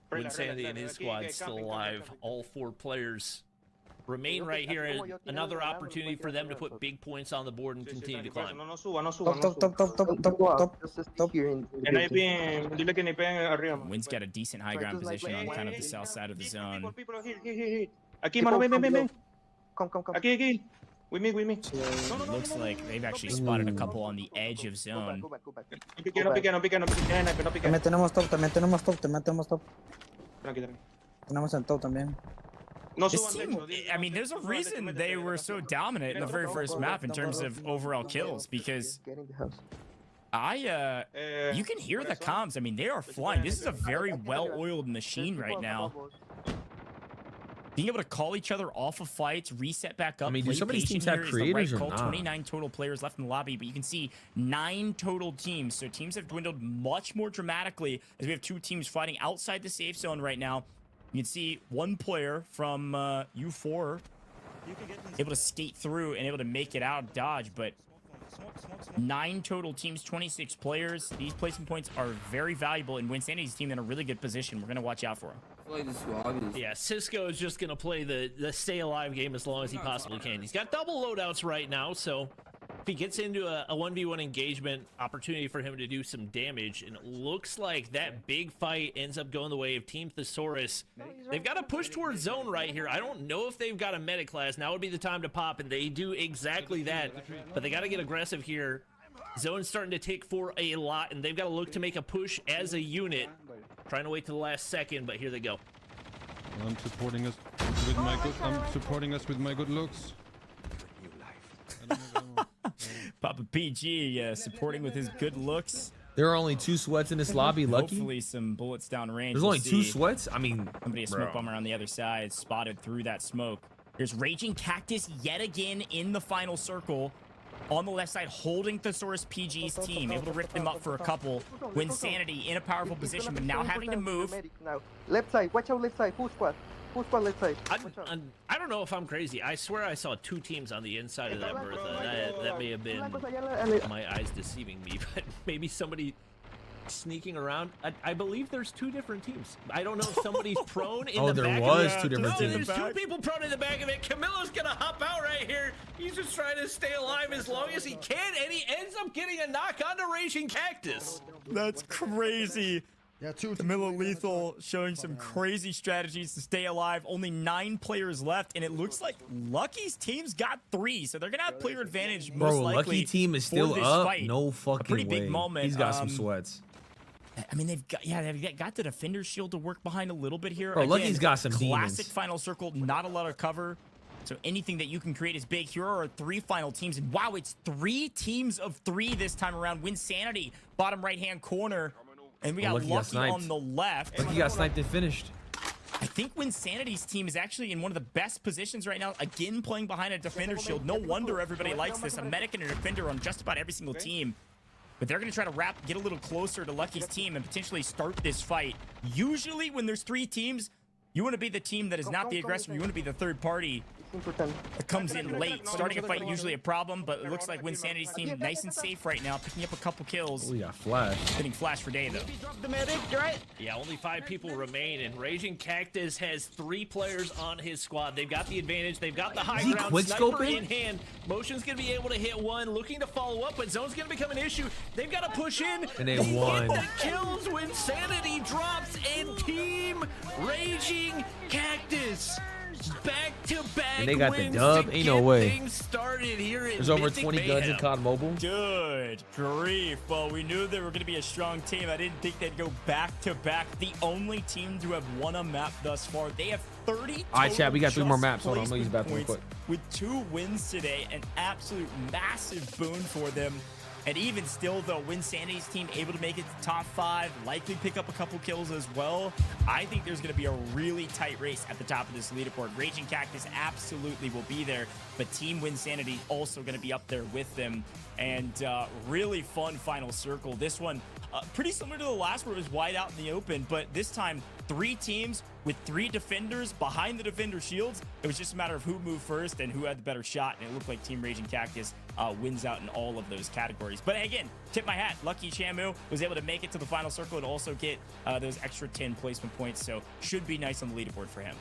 When Sanity and his squad still alive, all 4 players remain right here. Another opportunity for them to put big points on the board and continue to climb. Wynn's got a decent high ground position on kind of the south side of the zone. Looks like they've actually spotted a couple on the edge of zone. También tenemos top, tenemos top. Tenemos el top también. This team, I mean, there's a reason they were so dominant in the very first map in terms of overall kills, because you can hear the comms. I mean, they are flying. This is a very well-oiled machine right now. Being able to call each other off of fights, reset back up. I mean, do some of these teams have creators or not? 29 total players left in the lobby, but you can see 9 total teams. So teams have dwindled much more dramatically as we have 2 teams fighting outside the safe zone right now. You can see 1 player from U4 able to skate through and able to make it out of dodge, but 9 total teams, 26 players. These placement points are very valuable, and Winsanity's team in a really good position. We're going to watch out for him. Yeah, Cisco is just going to play the stay alive game as long as he possibly can. He's got double loadouts right now, so if he gets into a 1v1 engagement, opportunity for him to do some damage, and it looks like that big fight ends up going the way of Team Thesaurus. They've got to push towards zone right here. I don't know if they've got a medic class. Now would be the time to pop, and they do exactly that, but they got to get aggressive here. Zone's starting to take for a lot, and they've got to look to make a push as a unit. Trying to wait to the last second, but here they go. I'm supporting us with my good looks. Papa PG supporting with his good looks. There are only 2 sweats in this lobby, Lucky. Hopefully some bullets down range. There's only 2 sweats? I mean, somebody a smoke bomber on the other side spotted through that smoke. There's Raging Cactus yet again in the final circle. On the left side, holding Thesaurus PG's team, able to rip them up for a couple. Winsanity in a powerful position, but now having to move. Left side, watch out left side. Full squad left side. I don't know if I'm crazy. I swear I saw 2 teams on the inside of that Bertha. That may have been my eyes deceiving me, but maybe somebody sneaking around. I believe there's 2 different teams. I don't know if somebody's prone in the back. there was 2 different No, teams. there's 2 people prone in the back of it. Camilo's gonna hop out right here. He's just trying to stay alive as long as he can, and he ends up getting a knock onto Raging Cactus. That's crazy. Yeah, Camilo Lethal showing some crazy strategies to stay alive. Only 9 players left, and it looks like Lucky's team's got 3, so they're gonna have player advantage most likely. Lucky team is still up. Fight. No fucking a pretty way. Big moment. He's got some sweats. I mean, they've got the defender shield to work behind a little bit here. Bro, Again, Lucky's got some classic demons. final circle, not a lot of cover. So anything that you can create is big. Here are 3 final teams, and wow, it's 3 teams of 3 this time around. Winsanity, bottom right-hand corner, and we got Lucky on the left. Lucky got sniped and finished. I think Winsanity's team is actually in one of the best positions right now. Again, playing behind a defender shield. No wonder everybody likes this. A medic and a defender on just about every single team. But they're going to try to get a little closer to Lucky's team and potentially start this fight. Usually when there's 3 teams, you want to be the team that is not the aggressor. You want to be the third party that comes in late. Starting a fight usually a problem, but it looks like Winsanity's team nice and safe right now, picking up a couple kills. Oh, yeah, flash. Getting flash for day, though. Yeah, only 5 people remain, and Raging Cactus has 3 players on his squad. They've got the advantage. They've got the high ground. Sniper in hand. Motion's going to be able to hit 1, looking to follow up, but zone's going to become an issue. They've got to push in. And they won. The kills when Sanity drops, and Team Raging Cactus back-to-back And they got the wins dub. to Ain't get no way. things started here. There's over 20 guns in COD Mobile. Good grief. Well, we knew they were going to be a strong team. I didn't think they'd go back-to-back. The only team to have won a map thus far. They have 30 All right, chat, we got 3 more maps. Hold on, I'm placement going to use the bathroom real points quick. with 2 wins today. An absolute massive boon for them. And even still, though, Winsanity's team able to make it to top 5, likely pick up a couple kills as well. I think there's going to be a really tight race at the top of this leaderboard. Raging Cactus absolutely will be there, but Team Winsanity also going to be up there with them. And really fun final circle. This one, pretty similar to the last where it was wide out in the open, but this time 3 teams with 3 defenders behind the defender shields. It was just a matter of who moved first and who had the better shot, and it looked like Team Raging Cactus wins out in all of those categories. But again, tip my hat, Lucky Shamu was able to make it to the final circle and also get those extra 10 placement points, so should be nice on the leaderboard for him.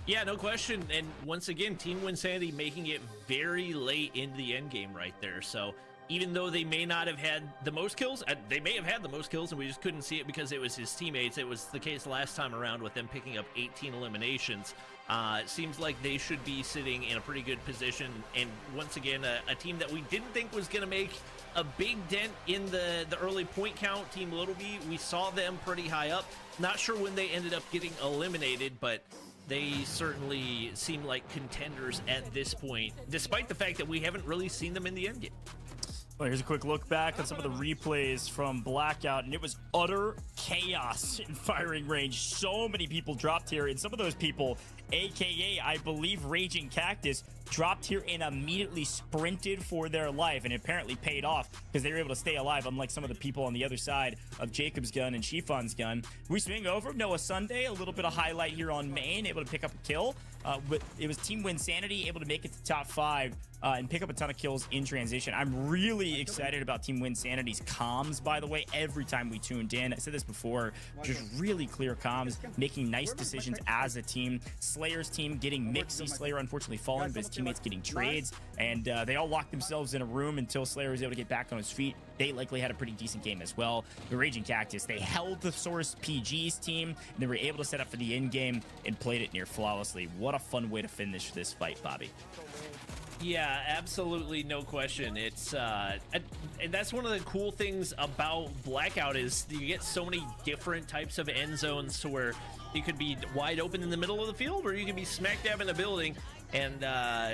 Yeah, no question. And once again, Team Winsanity making it very late into the end game right there. So even though they may not have had the most kills, they may have had the most kills and we just couldn't see it because it was his teammates. It was the case last time around with them picking up 18 eliminations. It seems like they should be sitting in a pretty good position. And once again, a team that we didn't think was going to make a big dent in the early point count, Team Little B, we saw them pretty high up. Not sure when they ended up getting eliminated, but they certainly seem like contenders at this point, despite the fact that we haven't really seen them in the end game. Well, here's a quick look back on some of the replays from Blackout, and it was utter chaos in firing range. So many people dropped here, and some of those people, aka I believe Raging Cactus, dropped here and immediately sprinted for their life, and it apparently paid off because they were able to stay alive, unlike some of the people on the other side of Jacob's gun and Chiffon's gun. We swing over Noah Sunday, a little bit of highlight here on main, able to pick up a kill, but it was Team Winsanity able to make it to top 5 and pick up a ton of kills in transition. I'm really excited about Team Winsanity's comms, by the way, every time we tuned in. I said this before, just really clear comms, making nice decisions as a team. Slayer's team getting Mixie, Slayer unfortunately falling, but his teammates getting trades, and they all locked themselves in a room until Slayer was able to get back on his feet. They likely had a pretty decent game as well. The Raging Cactus, they held the Source PG's team, and they were able to set up for the end game and played it near flawlessly. What a fun way to finish this fight, Bobby. Yeah, absolutely, no question. It's and that's one of the cool things about Blackout is you get so many different types of end zones to where you could be wide open in the middle of the field or you could be smack dab in a building, and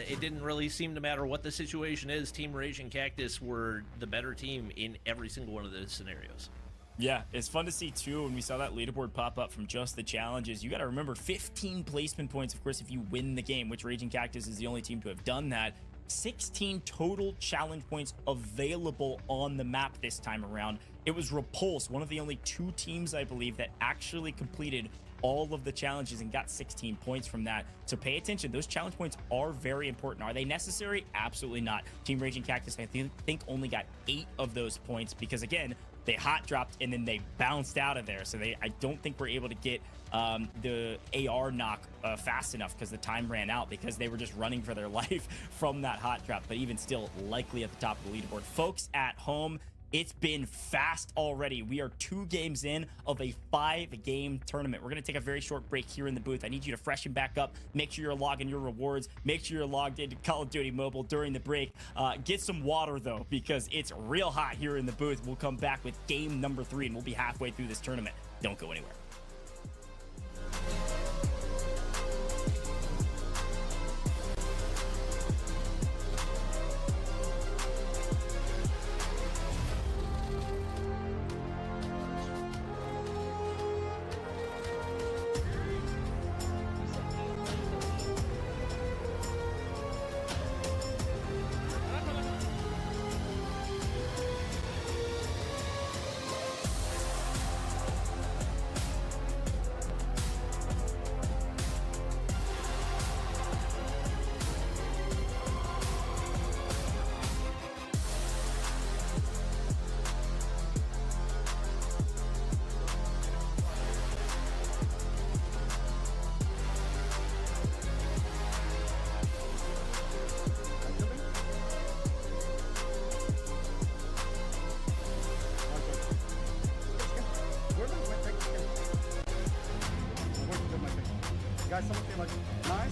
it didn't really seem to matter what the situation is. Team Raging Cactus were the better team in every single one of those scenarios. Yeah, it's fun to see too when we saw that leaderboard pop up from just the challenges. You got to remember 15 placement points, of course, if you win the game, which Raging Cactus is the only team to have done that. 16 total challenge points available on the map this time around. It was Repulse, one of the only 2 teams, I believe, that actually completed all of the challenges and got 16 points from that. So pay attention. Those challenge points are very important. Are they necessary? Absolutely not. Team Raging Cactus, I think only got 8 of those points because, again, they hot dropped and then they bounced out of there. So I don't think we're able to get the AR knock fast enough because the time ran out because they were just running for their life from that hot drop. But even still, likely at the top of the leaderboard. Folks at home, it's been fast already. We are 2 games in of a 5-game tournament. We're going to take a very short break here in the booth. I need you to freshen back up. Make sure you're logging your rewards. Make sure you're logged into Call of Duty Mobile during the break. Get some water, though, because it's real hot here in the booth. We'll come back with game number 3, and we'll be halfway through this tournament. Don't go anywhere. Guys, someone say like, nice.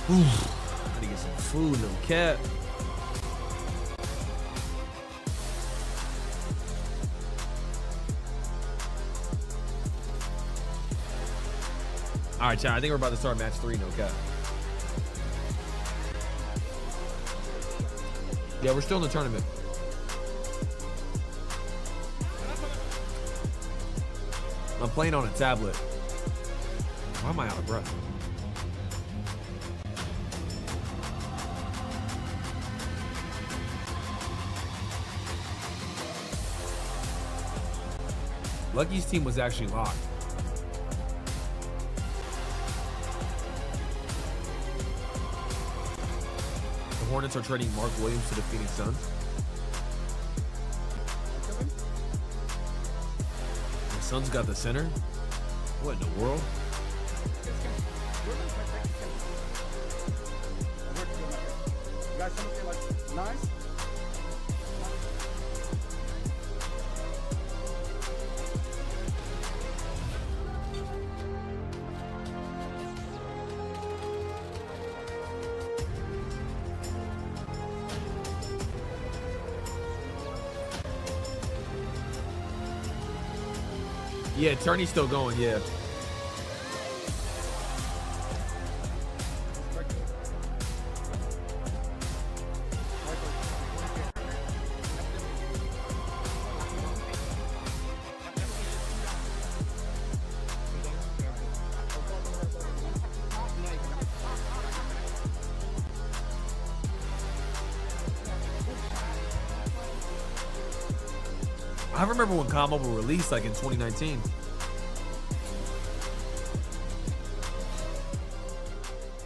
Gotta get some food, no cap. All right, chat. I think we're about to start match 3, no cap. Yeah, we're still in the tournament. I'm playing on a tablet. Why am I out of breath? Lucky's team was actually locked. The Hornets are trading Mark Williams to the Phoenix Suns. The Suns got the center. What in the world? You guys something like nice? Yeah, Turney's still going, yeah. I remember when COD Mobile released, like in 2019.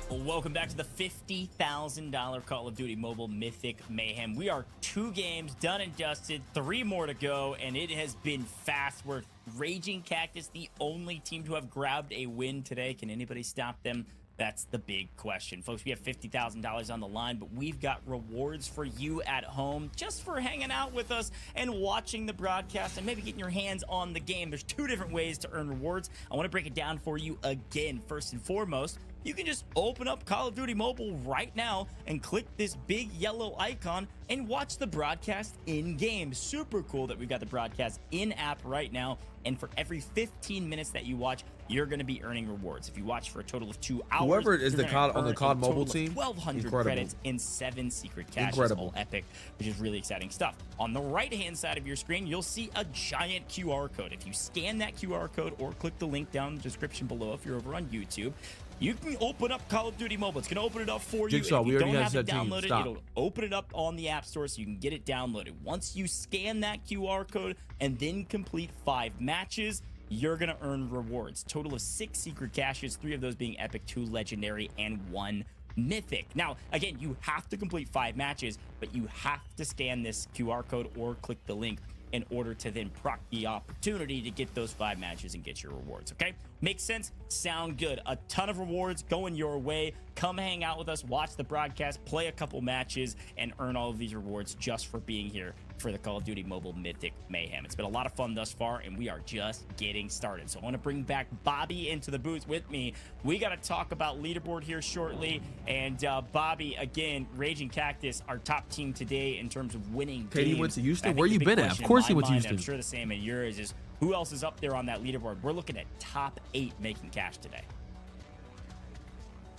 Welcome back to the $50,000 Call of Duty Mobile Mythic Mayhem. We are 2 games done and dusted, 3 more to go, and it has been fast. We're Raging Cactus, the only team to have grabbed a win today. Can anybody stop them? That's the big question. Folks, we have $50,000 on the line, but we've got rewards for you at home just for hanging out with us and watching the broadcast and maybe getting your hands on the game. There's 2 different ways to earn rewards. I want to break it down for you again. First and foremost, you can just open up Call of Duty Mobile right now and click this big yellow icon and watch the broadcast in-game. Super cool that we've got the broadcast in-app right now. And for every 15 minutes that you watch, you're going to be earning rewards. If you watch for a total of 2 hours, whoever is the COD on the COD Mobile team, 1,200 credits and 7 secret caches, all epic, which is really exciting stuff. On the right-hand side of your screen, you'll see a giant QR code. If you scan that QR code or click the link down in the description below if you're over on YouTube, you can open up Call of Duty Mobile. It's going to open it up for you. Jigsaw, if you don't have it team. downloaded, Stop. it'll open it up on the App Store so you can get it downloaded. Once you scan that QR code and then complete 5 matches, you're going to earn rewards. Total of 6 secret caches, 3 of those being epic, 2 legendary, and 1 mythic. Now, again, you have to complete 5 matches, but you have to scan this QR code or click the link in order to then proc the opportunity to get those 5 matches and get your rewards, okay? Makes sense? Sound good. A ton of rewards going your way. Come hang out with us, watch the broadcast, play a couple matches, and earn all of these rewards just for being here for the Call of Duty Mobile Mythic Mayhem. It's been a lot of fun thus far, and we are just getting started. So I want to bring back Bobby into the booth with me. We got to talk about leaderboard here shortly. And Bobby, again, Raging Cactus, our top team today in terms of winning Katie games. went to Houston. Where you been at? Of course he went to Houston. I'm sure the same in yours is who else is up there on that leaderboard. We're looking at top 8 making cash today.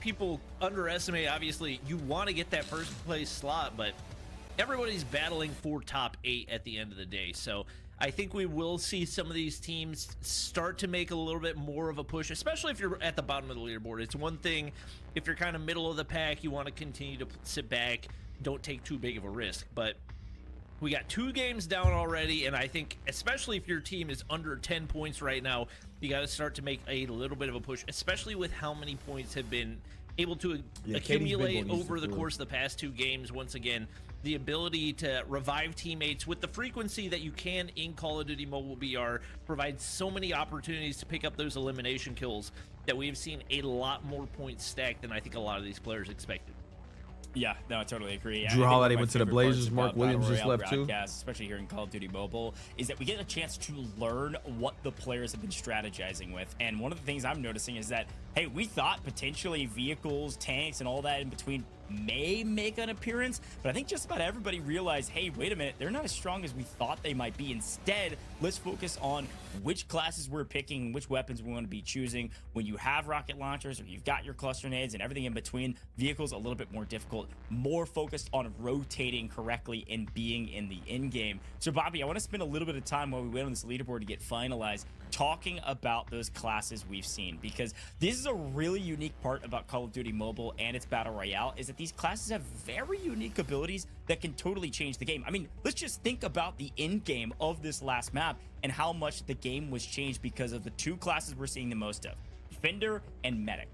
People underestimate, obviously, you want to get that first place slot, but everybody's battling for top 8 at the end of the day. So I think we will see some of these teams start to make a little bit more of a push, especially if you're at the bottom of the leaderboard. It's one thing if you're kind of middle of the pack, you want to continue to sit back, don't take too big of a risk. But we got 2 games down already, and I think especially if your team is under 10 points right now, you got to start to make a little bit of a push, especially with how many points have been able to accumulate over the course of the past 2 games. Once again, the ability to revive teammates with the frequency that you can in Call of Duty Mobile BR provides so many opportunities to pick up those elimination kills that we have seen a lot more points stacked than I think a lot of these players expected. Yeah, no, I totally agree. Drew I think Holiday one of my went to the favorite parts Blazers. about Mark Williams Battle just Royale left too. broadcasts, especially here in Call of Duty Mobile, is that we get a chance to learn what the players have been strategizing with. And one of the things I'm noticing is that, hey, we thought potentially vehicles, tanks, and all that in between may make an appearance, but I think just about everybody realized, hey, wait a minute, they're not as strong as we thought they might be. Instead, let's focus on which classes we're picking, which weapons we want to be choosing. When you have rocket launchers or you've got your cluster nades and everything in between, vehicles a little bit more difficult, more focused on rotating correctly and being in the end game. So Bobby, I want to spend a little bit of time while we wait on this leaderboard to get finalized talking about those classes we've seen, because this is a really unique part about Call of Duty Mobile and its Battle Royale, is that these classes have very unique abilities that can totally change the game. I mean, let's just think about the end game of this last map and how much the game was changed because of the two classes we're seeing the most of, Defender and Medic.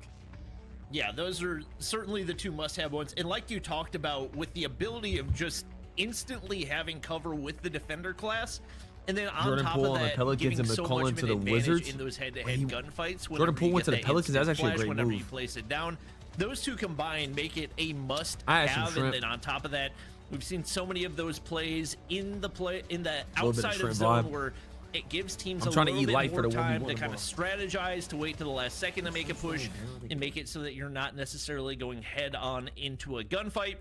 Yeah, those are certainly the two must-have ones. And like you talked about, with the ability of just instantly having cover with the Defender class, and then on Jordan top Poole of on the that, Pelicans giving and so McCollum much to of the an advantage Wizards. in those head-to-head gunfights. Jordan Poole went to the that Pelicans. That's instant actually a flash great whenever move. you place it down. Those two combined make it a I had some must-have. shrimp. And then on top of that, we've seen so many of those plays in the little bit outside shrimp of zone vibe. where it gives teams I'm a trying to little eat bit light for more the time 1v1 to kind of tomorrow. strategize, to wait to the last second to make a push and make it so that you're not necessarily going head on into a gunfight.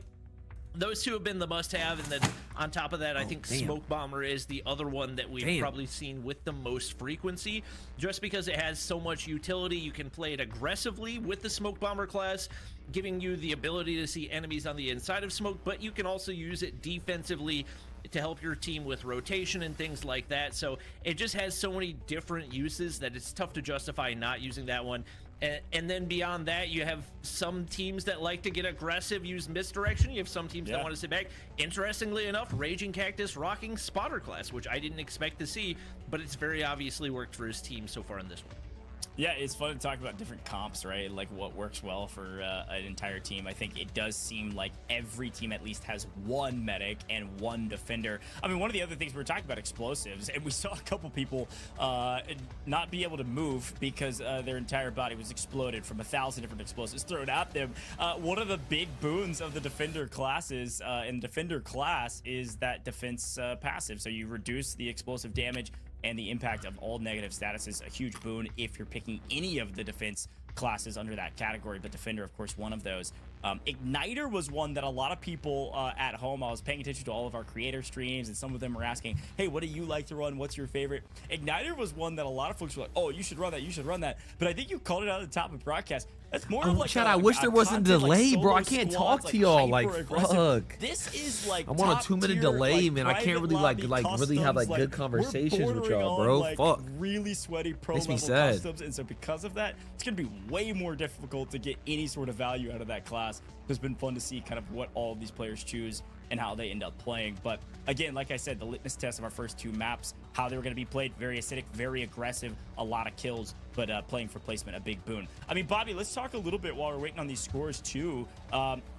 Those two have been the must-have, and then on top of that, I think damn. Smoke Bomber is the other one that we've probably seen with the most frequency, just because it has so much utility. You can play it aggressively with the Smoke Bomber class, giving you the ability to see enemies on the inside of smoke, but you can also use it defensively to help your team with rotation and things like that. So it just has so many different uses that it's tough to justify not using that one. And then beyond that, you have some teams that like to get aggressive, use misdirection. You have some teams that want to sit back. Interestingly enough, Raging Cactus rocking Spotter class, which I didn't expect to see, but it's very obviously worked for his team so far in this one. Yeah, it's fun to talk about different comps, right? Like what works well for an entire team. I think it does seem like every team at least has one medic and one defender. I mean, one of the other things we were talking about, explosives, and we saw a couple people not be able to move because their entire body was exploded from 1,000 different explosives thrown at them. One of the big boons of the defender classes in defender class is that defense passive. So you reduce the explosive damage and the impact of all negative statuses, a huge boon if you're picking any of the defense classes under that category, but Defender, of course, one of those. Igniter was one that a lot of people at home, I was paying attention to all of our creator streams, and some of them were asking, hey, what do you like to run? What's your favorite? Igniter was one that a lot of folks were like, oh, you should run that, you should run that. But I think you called it out at the top of the broadcast. That's more of like Chad, I wish there wasn't delay, bro. I can't talk to y'all. Like, fuck. This is like I'm on a 2-minute delay, man. I can't really like really have like good conversations with y'all, bro. Like, fuck. Really sweaty pro Makes me level sad. customs, and so because of that, it's gonna be way more difficult to get any sort of value out of that class. It's been fun to see kind of what all of these players choose and how they end up playing. But again, like I said, the litmus test of our first two maps, how they were going to be played, very acidic, very aggressive, a lot of kills, but playing for placement, a big boon. I mean, Bobby, let's talk a little bit while we're waiting on these scores too.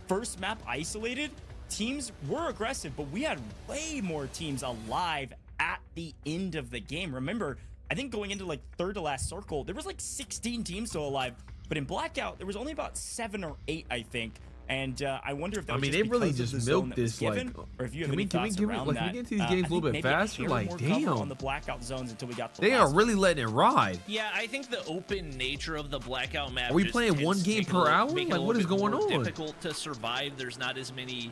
First map isolated, teams were aggressive, but we had way more teams alive at the end of the game. Remember, I think going into like third to last circle, there was like 16 teams still alive, but in Blackout, there was only about 7 or 8, I think. And I wonder if that was they really just milked this, like, or if you have any thoughts around that. Can we get to these games a little bit faster? Like, damn. On the blackout zones until we got the They are really letting it ride. Yeah, I think the open nature of the Blackout map. Are we just playing tends one to game make it per hour? make it Like, a what is little bit going more on? Difficult to survive. There's not as many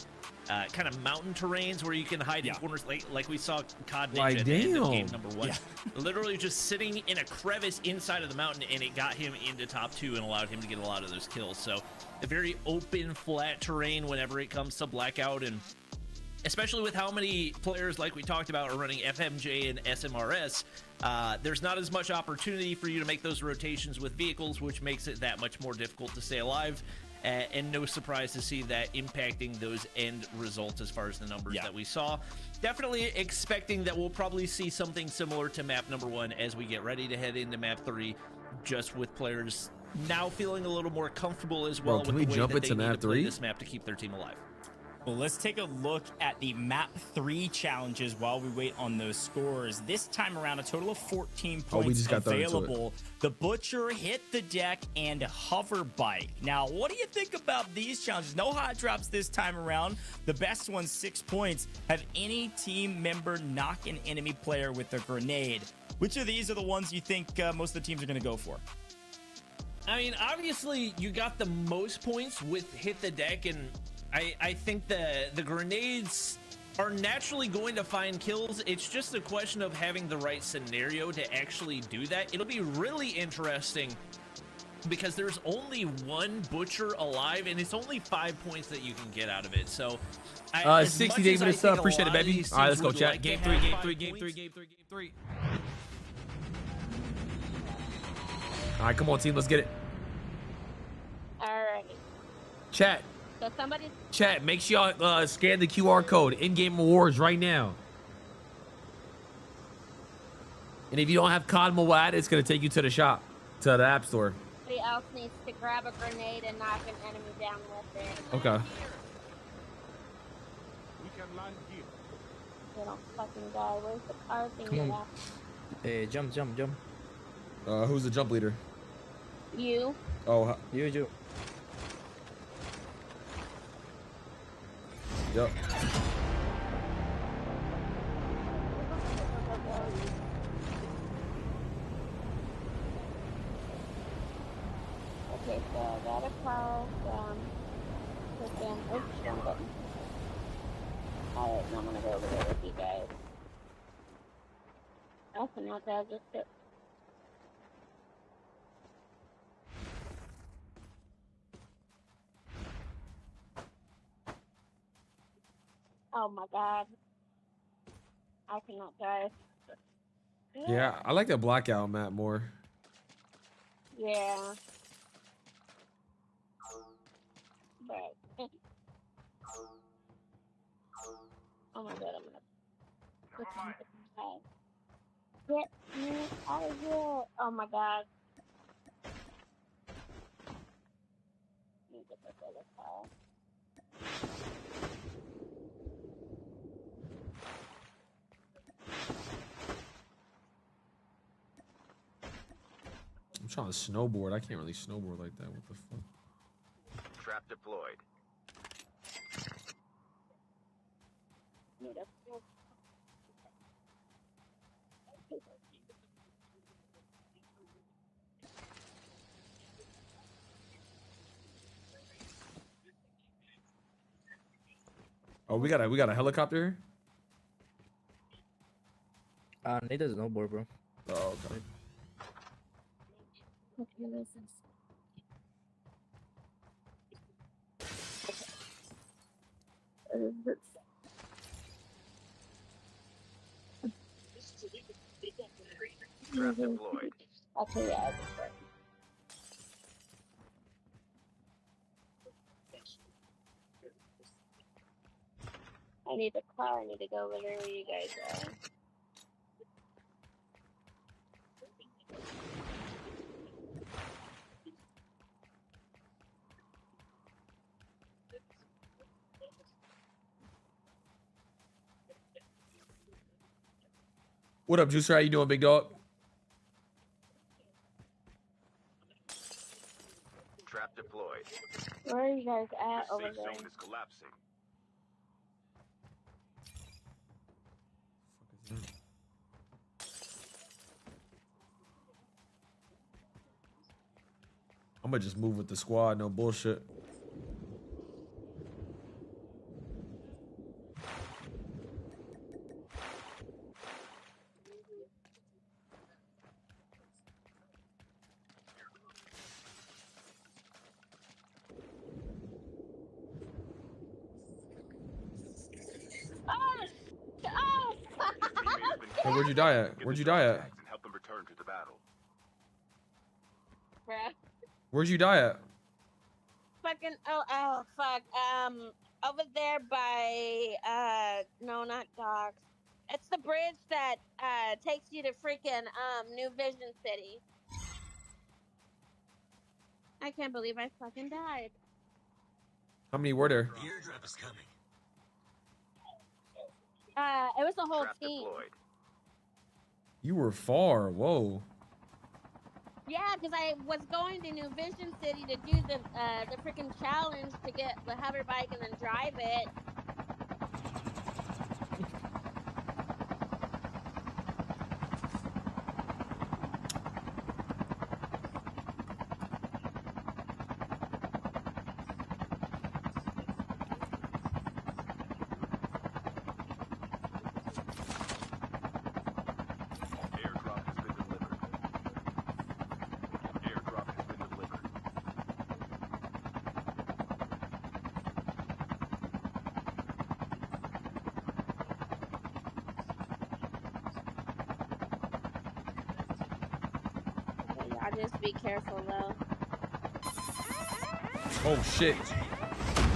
kind of mountain terrains where you can hide in corners, like we saw COD Ninja Like, at the end of damn. game number 1. Literally just sitting in a crevice inside of the mountain, and it got him into top 2 and allowed him to get a lot of those kills. So a very open, flat terrain whenever it comes to Blackout, and especially with how many players, like we talked about, are running FMJ and SMRS, there's not as much opportunity for you to make those rotations with vehicles, which makes it that much more difficult to stay alive. And no surprise to see that impacting those end results as far as the numbers that we saw. Definitely expecting that we'll probably see something similar to map number 1 as we get ready to head into map 3, just with players now feeling a little more comfortable as well. Bro, can with we the way jump that into they need map to play 3? this map to keep their team alive. Well, let's take a look at the map 3 challenges while we wait on those scores. This time around, a total of 14 points we just got thrown into it. available. The Butcher, Hit the Deck, and Hover Bike. Now, what do you think about these challenges? No hot drops this time around. The best one's 6 points. Have any team member knock an enemy player with a grenade? Which of these are the ones you think most of the teams are going to go for? I mean, obviously, you got the most points with Hit the Deck, and I think the grenades are naturally going to find kills. It's just a question of having the right scenario to actually do that. It'll be really interesting because there's only one Butcher alive, and it's only 5 points that you can get out of it. So, 60 days with a sub. Appreciate it, baby. All right, let's go, chat. Game 3, game 3, game 3, game 3, game 3. All right, come on, team. Let's get it. Alright. Chat. So somebody. Chat, make sure y'all scan the QR code. In-game awards right now. And if you don't have COD Mobile add, it's going to take you to the shop, to the app store. Somebody else needs to grab a grenade and knock an enemy down with it. Okay. We can land here. They don't fucking die. Where's the car thing? Come on. Hey, jump. Who's the jump leader? You. Oh, You. Yep. Okay, so I got a car from oops, wrong button. Alright, now I'm gonna go over there with you guys. Also, not that just it. Oh my god. I cannot drive. Yeah, I like the blackout map more. Yeah. But oh my god, I'm gonna put something back. Get me out of here. Oh my god. Need to put the other car. I'm trying to snowboard. I can't really snowboard like that. What the fuck? Trap deployed. Oh, we got a helicopter here? Need a snowboard, bro. Oh, okay. Okay, this is. Trap deployed. Okay, yeah. I need a car. I need to go over there where you guys are. What up, Juicer? How you doing, big dog? Trap deployed. Where are you guys at Your over safe there? zone is collapsing. I'm gonna just move with the squad. No bullshit. Hey, where'd you die at? Where'd you die at? And help them return to the battle. Bruh. Where'd you die at? Fucking fuck. Over there by no, not docks. It's the bridge that takes you to freaking New Vision City. I can't believe I fucking died. How many were there? The airdrop is coming. It was the whole team. You were far. Whoa. Yeah, because I was going to New Vision City to do the freaking challenge to get the hover bike and then drive it. Y'all just be careful though. Oh shit.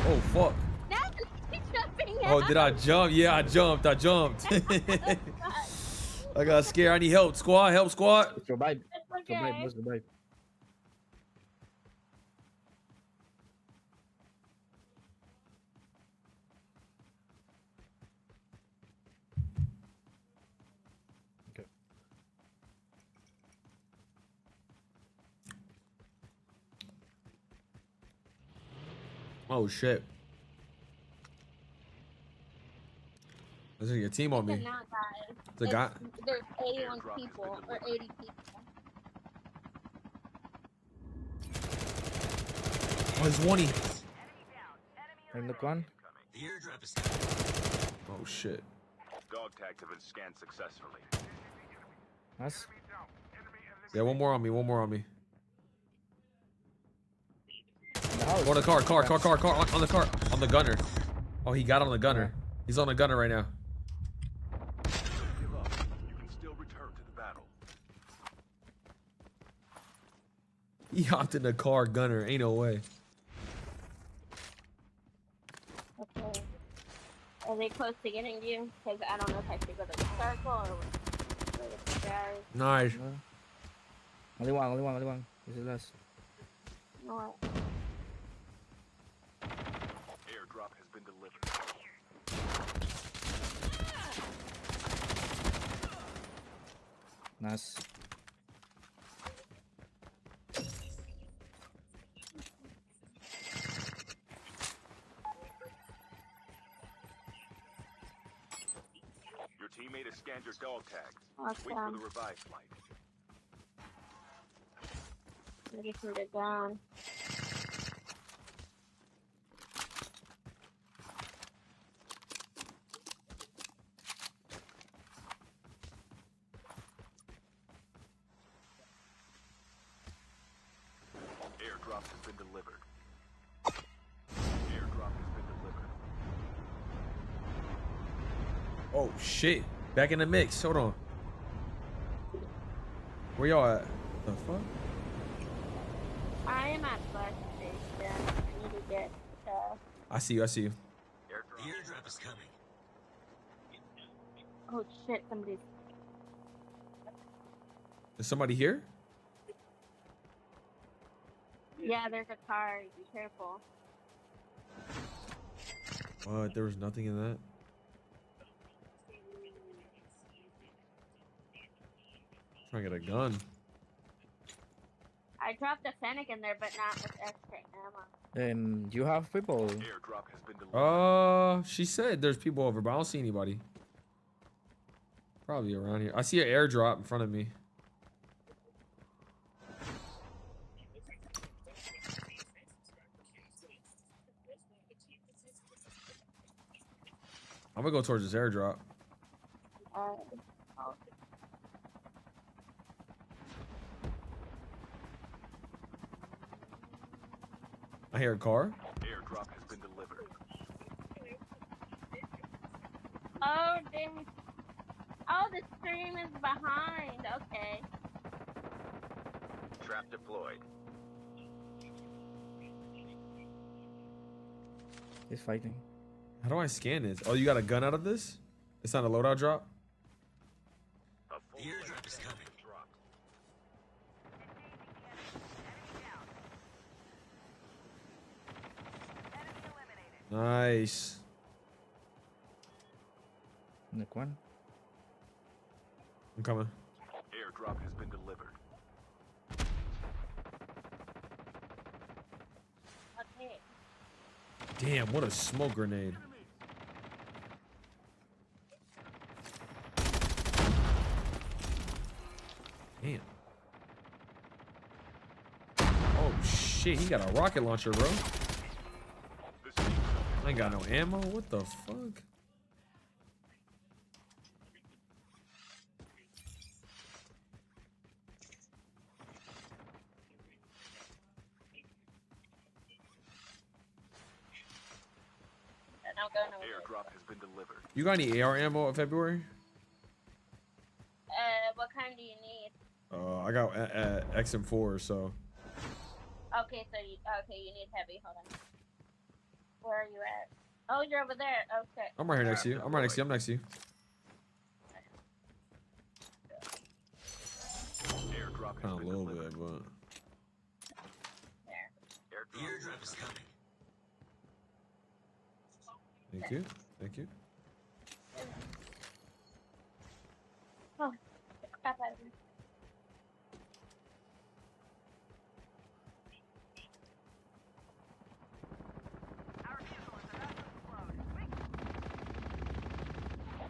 Oh fuck. No, he's jumping Oh, out. did I jump? Yeah, I jumped. I got scared. I need help. Squad, help squad. Survive. It's Survive. okay. Must survive. Okay. Oh shit. There's a team on me. Cannot die. The guy. There's 81 people or 80 people. Oh, there's one. And look one. The airdrop is Oh shit. Dog tags have been scanned successfully. Nice. Yeah, one more on me. One more on me. In the house. Oh, the car on the car, on the gunner. Oh, he got on the gunner. He's on the gunner right now. Give up. You can still return to the battle. He hopped in the car, gunner. Ain't no way. Okay. Are they close to getting you? Because I don't know if I should go to the circle or with the guys. Nice. Only one. This is last. You know what? Airdrop has been delivered. Nice. Your teammate has scanned your dog tags. Awesome. Wait for the revive flight. I just need it down. Airdrop has been delivered. Airdrop has been delivered. Oh shit. Back in the mix. Hold on. Where y'all at? The fuck? I am at bus station. I need to get I see you. Airdrop. The airdrop is coming. Oh shit, somebody's. Is somebody here? Yeah, there's a car. Be careful. What? There was nothing in that? Trying to get a gun. I dropped a Fennec in there, but not with extra ammo. And you have people. Airdrop has been delivered. She said there's people over, but I don't see anybody. Probably around here. I see an airdrop in front of me. I'm gonna go towards this airdrop. I hear a car. Airdrop has been delivered. Oh, damn. Oh, the stream is behind. Okay. Trap deployed. He's fighting. How do I scan this? Oh, you got a gun out of this? It's not a loadout drop? The airdrop is coming. Dropped. Nice. Nick one. I'm coming. Airdrop has been delivered. Okay. Damn, what a smoke grenade. Damn. Oh shit, he got a rocket launcher, bro. I ain't got no ammo. What the fuck? Airdrop has been delivered. You got any AR ammo in February? What kind do you need? I got XM4, so. Okay, so you need heavy. Hold on. Where are you at? Oh, you're over there. Okay. I'm right here next to you. I'm right next to you. I'm next to you. Airdrop Kind of a little bit, but. Airdrop is coming. Thank you. Thank you. Oh, crap out of me.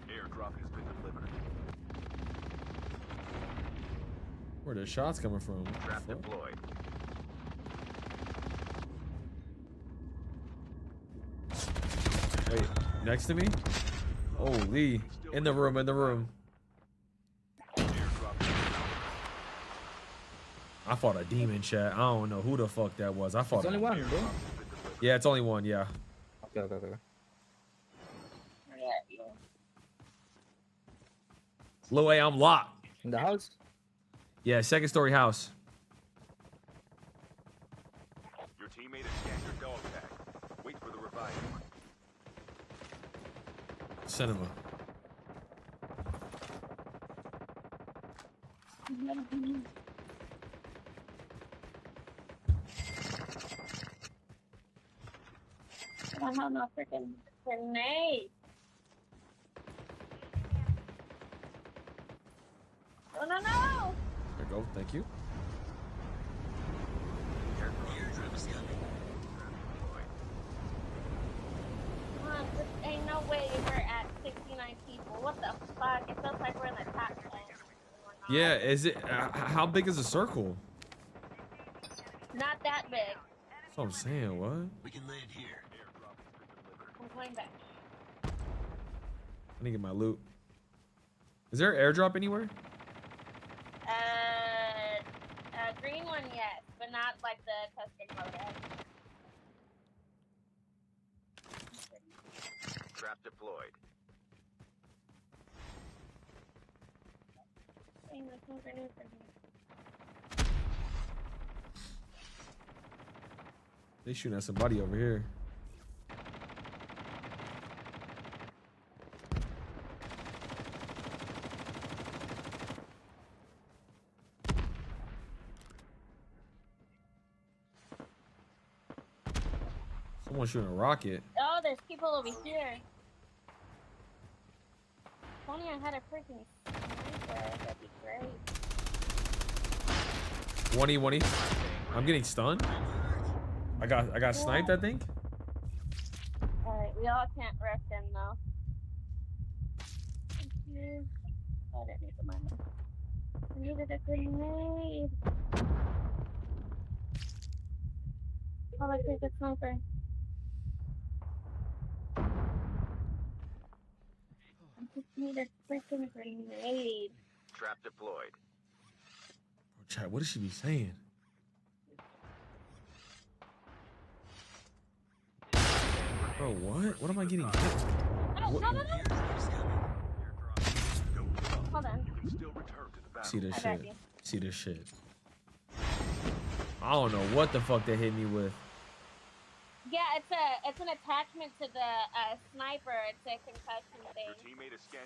Airdrop has been delivered. Where the shots coming from? Trap deployed. Wait, next to me? Holy. In the room, in the room. I fought a demon, chat. I don't know who the fuck that was. I fought It's only one, bro. Yeah, it's only one, yeah. Okay. Lil A, I'm locked. In the house? Yeah, second story house. Your teammate has scanned your dog tag. Wait for the revival. Cinema. I don't have no freaking grenade. Oh, no. There you go. Thank you. Airdrop is coming. Come on, there ain't no way we're at 69 people. What the fuck? It feels like we're in the top 10. Yeah, is it? How big is the circle? Not that big. That's what I'm saying. What? We can land here. I'm going back. I need to get my loot. Is there an airdrop anywhere? Green one, yes, but not like the custom mode. Trap deployed. Dang, there's no grenade for me. They shooting at somebody over here. Someone shooting a rocket. Oh, there's people over here. If only I had a freaking sniper, that'd be great. 1E. I'm getting stunned. I got sniped, I think. Alright, we all can't rush him though. Thank you. Oh, I didn't need the money. I needed a grenade. Oh, let's take the sniper. I just need a freaking grenade. Trap deployed. Oh, chat, what does she be saying? Bro, what? What am I getting hit? Oh, no. Hold on. See this I got shit. you. See this shit. I don't know what the fuck they hit me with. Yeah, it's an attachment to the sniper. It's a concussion thing.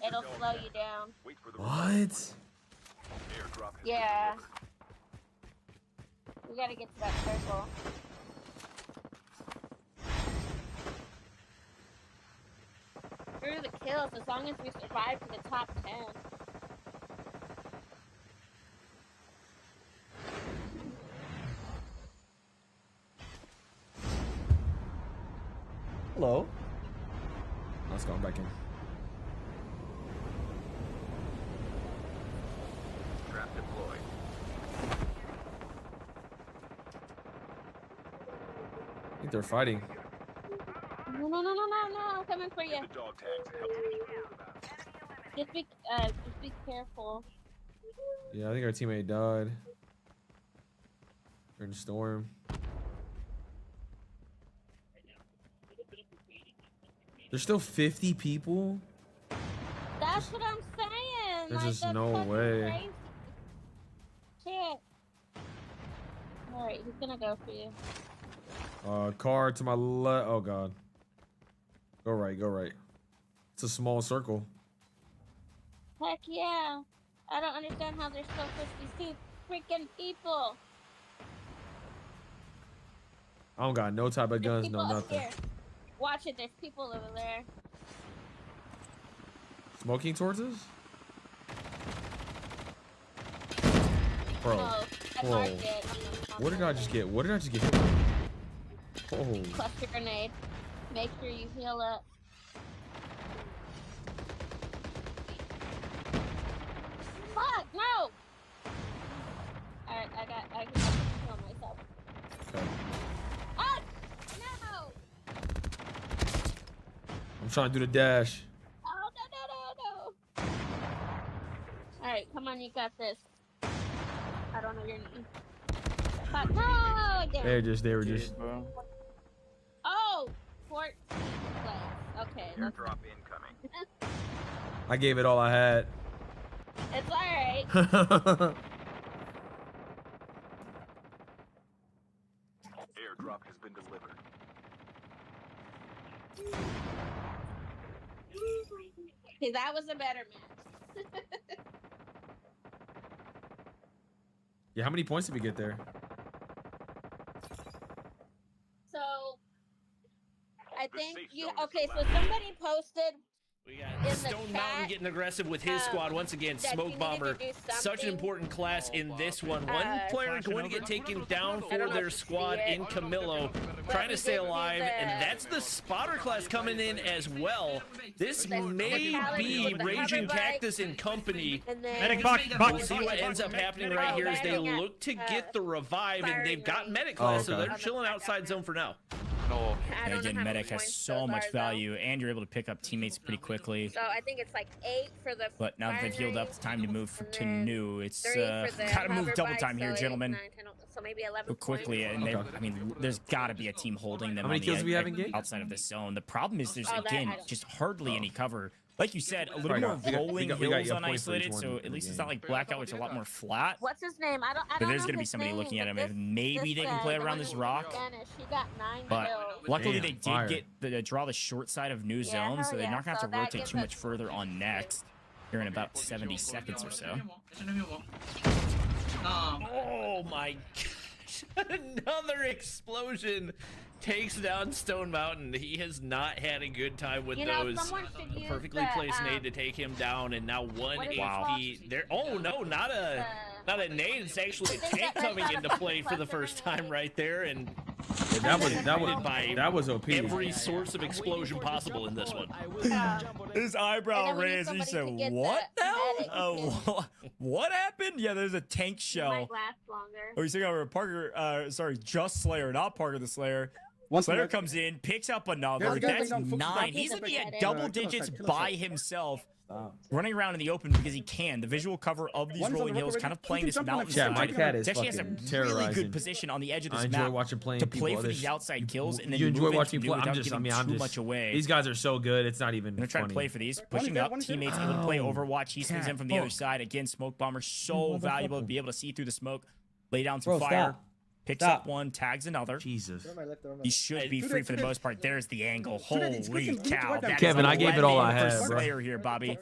It'll slow you down. What? Yeah. We gotta get to that circle. Screw the kills as long as we survive to the top 10. Hello. Let's go back in. Trap deployed. I think they're fighting. No, I'm coming for you. The dog tags to help you. Just be careful. Yeah, I think our teammate died. We're in a storm. There's still 50 people? That's what I'm saying. There's like, just that's no fucking way. crazy. Shit. Alright, he's gonna go for you. Car to my left. Oh god. Go right, go right. It's a small circle. Heck yeah. I don't understand how there's still 52 freaking people. I don't got no type of There's guns, people no up nothing. here. Watch it, there's people over there. Smoking towards us? Bro, No, I bro. marked it. What did I just get? What did I just get? Oh. Cluster grenade. Make sure you heal up. Fuck, no! Alright, I can heal myself. Okay. Ah! No! I'm trying to do the dash. Oh, no. Alright, come on, you got this. I don't know your name. Fuck, no! Damn. They were just. Oh! 14 plays. Okay. Airdrop incoming. I gave it all I had. It's alright. Airdrop has been delivered. See, that was a better match. Yeah, how many points did we get there? So, I think you. Okay, so somebody posted. We got Stone Mountain getting aggressive with his squad once again. Smoke Bomber, such an important class in this one. One player going to get taken down for their squad in Camillo, trying to stay alive, and that's the spotter class coming in as well. This may be Raging Cactus and company. Medic box. We'll see what ends up happening right here as they look to get the revive, and they've got medic class, so they're chilling outside zone for now. And again, medic has so much value, and you're able to pick up teammates pretty quickly. So I think it's like 8 for the. But now that they've healed up, it's time to move to new. It's 3 for the gotta move double hover time bike, here, so gentlemen. 8, 9, 10, so maybe 11 Go quickly, and they, I mean, there's got to be a team holding them How many on the kills do we have in game? outside of this zone. The problem is there's Oh, that again I don't- just hardly any cover. Like you said, a little Sorry, more we got- rolling we got hills your on points for each isolated, one so in at least the it's not like Blackout, which is a lot more flat. What's his name? I don't But know there's gonna be his somebody name, looking at but him. If this- maybe this they can play the around one this who rock. Spanish, he got 9 But kills. luckily, Damn, they did fire. get the draw the short side of new Yeah, zone, hell so they're yeah. not gonna have So to that rotate gives too us- much further on next. Here in about 70 seconds or so. Oh my gosh. Another explosion takes down Stone Mountain. He has not had a good time with You know, those. someone should use Perfectly the, placed nade to take him down, and now 1 what is it HP. There. Oh no, not a nade. It's actually a tank coming into play for the first time right there, and Yeah, that was OP. every source of explosion possible in this one. His eyebrow And then we need raised. He somebody said, to get "What the now? medic Oh, what happened? Yeah, there's a tank shell." Might last longer. Oh, he's taking over Parker. Sorry, just Slayer, not Parker the Slayer. Once Slayer the- comes in, picks up another. Guys, That's don't focus 9. back. He's looking at Yeah, double kill us, digits kill us. by himself, Stop. running around in the open because he can. The visual cover of these One's on the rolling hills, rope kind of already. playing He this can jump on mountain the Yeah, side. my cat is It actually has a fucking really terrorizing. good position on the edge of this I enjoy map watching playing to people play for other these sh- outside kills and then You enjoy move watching into people. without I'm just. I giving mean, I'm too just. much away. These guys are so good. It's not even They're trying funny. to play for these, One pushing is there, up one is there. teammates able to play Oh, Overwatch. He swings in from the cat. other side. Again, Smoke Bomber, so valuable to be able to see through the smoke, lay down some Bro, fire, stop. picks Stop. up one, tags another. Jesus. He should be Two free days, for the 2 days. most part. There's the angle. 2 days, it's Holy clicking. cow. That is Kevin, I gave it all I 11 had, for bro. Slayer here, Bobby.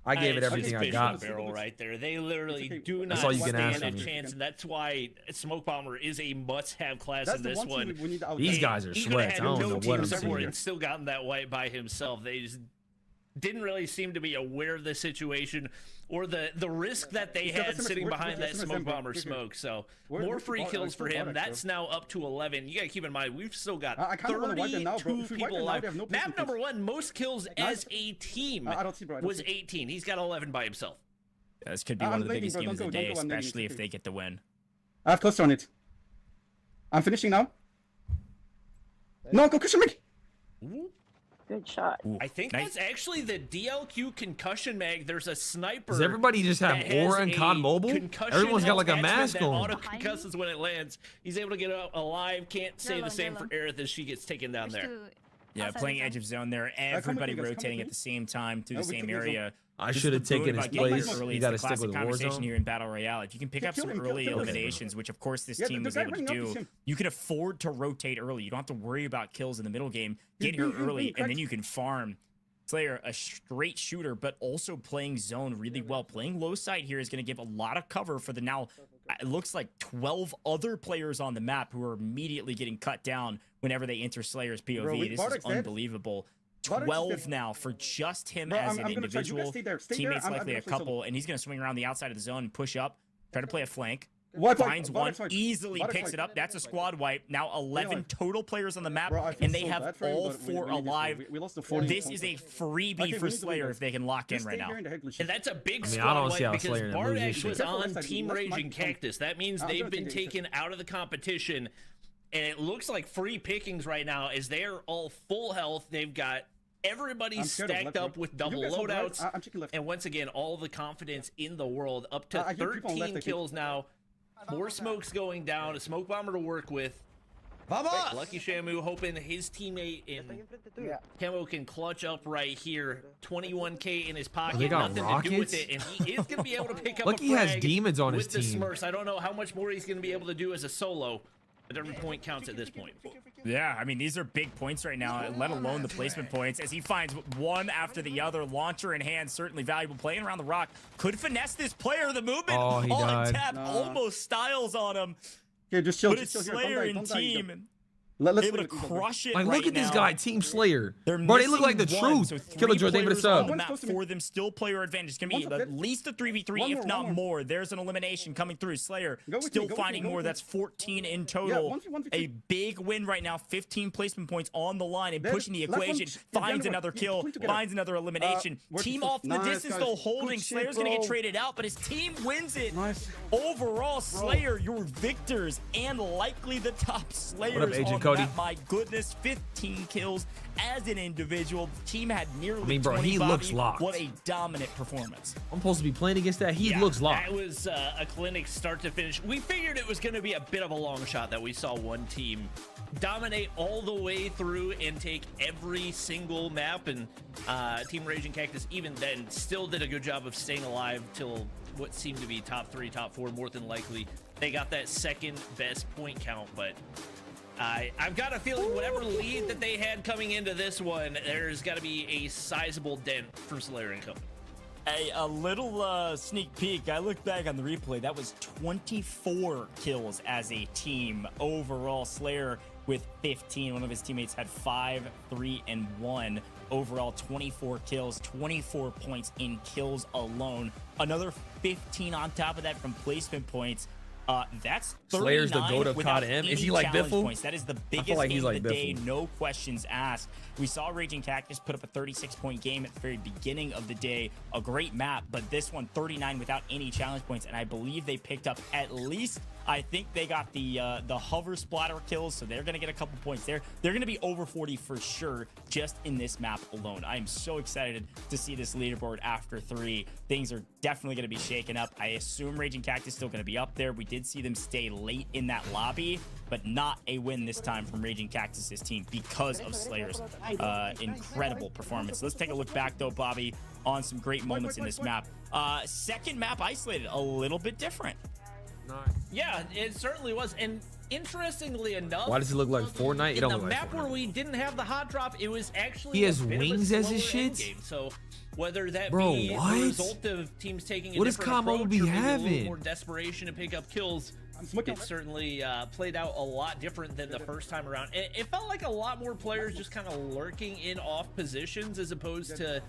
I gave it It's everything just I fish got. in the barrel right there. They literally do not That's all you can ask stand a of me. chance, and that's why Smoke Bomber is a must-have class That's in the this one one. team we need out These there. guys are He sweats. I could've don't had know no what I'm teams everywhere seeing. and still gotten that white by himself. They just didn't really seem to be aware of the situation or the risk that they had sitting behind that smoke bomber smoke. So more free kills for him. That's now up to 11. You gotta keep in mind, we've still got 32 people alive. Map number 1, most kills as a team was 18. He's got 11 by himself. This could be one of the biggest games of the day, especially if they get the win. I have cluster on it. I'm finishing now. No, go cushion me. Good shot. I think that's actually the DLQ concussion mag. There's a sniper. Does everybody just have aura and COD Mobile? Everyone's got like a mask on. Auto concusses when it lands. He's able to get out alive. Can't say the same for Aerith as she gets taken down there. Yeah, playing edge of zone there. Everybody rotating at the same time through the same area. I should have taken his place. You got to stick with conversation Warzone here in Battle Royale. If you can pick up some early eliminations, which of course this team was able to do, you can afford to rotate early. You don't have to worry about kills in the middle game. Get here early, and then you can farm. Slayer, a straight shooter, but also playing zone really well. Playing low side here is going to give a lot of cover for the now, it looks like 12 other players on the map who are immediately getting cut down whenever they enter Slayer's POV. This is unbelievable. 12 now for just him as an individual. Teammates likely a couple, and he's going to swing around the outside of the zone and push up, try to play a flank. Finds one, easily picks it up. That's a squad wipe. Now 11 total players on the map, and they have all 4 alive. This is a freebie for Slayer if they can lock in right now. And that's a big squad wipe because Bardax was on Team Raging Cactus. That means they've been taken out of the competition, and it looks like free pickings right now as they are all full health. They've got everybody stacked up with double loadouts, and once again, all the confidence in the world. Up to 13 kills now. More smokes going down. A smoke bomber to work with. Lucky Shamu hoping his teammate in Camo can clutch up right here. 21K in his pocket. They got nothing rockets? to do with it, and he is going to be able to pick up Lucky a has frag demons on his with the team. Smurfs. I don't know how much more he's going to be able to do as a solo, but every point counts at this point. Yeah, I mean, these are big points right now, let alone the placement points, as he finds one after the other. Launcher in hand, certainly valuable. Playing around the rock. Could finesse this player. The movement he on died. tap almost styles on him. Yeah, just chill. But it's Slayer and team. Let's able to crush it Like, right look at this now. guy, Team Slayer. They're Bro, they look like the missing one, truth. so 3 Killer George, thank you for the players on sub. the map for them, still player advantage. It's gonna be at least a 3v3, if not more. There's an elimination coming through. Slayer still finding more. That's 14 in total. A big win right now. 15 placement points on the line and pushing the equation. Finds another kill. Finds another elimination. Team off in the distance though, holding. Slayer's gonna get traded out, but his team wins it. Overall, Slayer, your victors and likely the top Slayers What up, Agent on Cody? that. My goodness, 15 kills as an individual. The team had nearly I mean, bro, 20. he Bobby. looks locked. What a dominant performance. I'm supposed to be playing against that. He looks locked. That was a clinic start to finish. We figured it was going to be a bit of a long shot that we saw one team dominate all the way through and take every single map, and Team Raging Cactus even then still did a good job of staying alive till what seemed to be top 3, top 4 more than likely. They got that second best point count, but I've got a feeling whatever lead that they had coming into this one, there's got to be a sizable dent from Slayer and company. A little sneak peek. I looked back on the replay. That was 24 kills as a team overall. Slayer with 15. One of his teammates had 5, 3, and 1. Overall, 24 kills, 24 points in kills alone. Another 15 on top of that from placement points. That's 39 Slayer's the GOAT of without COD M. Is any he like challenge Biffle? points. That is the I biggest feel like game he's of like the day, Biffle. no questions asked. We saw Raging Cactus put up a 36-point game at the very beginning of the day. A great map, but this one 39 without any challenge points, and I believe they picked up at least, I think they got the hover splatter kills, so they're going to get a couple points there. They're going to be over 40 for sure just in this map alone. I am so excited to see this leaderboard after 3. Things are definitely going to be shaken up. I assume Raging Cactus is still going to be up there. We did see them stay late in that lobby, but not a win this time from Raging Cactus's team because of Slayer's incredible performance. Let's take a look back though, Bobby, on some great moments in this map. Second map isolated, a little bit different. Yeah, it certainly was. And interestingly enough, Why does it look like Fortnite? It in don't the look like map Fortnite. where we didn't have the hot drop, it was actually He has a bit of a wings as his slower end shit? game. So whether that Bro, be what? the result of teams taking a What does different Combo approach be or maybe a having? little more desperation to pick up kills, it certainly played out a lot different than the first time around. It felt like a lot more players just kind of lurking in off positions as opposed to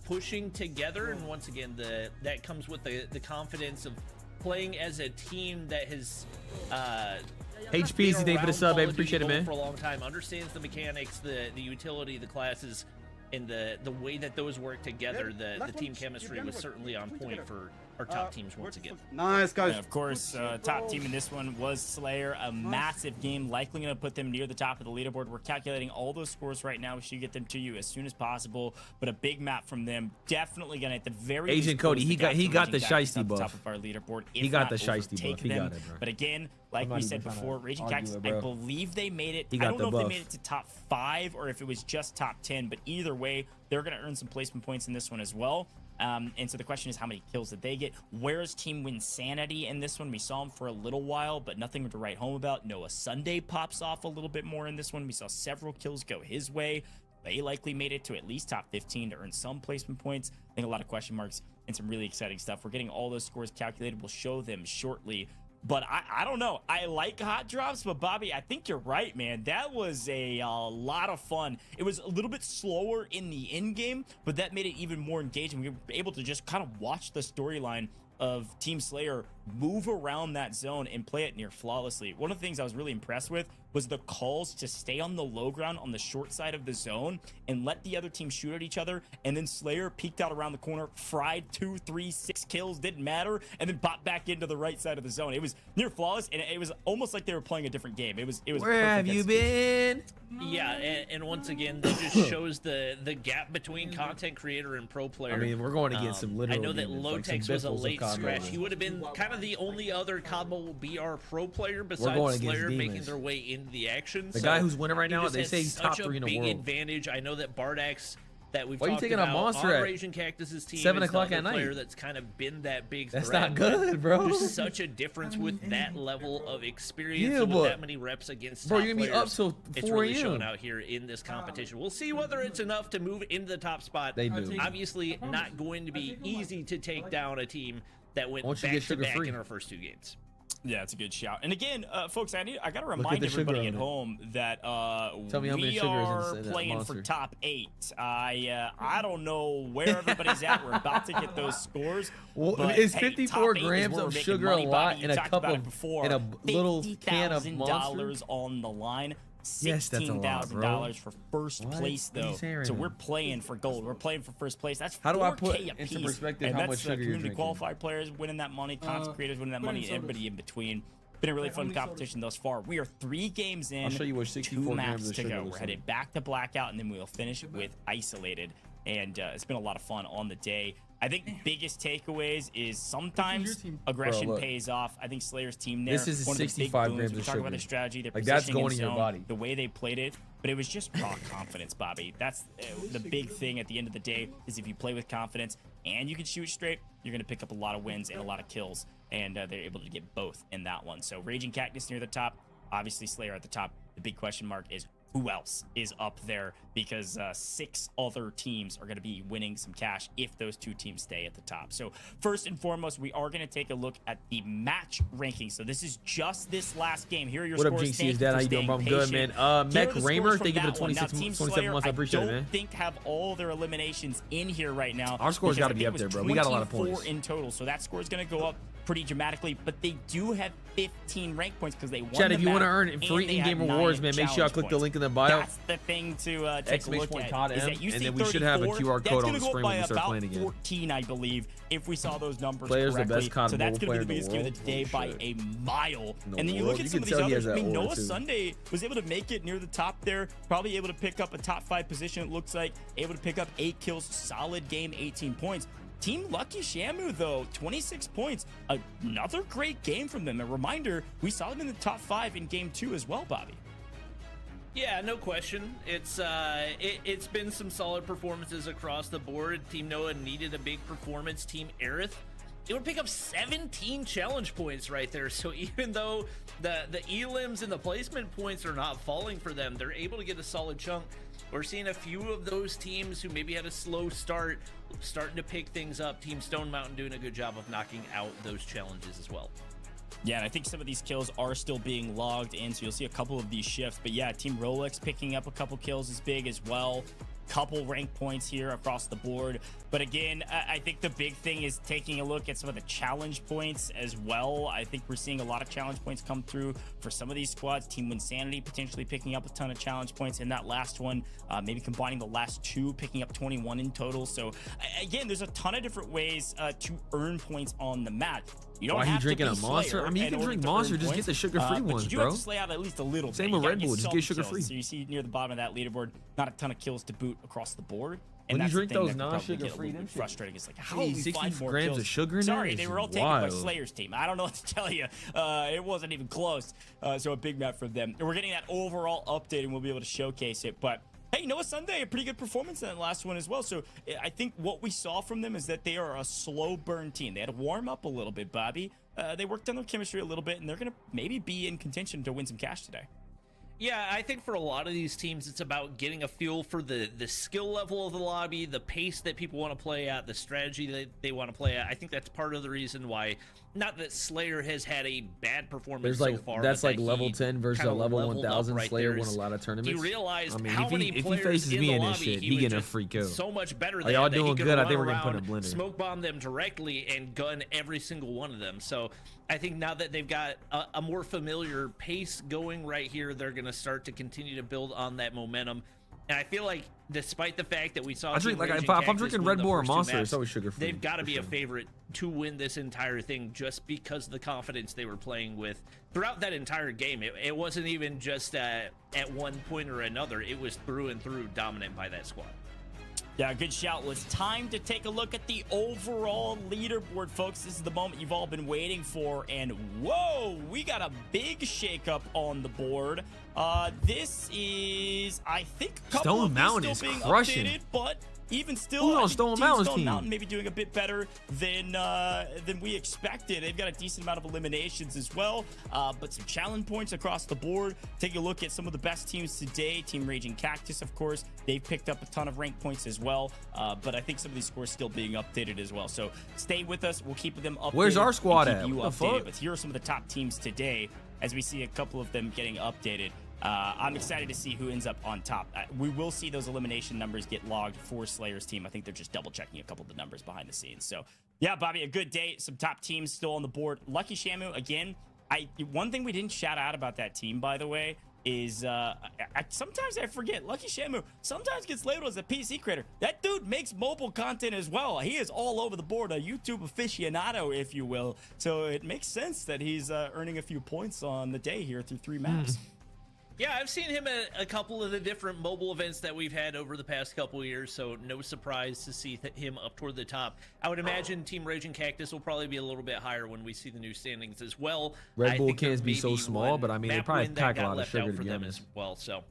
pushing together, and once again, that comes with the confidence of playing as a team that has HPZ, thank you for the sub, baby. Appreciate it, man. For a long time, understands the mechanics, the utility, the classes, and the way that those work together. The team chemistry was certainly on point for our top teams once again. Nice, guys. And of course, top team in this one was Slayer. A massive game, likely going to put them near the top of the leaderboard. We're calculating all those scores right now. We should get them to you as soon as possible. But a big map from them, definitely going to at the very least Agent Cody, he got the Raging Cactus shiesty at the buff. top of our leaderboard. He got the shiesty overtake buff. He them. got it, bro. But again, like we said before, Raging Cactus, I believe they made it. He I got don't the know if buff. they made it to top 5 or if it was just top 10. But either way, they're going to earn some placement points in this one as well. And so the question is, how many kills did they get? Where's Team Winsanity in this one? We saw him for a little while, but nothing to write home about. Noah Sunday pops off a little bit more in this one. We saw several kills go his way. They likely made it to at least top 15 to earn some placement points. I think a lot of question marks and some really exciting stuff. We're getting all those scores calculated. We'll show them shortly. But I don't know. I like hot drops, but Bobby, I think you're right, man. That was a lot of fun. It was a little bit slower in the end game, but that made it even more engaging. We were able to just kind of watch the storyline of Team Slayer move around that zone and play it near flawlessly. One of the things I was really impressed with was the calls to stay on the low ground on the short side of the zone and let the other team shoot at each other, and then Slayer peeked out around the corner, fried 2, 3, 6 kills, didn't matter, and then popped back into the right side of the zone. It was near flawless, and it was almost like they were playing a different game. It was Where have you been? Yeah, and once again, that just shows the gap between content creator and pro player. I mean, we're going against some literal I know that demons, like some Lotex was a Biffles of late COD scratch. Mobile. He would have been kind of the only other COD Mobile BR pro player going besides against Slayer making demons. their way into the action. The So guy who's winning right he now, just they has say he's top such 3 in a the big world. advantage. I know that Bardax, that we've Why are you talked taking a about monster on at Raging Cactus's team 7 is the o'clock other at night? player that's kind of been that big That's threat, not but good, bro. There's such a difference with that level of experience Yeah, and with but- that many reps against Bro, top you're gonna be up players. till It's 4 really a.m. showing out here in this competition. We'll see whether it's enough to move into the top spot. They do. Obviously, not going to be easy to take down a team that went Once you back get to back sugar-free. in our first 2 games. Yeah, it's a good shout. And again, folks, I got to at remind the sugar everybody on at it. home that Tell me how many we sugar is are in that playing monster. for top 8. I don't know where everybody's at. We're about to get those scores. Well, but, is hey, 54 top 8 is grams where of we're making sugar money, a lot Bobby. in You a talked cup about of- it before. in a little can of $50,000 on the line. Yes, that's a lot, bro. $16,000 for first What? place, What are you though. saying So right we're now? playing for gold. We're playing for first place. That's How do I 4K put a into piece. perspective And how that's much sugar you're community drinking? qualified players winning that money, content creators winning that money, and everybody in between. Been a really fun competition thus far. We are 3 games in. I'll show you what 64 2 grams maps of to sugar go. looks We're headed back to Blackout, and then we'll finish with Isolated. And it's been a lot of fun on the day. I think biggest takeaways is sometimes aggression Bro, look. pays off. I think Slayer's team there. This is one of the big 65 booms. grams We of talked about sugar. the strategy, their Like, that's positioning going in in your zone, body. the way they played it. But it was just raw confidence, Bobby. That's the big thing at the end of the day is if you play with confidence and you can shoot straight, you're going to pick up a lot of wins and a lot of kills. And they're able to get both in that one. So Raging Cactus near the top. Obviously, Slayer at the top. The big question mark is who else is up there, because 6 other teams are going to be winning some cash if those 2 teams stay at the top. So first and foremost, we are going to take a look at the match rankings. So this is just this last game. Here are your What up, scores. GC? Thank Is that you how for you doing, staying bro? I'm good, patient. man. Here are Mech the Raymer, scores thank you from for the that one. Now, 26 Team 27 Slayer, months. I appreciate it, man. don't think have all their eliminations in here right now. Our score's because gotta I be think up it there, was bro. We got a lot of 24 points. in total. So that score is going to go up pretty dramatically, but they do have 15 rank points because they won Chad, the if you want to map earn and free they in-game had 9 rewards, man, make sure y'all challenge click the points. link in the bio. That's the thing to take a look at. COD Is M, that you and see then we should have a 34, QR that's code gonna on the go up screen by when we start about playing again. 14, I believe, if we saw those numbers Player's the correctly. best COD So that's mobile going to be player the in biggest the game of the day world. by Shit. a mile. In the And then you world. look at You some can of these tell he has others. I that mean, aura, Noah too. Sunday was able to make it near the top there, probably able to pick up a top 5 position, it looks like, able to pick up 8 kills, solid game, 18 points. Team Lucky Shamu, though, 26 points. Another great game from them. A reminder, we saw them in the top 5 in game 2 as well, Bobby. Yeah, no question. It's been some solid performances across the board. Team Noah needed a big performance. Team Aerith, it would pick up 17 challenge points right there. So even though the elims and the placement points are not falling for them, they're able to get a solid chunk. We're seeing a few of those teams who maybe had a slow start starting to pick things up. Team Stone Mountain doing a good job of knocking out those challenges as well. Yeah, and I think some of these kills are still being logged in, so you'll see a couple of these shifts. But yeah, Team Rolex picking up a couple kills is big as well. couple rank points here across the board. But again, I think the big thing is taking a look at some of the challenge points as well. I think we're seeing a lot of challenge points come through for some of these squads. Team Winsanity potentially picking up a ton of challenge points in that last one, maybe combining the last two, picking up 21 in total. So again, there's a ton of different ways to earn points on the map. You don't have drinking to be a Monster? Slayer I mean, you can drink Monster, just get the sugar-free ones, but you do bro. have to slay out at least a little Same bit. with Red Bull, just get sugar-free. So you see near the bottom of that leaderboard, not a ton of kills to boot across the board. And When you that's drink the thing those that can probably non-sugar get a free, little them bit shit- frustrating. It's like, how do we 60 find more grams kills? of sugar in there Sorry, is they were all taken by wild. Slayer's team. I don't know what to tell you. It wasn't even close. So a big map from them. And we're getting that overall update, and we'll be able to showcase it. But hey, you know what, Sunday, a pretty good performance in that last one as well. So I think what we saw from them is that they are a slow burn team. They had to warm up a little bit, Bobby. They worked on their chemistry a little bit, and they're going to maybe be in contention to win some cash today. Yeah, I think for a lot of these teams, it's about getting a feel for the skill level of the lobby, the pace that people want to play at, the strategy that they want to play at. I think that's part of the reason why, not that Slayer has had a bad performance There's so like far. that's but like that level he 10 versus a kinda level leveled up 1000 right Slayer there. won a lot of tournaments. Do you realize I mean, how if many he players faces in me the in this lobby, shit, he he would getting a just free kill. so much better Are than y'all that he doing could good? I run think we're gonna put around, a blender. smoke bomb them directly and gun every single one of them. So I think now that they've got a more familiar pace going right here, they're going to start to continue to build on that momentum. And I feel like despite the fact that we saw I drink Team like Raging if I'm Cactus drinking win Red the Bull or first two Monster, maps, it's always sugar-free. they've got to for be sure. a favorite to win this entire thing just because of the confidence they were playing with throughout that entire game. It wasn't even just at one point or another. It was through and through dominant by that squad. Yeah, good shout. Well, it's time to take a look at the overall leaderboard, folks. This is the moment you've all been waiting for. And whoa, we got a big shakeup on the board. This is, I think, a couple Stone of these Mountain still is being crushing. updated, but even still, Who's on I think Stone Team Mountain's Stone team? Mountain maybe doing a bit better than we expected. They've got a decent amount of eliminations as well, but some challenge points across the board. Take a look at some of the best teams today. Team Raging Cactus, of course, they've picked up a ton of rank points as well, but I think some of these scores still being updated as well. So stay with us. We'll keep them updated. Where's our squad and keep at? you What the updated. fuck? But here are some of the top teams today as we see a couple of them getting updated. I'm excited to see who ends up on top. We will see those elimination numbers get logged for Slayer's team. I think they're just double checking a couple of the numbers behind the scenes. So yeah, Bobby, a good day. Some top teams still on the board. Lucky Shamu, again, one thing we didn't shout out about that team, by the way, is sometimes I forget. Lucky Shamu sometimes gets labeled as a PC creator. That dude makes mobile content as well. He is all over the board, a YouTube aficionado, if you will. So it makes sense that he's earning a few points on the day here through 3 maps. Yeah, I've seen him at a couple of the different mobile events that we've had over the past couple of years, so no surprise to see him up toward the top. I would imagine Team Raging Cactus will probably be a little bit higher when we see the new standings as well. Red Bull I think there cans be may so small, one but I mean, they map probably win that pack a got lot of left sugar, out to for be them honest. as well. So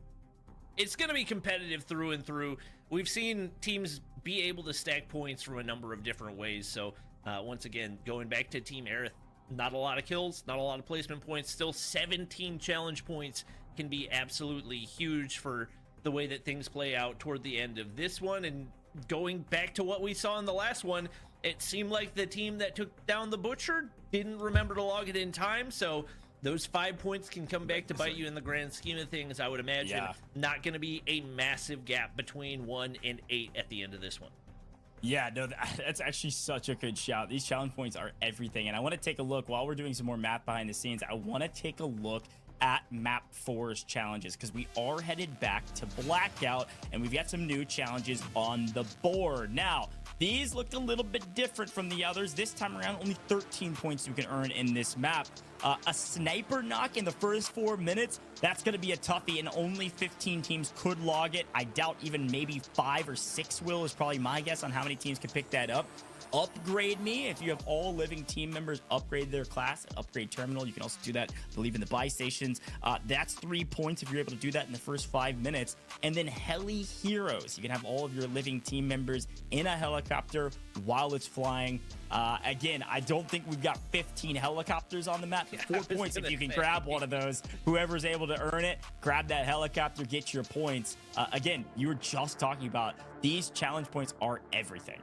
it's going to be competitive through and through. We've seen teams be able to stack points from a number of different ways. So once again, going back to Team Aerith, not a lot of kills, not a lot of placement points, still 17 challenge points can be absolutely huge for the way that things play out toward the end of this one. And going back to what we saw in the last one, it seemed like the team that took down the Butcher didn't remember to log it in time, so those 5 points can come back to bite you in the grand scheme of things. I would imagine not going to be a massive gap between 1 and 8 at the end of this one. Yeah, no, that's actually such a good shout. These challenge points are everything. And I want to take a look while we're doing some more map behind the scenes. I want to take a look at map 4's challenges because we are headed back to Blackout and we've got some new challenges on the board. Now, these looked a little bit different from the others. This time around, only 13 points you can earn in this map. A sniper knock in the first 4 minutes, that's going to be a toughie, and only 15 teams could log it. I doubt even maybe 5 or 6 will is probably my guess on how many teams can pick that up. Upgrade me. If you have all living team members upgrade their class, upgrade terminal. You can also do that, I believe, in the buy stations. That's 3 points if you're able to do that in the first 5 minutes. And then Heli Heroes. You can have all of your living team members in a helicopter while it's flying. Again, I don't think we've got 15 helicopters on the map. 4 points if you can grab one of those. Whoever's able to earn it, grab that helicopter, get your points. Again, you were just talking about these challenge points are everything.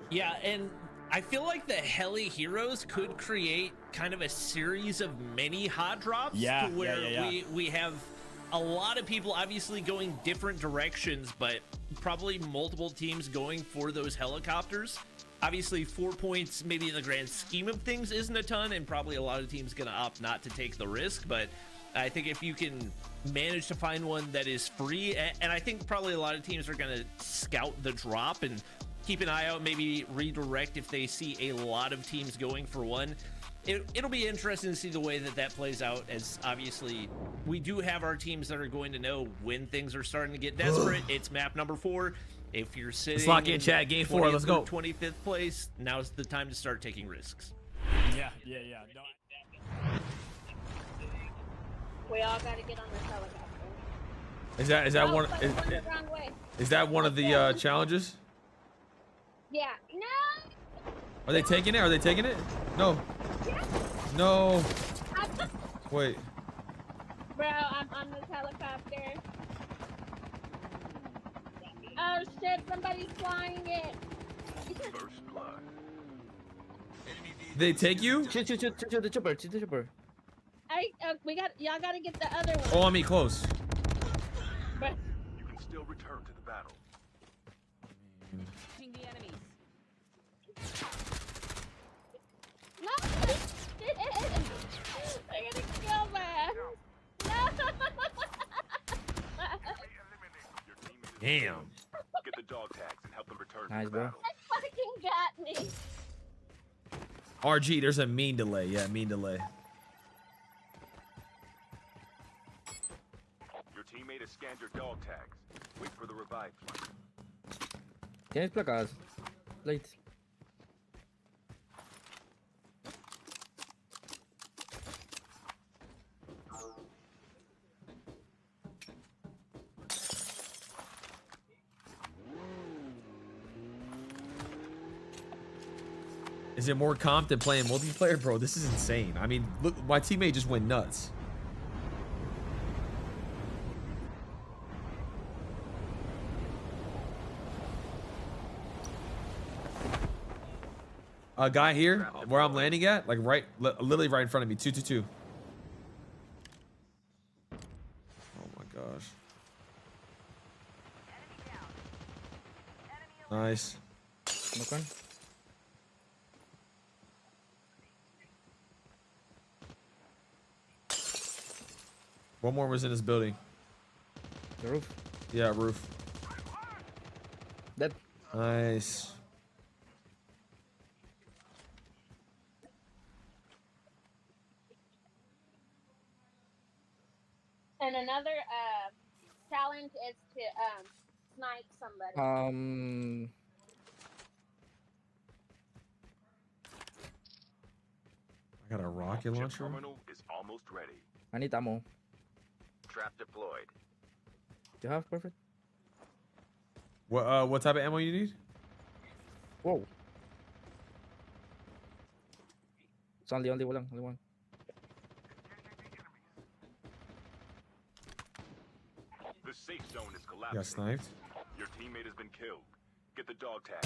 Yeah, and I feel like the Heli Heroes could create kind of a series of mini hot drops to where we have a lot of people obviously going different directions, but probably multiple teams going for those helicopters. Obviously 4 points maybe in the grand scheme of things isn't a ton, and probably a lot of teams gonna opt not to take the risk, but I think if you can manage to find one that is free, and I think probably a lot of teams are gonna scout the drop and keep an eye out, maybe redirect if they see a lot of teams going for one. It'll be interesting to see the way that plays out, as obviously we do have our teams that are going to know when things are starting to get desperate. It's map number 4. If you're sitting Let's lock in, chat. Game 4. Let's go. 25th place. Now's the time to start taking risks. Yeah. No. We all gotta get on this helicopter. Is that one? But it's going the wrong way. Is that one of the challenges? Yeah. No. Are they taking it? Are they taking it? No. No. Wait. Bro, I'm on this helicopter. Oh shit! Somebody's flying it. First blood. They take you? Shoot the chopper. Y'all gotta get the other one. Oh, on me, close. But You can still return to the battle. The enemies. no, shit! They're gonna kill my ass. No. Damn. Get the dog tags and help them return Nice, to the bro. battle. Fucking got me. RG, there's a mean delay. Yeah, mean delay. Your teammate has scanned your dog tags. Wait for the revive flight. Tienes placas. Light. Is it more comp than playing multiplayer? Bro, this is insane. I mean, look, my teammate just went nuts. A guy here, where I'm landing at, like literally right in front of me, 222. Oh my gosh. Nice. Okay. One more was in this building. The roof. Yeah, roof. Dead. Nice. And another challenge is to snipe somebody. I got a rocket Chip launcher. terminal is almost ready. I need ammo. Trap deployed. Do you have perfect? What type of ammo you need? Whoa. It's only one. The safe zone is collapsing. Got sniped. Your teammate has been killed. Get the dog tag.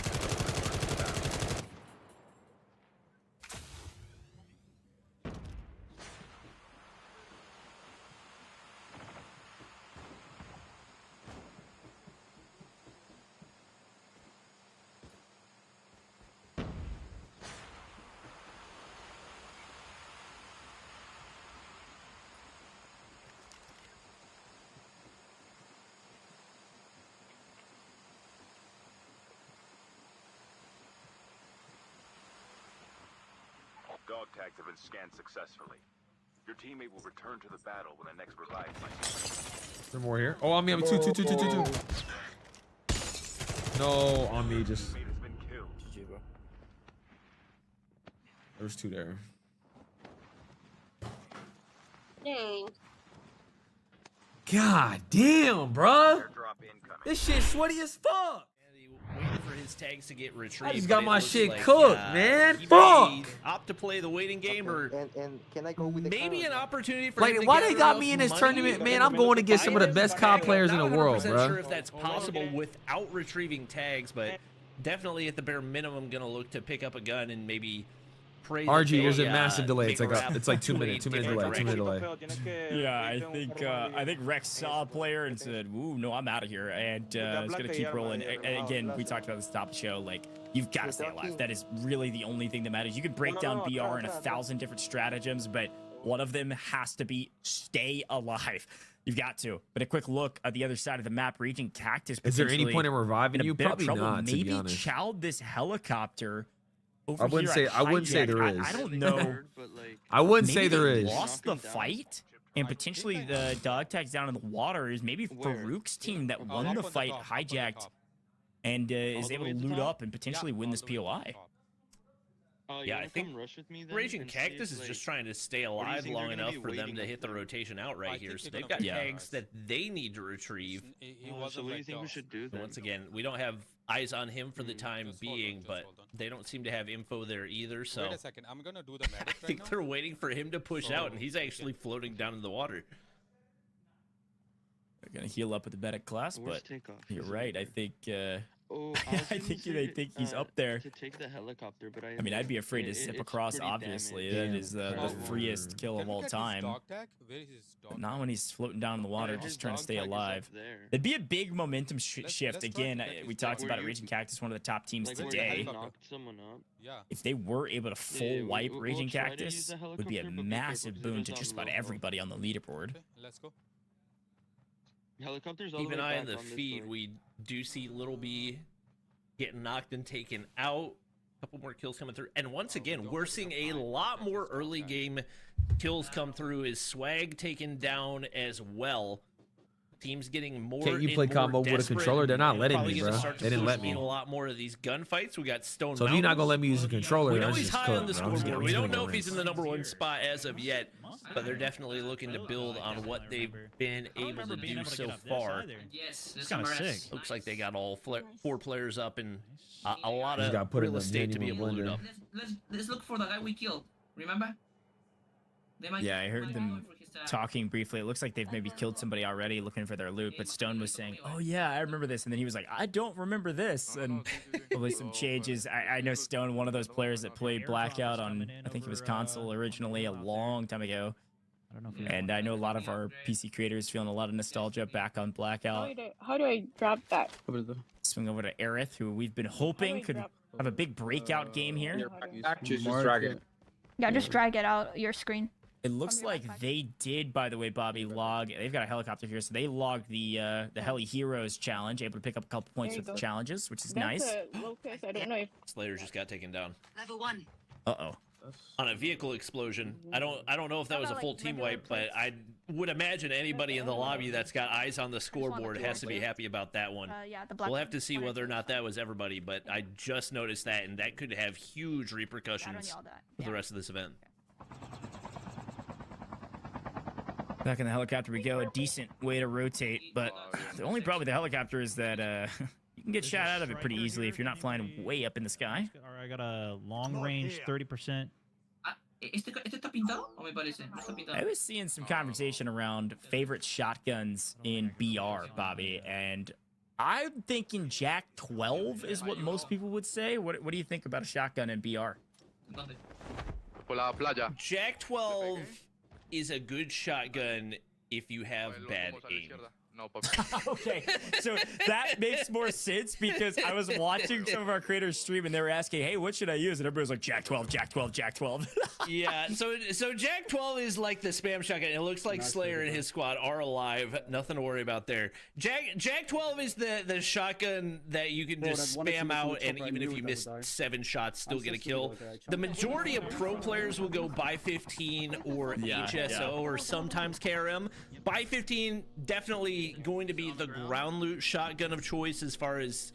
Dog tags have been scanned successfully. Your teammate will return to the battle when the next revive flight. There more here. Oh, on me. I'm two. No, on me. Just. Teammate has been killed. GG, bro. There's two there. Dang. God damn, bruh. Airdrop incoming. This shit sweaty as fuck. Waiting for his tags to get retrieved. I just but got it my looks shit like, cooked, man. he Fuck. may opt to play the waiting game, or And can I go with the maybe an car? opportunity for Like, him to why gather they got enough me in this money tournament, man? I'm going against some of the best COD players in the world, Not 100% bro. sure if that's possible without retrieving tags, but definitely at the bare minimum gonna look to pick up a gun and maybe pray. RG, that there's they, a massive delay. make It's like rap it's like 2 in a minutes. 2 minute different delay. 2 minute direction. delay. Yeah, I think I think Rex saw a player and said, "Ooh, no, I'm out of here," and it's gonna keep rolling. And again, we talked about this at the top of the show. Like, you've got to stay alive. That is really the only thing that matters. You can break down BR in 1,000 different stratagems, but one of them has to be stay alive. You've got to. But a quick look at the other side of the map, Raging Cactus. Is there any point in reviving in a you? bit of Probably trouble. not. To be Maybe honest, chowed this helicopter. Over I wouldn't here say. at I wouldn't say Hijack. there is. I don't know. I wouldn't Maybe say there they is. lost the fight, and potentially the dog tags down in the water is maybe Farouk's team that won the fight, hijacked, and is able to loot up and potentially win this POI. Yeah, I think Raging Cactus is just trying to stay alive long enough for them to hit the rotation out right here. So they've got tags that they need to retrieve. So what do you think we should do then? Once again, we don't have eyes on him for the time being, but they don't seem to have info there either. So Wait a second, I'm gonna do the medic I think they're waiting for him to push out, and he's actually floating down in the water. They're gonna heal up with the medic class, but you're right. I think Oh, I think they think he's up there. To take the helicopter, but I mean, I'd be afraid to zip across. Obviously, that is the freest kill of all time. But not when he's floating down in the water, just trying to stay alive. It'd be a big momentum shift. Again, we talked about it. Raging Cactus, one of the top teams today. If they were able to full wipe Raging Cactus, would be a massive boon to just about everybody on the leaderboard. Let's go. Helicopters. Keep an eye on the feed. We do see Little B getting knocked and taken out. A couple more kills coming through. And once again, we're seeing a lot more early game kills come through. Is Swagg taken down as well? Teams getting more. Can't you play combo with a controller? They're not letting me, bro. They didn't let me. A lot more of these gunfights. We got Stone. So if you're not gonna let me use a controller, we know that's he's just high cooked, on the bro. I'm just scoreboard. getting- We I'm don't just know getting if he's in the #1 spot as of yet, but they're definitely looking to build on what they've been able to do so far. Yes, It's kind of sick. Looks like they got all 4 players up and a lot Just gotta of put it in real the estate to be able to loot blender. up. Let's look for the guy we killed. Remember? They might Yeah, I heard them talking briefly. It looks like they've maybe killed somebody already looking for their loot, but Stone was saying, "Oh yeah, I remember this," and then he was like, "I don't remember this," and probably some changes. I know Stone, one of those players that played Blackout on, I think it was console originally a long time ago. And I know a lot of our PC creators feeling a lot of nostalgia back on Blackout. How do I grab that? Swing over to Aerith, who we've been hoping could have a big breakout game here. Just drag it. Yeah, just drag it out your screen. It looks like they did, by the way, Bobby, log. They've got a helicopter here, so they logged the Heli Heroes challenge, able to pick up a couple points with the challenges, which is nice. Locust. I don't know if Slayer just got taken down. Level 1. Uh-oh. On a vehicle explosion. I don't know if that was a full team wipe, but I would imagine anybody in the lobby that's got eyes on the scoreboard has to be happy about that one. yeah, the We'll have to see whether or not that was everybody, but I just noticed that, and that could have huge repercussions for the rest of this event. Back in the helicopter we go, a decent way to rotate, but the only problem with the helicopter is that you can get shot out of it pretty easily if you're not flying way up in the sky. I got a long range 30%. ¿Este está pintado o me parece? No está pintado. I was seeing some conversation around favorite shotguns in BR, Bobby, and I'm thinking Jack 12 is what most people would say. What do you think about a shotgun in BR? Jack 12 is a good shotgun if you have bad aim. Okay, so that makes more sense because I was watching some of our creators stream and they were asking, "Hey, what should I use?" And everybody was like, "Jack 12, Jack 12, Jack 12." Yeah, so Jack 12 is like the spam shotgun. It looks like Slayer and his squad are alive. Nothing to worry about there. Jack 12 is the shotgun that you can just spam out, and even if you miss 7 shots, still get a kill. The majority of pro players will go by 15 or HSO or sometimes KRM. By 15 definitely going to be the ground loot shotgun of choice as far as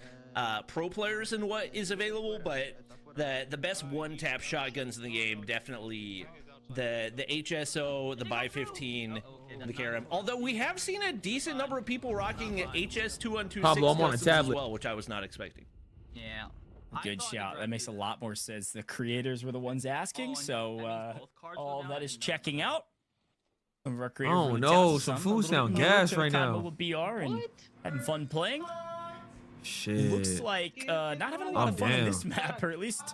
pro players and what is available, but the best one-tap shotguns in the game, definitely the HSO, the by 15, and the KRM. Although we have seen a decent number of people rocking HS 2-on-2 Pablo, I'm on a tablet as well, which I was not expecting. Yeah. Good shout. That makes a lot more sense. The creators were the ones asking, so all that is checking out. Oh no, some food sound gas right now. With BR and having fun playing. Shit. Looks like not having a lot of fun on this map, or at least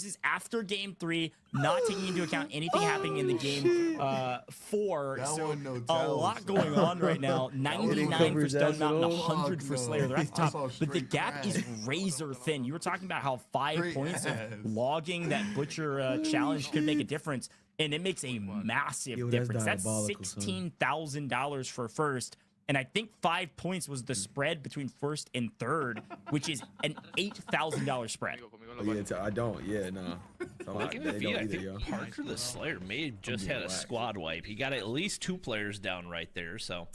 This is after game 3. not taking into account anything happening in the game 4. So a lot going on right now. 99 for Stone Mountain, 100 for Slayer. They're at the top, but the gap is razor thin. You were talking about how 5 points of logging that Butcher challenge could make a difference, and it makes a massive difference. That's $16,000 for first. And I think 5 points was the spread between first and third, which is an $8,000 spread. Yeah, I don't. Yeah, no. Looking at the feed, I think Parker the Slayer may have just had a squad wipe. He got at least 2 players down right there. So,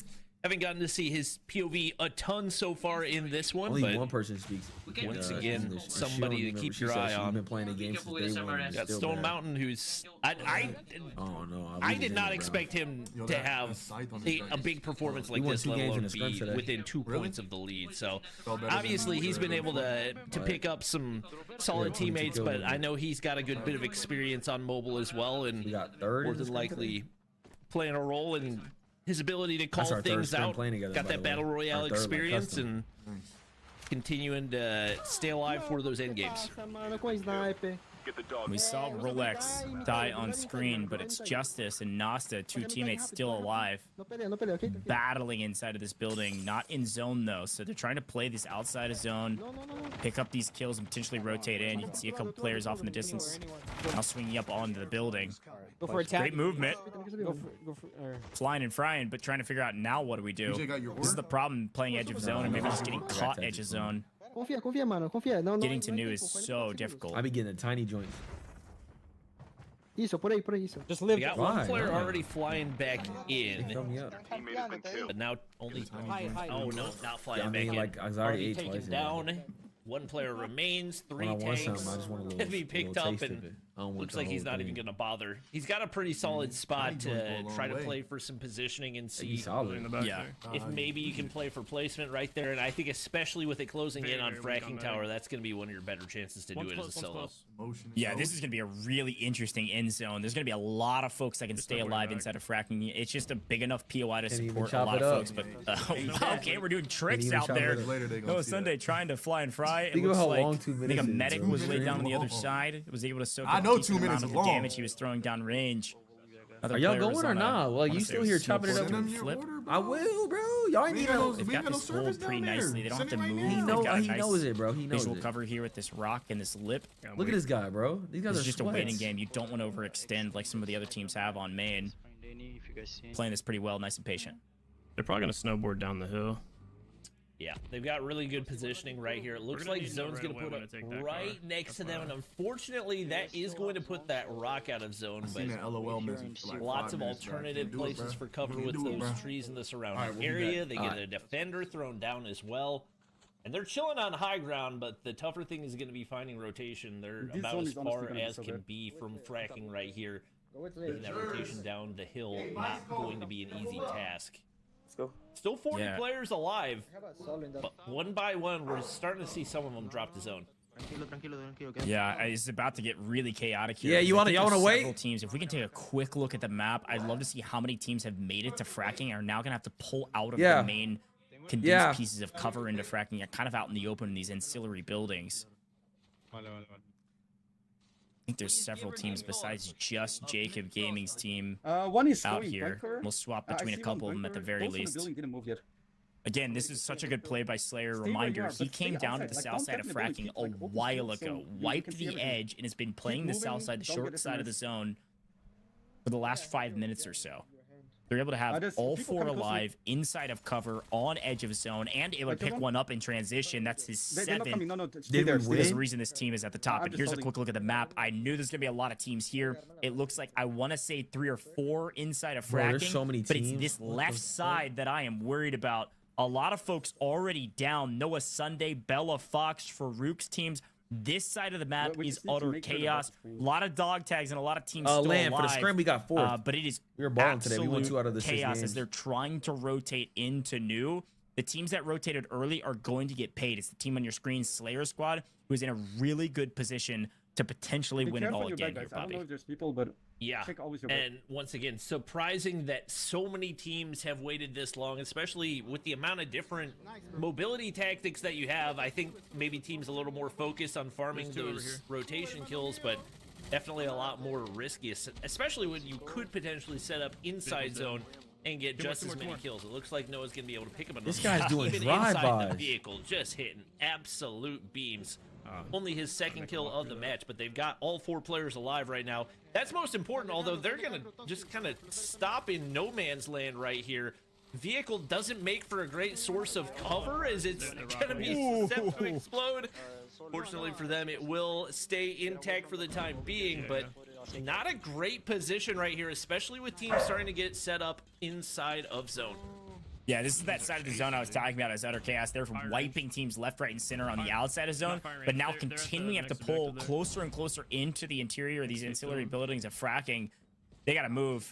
haven't gotten to see his POV a ton so far in this one. Only but one person speaks. Once again, somebody to keep your eye on. Been playing the game since day one. Got Stone Mountain, who's I did not expect him to have a big performance like this, let alone be within 2 points of the lead. So obviously he's been able to pick up some solid teammates, but I know he's got a good bit of experience on mobile as well, and more than likely playing a role in his ability to call things out. Got that battle royale experience and continuing to stay alive for those end games. We saw Rolex die on screen, but it's Justice and Nasta, 2 teammates still alive, battling inside of this building. Not in zone though, so they're trying to play this outside of zone, pick up these kills and potentially rotate in. You can see a couple players off in the distance now swinging up onto the building. Go for a tap. Great movement. Flying and frying, but trying to figure out now what do we do. This is the problem playing edge of zone and maybe just getting caught edge of zone. Getting to new is so difficult. I be getting a tiny joint. Just live. We got one player already flying back in, but now only. Oh no, not flying back in. Like, I was already taken down. One player remains. 3 tanks to be picked up, and looks like he's not even going to bother. He's got a pretty solid spot to try to play for some positioning and see if maybe you can play for placement right there. And I think especially with it closing in on fracking tower, that's going to be one of your better chances to do it as a solo. Yeah, this is going to be a really interesting end zone. There's going to be a lot of folks that can stay alive inside of fracking. It's just a big enough POI to support a lot of folks. But okay, we're doing tricks out there. Noah Sunday trying to fly and fry. It looks like I think a medic was laid down on the other side. Was able to soak up a decent amount of the damage he was throwing down range. Are y'all going or not? Well, you still here chopping it up and flip? I will, bro. Y'all ain't even. They've got this hold pretty nicely. They don't have to move. He knows it, bro. He knows visual it. cover here with this rock and this lip. Look at this guy, bro. These guys are just a waiting game. You don't want to overextend like some of the other teams have on main. Playing this pretty well, nice and patient. They're probably gonna snowboard down the hill. Yeah, they've got really good positioning right here. It looks like zone's going to put it right next to them, and unfortunately, that is going to put that rock out of zone. But lots of alternative places for cover with those trees in the surrounding area. They get a defender thrown down as well, and they're chilling on high ground. But the tougher thing is going to be finding rotation. They're about as far as can be from fracking right here. Getting that rotation down the hill, not going to be an easy task. Still 40 players alive, but one by one, we're starting to see some of them drop the zone. Yeah, it's about to get really chaotic here. Yeah, y'all want to wait? Teams, if we can take a quick look at the map, I'd love to see how many teams have made it to fracking and are now going to have to pull out of the main condensed pieces of cover into fracking. You're kind of out in the open in these ancillary buildings. I think there's several teams besides just Jacob Gaming's team one is out here. We'll swap between a couple of them at the very least. Again, this is such a good play by Slayer. Reminder, he came down to the south side of fracking a while ago, wiped the edge, and has been playing the south side, the short side of the zone for the last 5 minutes or so. They're able to have all 4 alive inside of cover on edge of zone and able to pick one up in transition. That's his 7th. There's a reason this team is at the top. And here's a quick look at the map. I knew there's going to be a lot of teams here. It looks like I want to say 3 or 4 inside of fracking. There's so many teams. But it's this left side that I am worried about. A lot of folks already down. Noah Sunday, Bella Fox, Farouk's teams. This side of the map is utter chaos. A lot of dog tags and a lot of teams still alive. For the scrim, we got 4. But it is we were balling today. We won 2 out of the 6 chaos games. As they're trying to rotate into new. The teams that rotated early are going to get paid. It's the team on your screen, Slayer Squad, who is in a really good position to potentially win it all again here, Bobby. I don't know if there's people, but check always your and once again, surprising that so many teams have waited this long, especially with the amount of different mobility tactics that you have. I think maybe teams a little more focused on farming those rotation kills, but definitely a lot more risky, especially when you could potentially set up inside zone and get just as many kills. It looks like Noah's gonna be able to pick up another. This guy's doing even inside the drive-bys. vehicle, just hitting absolute beams. Only his second kill of the match, but they've got all 4 players alive right now. That's most important, although they're gonna just kind of stop in no man's land right here. Vehicle doesn't make for a great source of cover, as it's gonna be set to explode. Fortunately for them, it will stay intact for the time being, but not a great position right here, especially with teams starting to get set up inside of zone. Yeah, this is that side of the zone I was talking about as Utter Chaos. They're from wiping teams left, right, and center on the outside of zone, but now continuing to pull closer and closer into the interior of these ancillary buildings of fracking. They gotta move.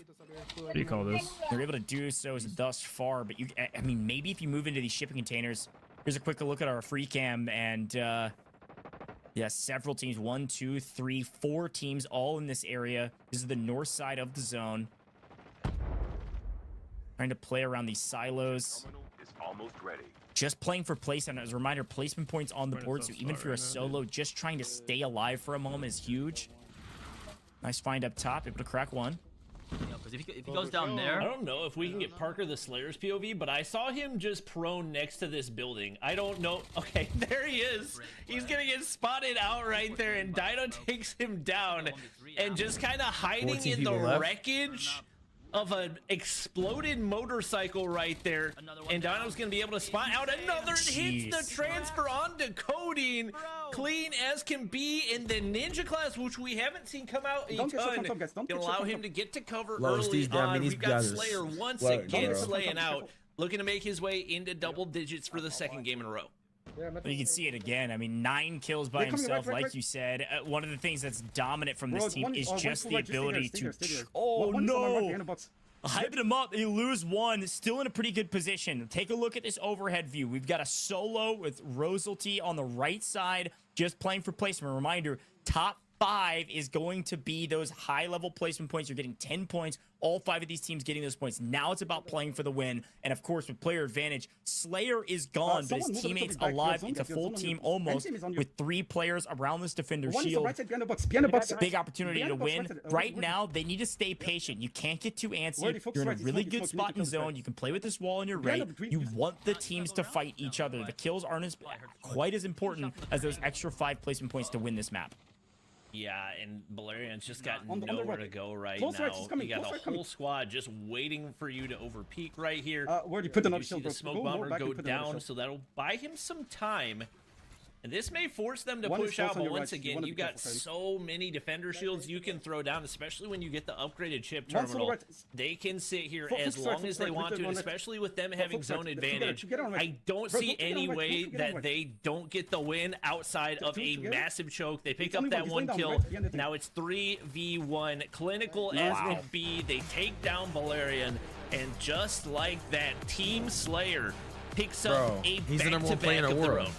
What do you call this? They're able to do so thus far, but I mean, maybe if you move into these shipping containers. Here's a quick look at our free cam, and yeah, several teams, 1, 2, 3, 4 teams all in this area. This is the north side of the zone. Trying to play around these silos. Is almost ready. Just playing for placement. As a reminder, placement points on the board, so even if you're a solo, just trying to stay alive for a moment is huge. Nice find up top, able to crack one. Because if he goes down there, I don't know if we can get Parker the Slayer's POV, but I saw him just prone next to this building. I don't know. Okay, there he is. He's gonna get spotted out right there, and Dino takes him down, and just kind of hiding in the wreckage of an exploded motorcycle right there, and Dino's gonna be able to spot out another. Hits the transfer onto Codeine, clean as can be in the ninja class, which we haven't seen come out a ton. Can allow him to get to cover early on. We've got Slayer once again slaying out, looking to make his way into double digits for the second game in a row. You can see it again. I mean, 9 kills by himself, like you said. One of the things that's dominant from this team is just the ability to... Oh, no! Hyping him up. They lose 1. Still in a pretty good position. Take a look at this overhead view. We've got a solo with Rosalty on the right side, just playing for placement. Reminder, top 5 is going to be those high-level placement points. You're getting 10 points. All 5 of these teams getting those points. Now it's about playing for the win. And, of course, with player advantage, Slayer is gone, but his teammates alive. It's a full team almost with 3 players around this defender's shield. Big opportunity to win. Right now, they need to stay patient. You can't get too antsy. You're in a really good spot in zone. You can play with this wall on your right. You want the teams to fight each other. The kills aren't quite as important as those extra 5 placement points to win this map. Yeah, and Valerian's just got nowhere to go right now. You got a whole squad just waiting for you to overpeak right here. Where do you put another you see shield? the smoke bomber go down, so that'll buy him some time. And this may force them to push out, but once again, you got so many defender shields you can throw down, especially when you get the upgraded chip terminal. They can sit here as long as they want to, and especially with them having zone advantage. I don't see any way that they don't get the win outside of a massive choke. They pick up that 1 kill. Now it's 3v1. Clinical as will be. They take down Valerian, and just like that, Team Slayer picks up a back-to-back of their own.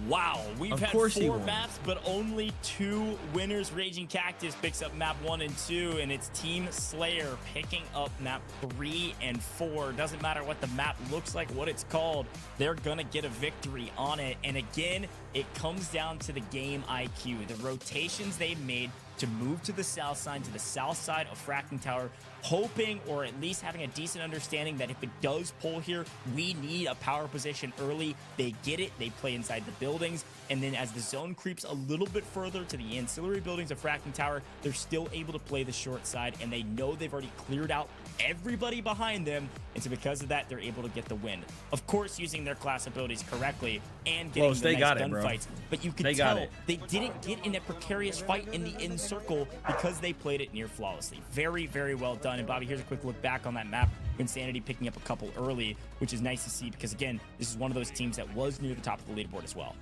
Wow, we've had 4 maps, but only 2 winners. Raging Cactus picks up map 1 and 2, and it's Team Slayer picking up map 3 and 4. Doesn't matter what the map looks like, what it's called, they're gonna get a victory on it. And again, it comes down to the game IQ, the rotations they've made to move to the south side, of Fracking Tower, hoping or at least having a decent understanding that if it does pull here, we need a power position early. They get it, they play inside the buildings, and then as the zone creeps a little bit further to the ancillary buildings of Fracking Tower, they're still able to play the short side, and they know they've already cleared out everybody behind them, and so because of that, they're able to get the win. Of course, using their class abilities correctly and getting the nice gunfights, but you can tell they didn't get in a precarious fight in the end circle because they played it near flawlessly. Very, very well done. And Bobby, here's a quick look back on that map. Insanity picking up a couple early, which is nice to see because, again, this is one of those teams that was near the top of the leaderboard as well.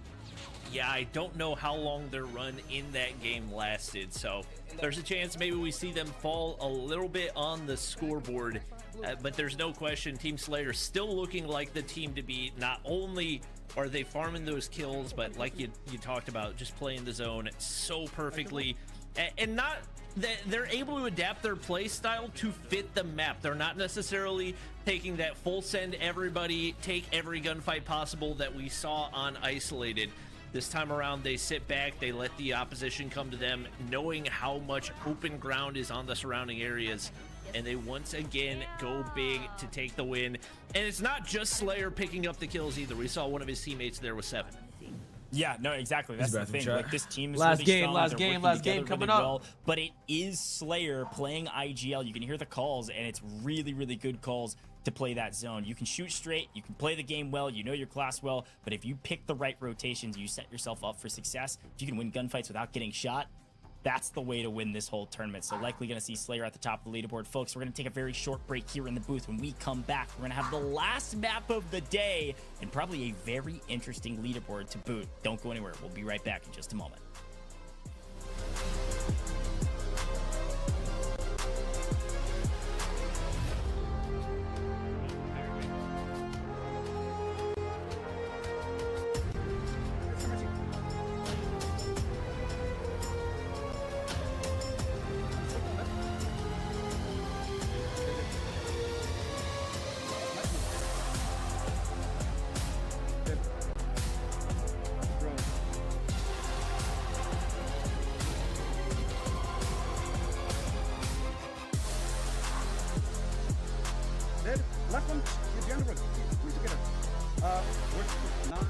Yeah, I don't know how long their run in that game lasted, so there's a chance maybe we see them fall a little bit on the scoreboard, but there's no question Team Slayer still looking like the team to beat. Not only are they farming those kills, but like you talked about, just playing the zone so perfectly, and not that they're able to adapt their play style to fit the map. They're not necessarily taking that full send everybody, take every gunfight possible that we saw on Isolated. This time around, they sit back, they let the opposition come to them, knowing how much open ground is on the surrounding areas, and they once again go big to take the win. And it's not just Slayer picking up the kills either. We saw one of his teammates there with 7. Yeah, no, exactly. That's the thing. Like, this team is Last really game, strong. last They're game, working last game together coming really up. well, but it is Slayer playing IGL. You can hear the calls, and it's really, really good calls to play that zone. You can shoot straight, you can play the game well, you know your class well, but if you pick the right rotations, you set yourself up for success. If you can win gunfights without getting shot, that's the way to win this whole tournament. So likely going to see Slayer at the top of the leaderboard. Folks, we're going to take a very short break here in the booth. When we come back, we're going to have the last map of the day and probably a very interesting leaderboard to boot. Don't go anywhere. We'll be right back in just a moment. Dead. Last one. Get the underwood. We're together. We're not.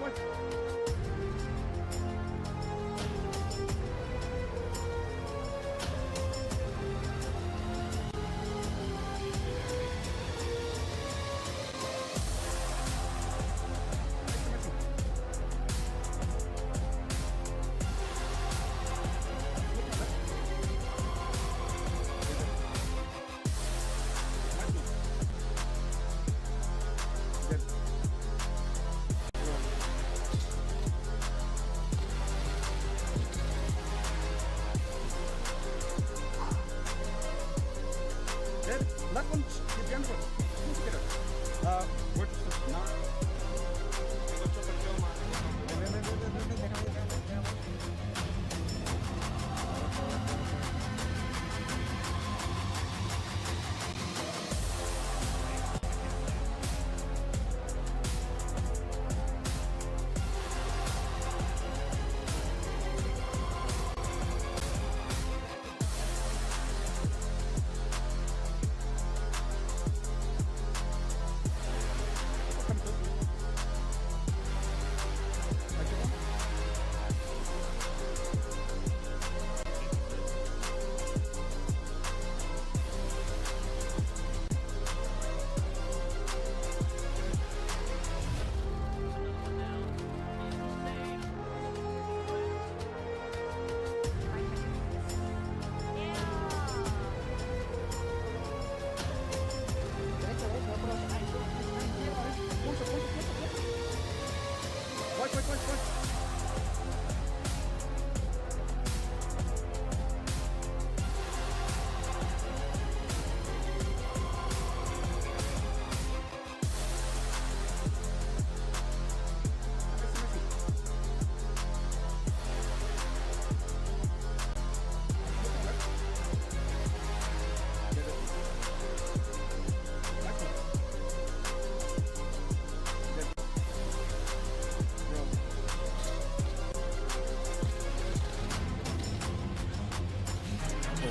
White. Dead. Last one. Get the underwood. We're together. We're just not.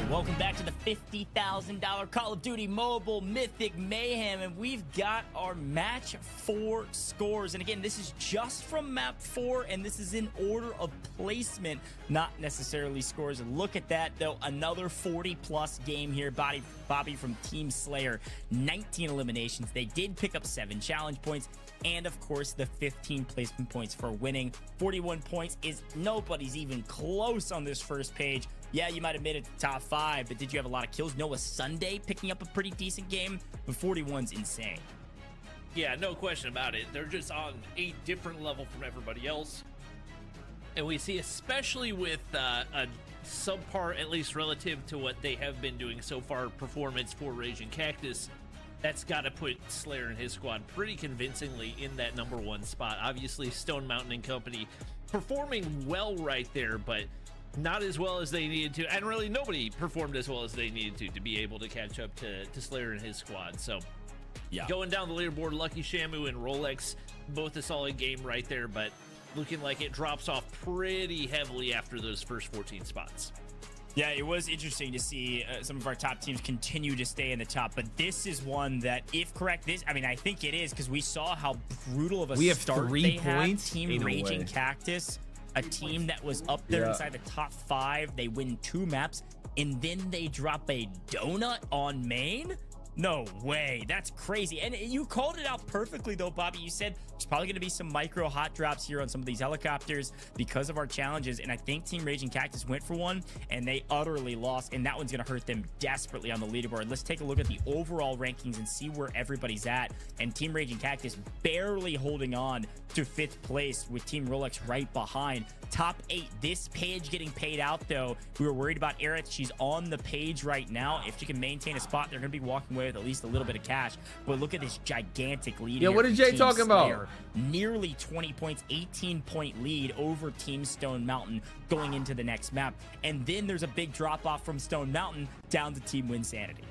Welcome back to the $50,000 Call of Duty Mobile Mythic Mayhem, and we've got our match 4 scores. And again, this is just from map 4, and this is in order of placement, not necessarily scores. And look at that, though, another 40-plus game here. Bobby from Team Slayer, 19 eliminations. They did pick up 7 challenge points, and of course, the 15 placement points for winning. 41 points is nobody's even close on this first page. Yeah, you might have made it to top 5, but did you have a lot of kills? Noah Sunday picking up a pretty decent game, but 41's insane. Yeah, no question about it. They're just on a different level from everybody else. And we see, especially with a subpar, at least relative to what they have been doing so far, performance for Raging Cactus, that's got to put Slayer and his squad pretty convincingly in that #1 spot. Obviously, Stone Mountain and company performing well right there, but not as well as they needed to, and really nobody performed as well as they needed to be able to catch up to Slayer and his squad. So yeah, going down the leaderboard, Lucky Shamu and Rolex, both a solid game right there, but looking like it drops off pretty heavily after those first 14 spots. Yeah, it was interesting to see some of our top teams continue to stay in the top, but this is one that, if correct, I think it is, because we saw how brutal of a start 3 they points. had. Team Raging Cactus, a team that was up there inside the top 5. They win 2 maps, and then they drop a donut on main? No way. That's crazy. And you called it out perfectly, though, Bobby. You said there's probably going to be some micro hot drops here on some of these helicopters because of our challenges. And I think Team Raging Cactus went for one, and they utterly lost. And that one's going to hurt them desperately on the leaderboard. Let's take a look at the overall rankings and see where everybody's at. And Team Raging Cactus barely holding on to 5th place with Team Rolex right behind. Top 8. This page getting paid out, though. We were worried about Aerith. She's on the page right now. If she can maintain a spot, they're going to be walking away with at least a little bit of cash. But look at this gigantic lead. Yeah, what is Jay talking about? Nearly 20 points, 18-point lead over Team Stone Mountain going into the next map. And then there's a big drop-off from Stone Mountain down to Team Winsanity.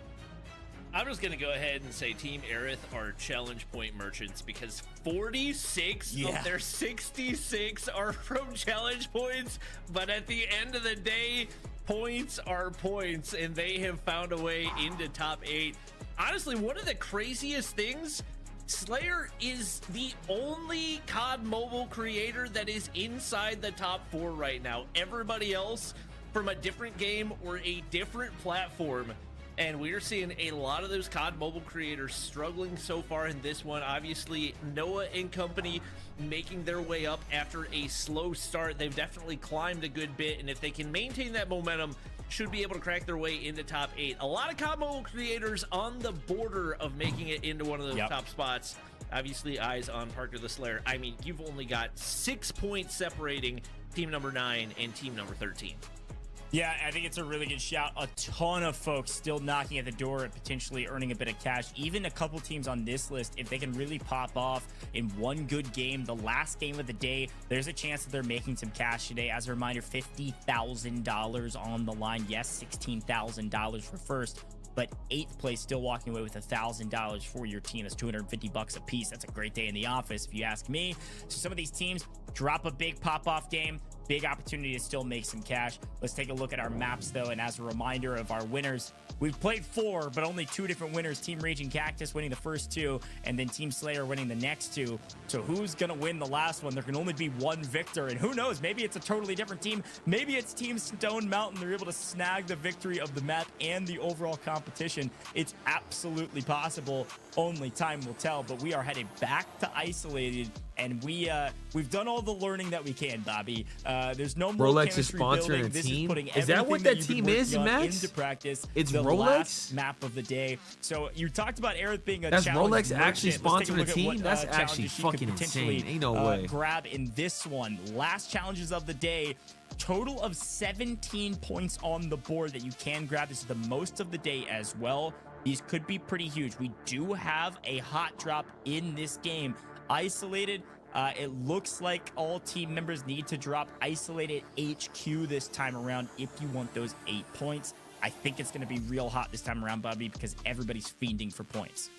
I'm just going to go ahead and say Team Aerith are challenge point merchants because 46 of their 66 are from challenge points. But at the end of the day, points are points, and they have found a way into top 8. Honestly, one of the craziest things, Slayer is the only COD mobile creator that is inside the top 4 right now. Everybody else from a different game or a different platform. And we're seeing a lot of those COD mobile creators struggling so far in this one. Obviously, Noah and company making their way up after a slow start. They've definitely climbed a good bit, and if they can maintain that momentum, should be able to crack their way into top 8. A lot of COD mobile creators on the border of making it into one of those top spots. Obviously, eyes on Parker the Slayer. I mean, you've only got 6 points separating team number 9 and team number 13. Yeah, I think it's a really good shout. A ton of folks still knocking at the door and potentially earning a bit of cash. Even a couple teams on this list, if they can really pop off in one good game, the last game of the day, there's a chance that they're making some cash today. As a reminder, $50,000 on the line. Yes, $16,000 for first, but 8th place still walking away with $1,000 for your team. That's $250 a piece. That's a great day in the office, if you ask me. So some of these teams drop a big pop-off game. Big opportunity to still make some cash. Let's take a look at our maps, though, and as a reminder of our winners, we've played 4, but only 2 different winners. Team Raging Cactus winning the first 2, and then Team Slayer winning the next 2. So who's going to win the last one? There can only be one victor, and who knows? Maybe it's a totally different team. Maybe it's Team Stone Mountain. They're able to snag the victory of the map and the overall competition. It's absolutely possible. Only time will tell, but we are headed back to Isolated, and we've done all the learning that we can, Bobby. There's no more Rolex is sponsoring a team. Is that what that team is, Max? Into practice. It's the Rolex last map of the day. So you talked about Aerith being a That's challenge Rolex actually merchant. Let's take sponsoring a look at team? what, That's actually challenges she could fucking potentially, insane. Ain't no way. Grab in this one. Last challenges of the day. Total of 17 points on the board that you can grab. This is the most of the day as well. These could be pretty huge. We do have a hot drop in this game. Isolated. It looks like all team members need to drop Isolated HQ this time around if you want those 8 points. I think it's going to be real hot this time around, Bobby, because everybody's fiending for points.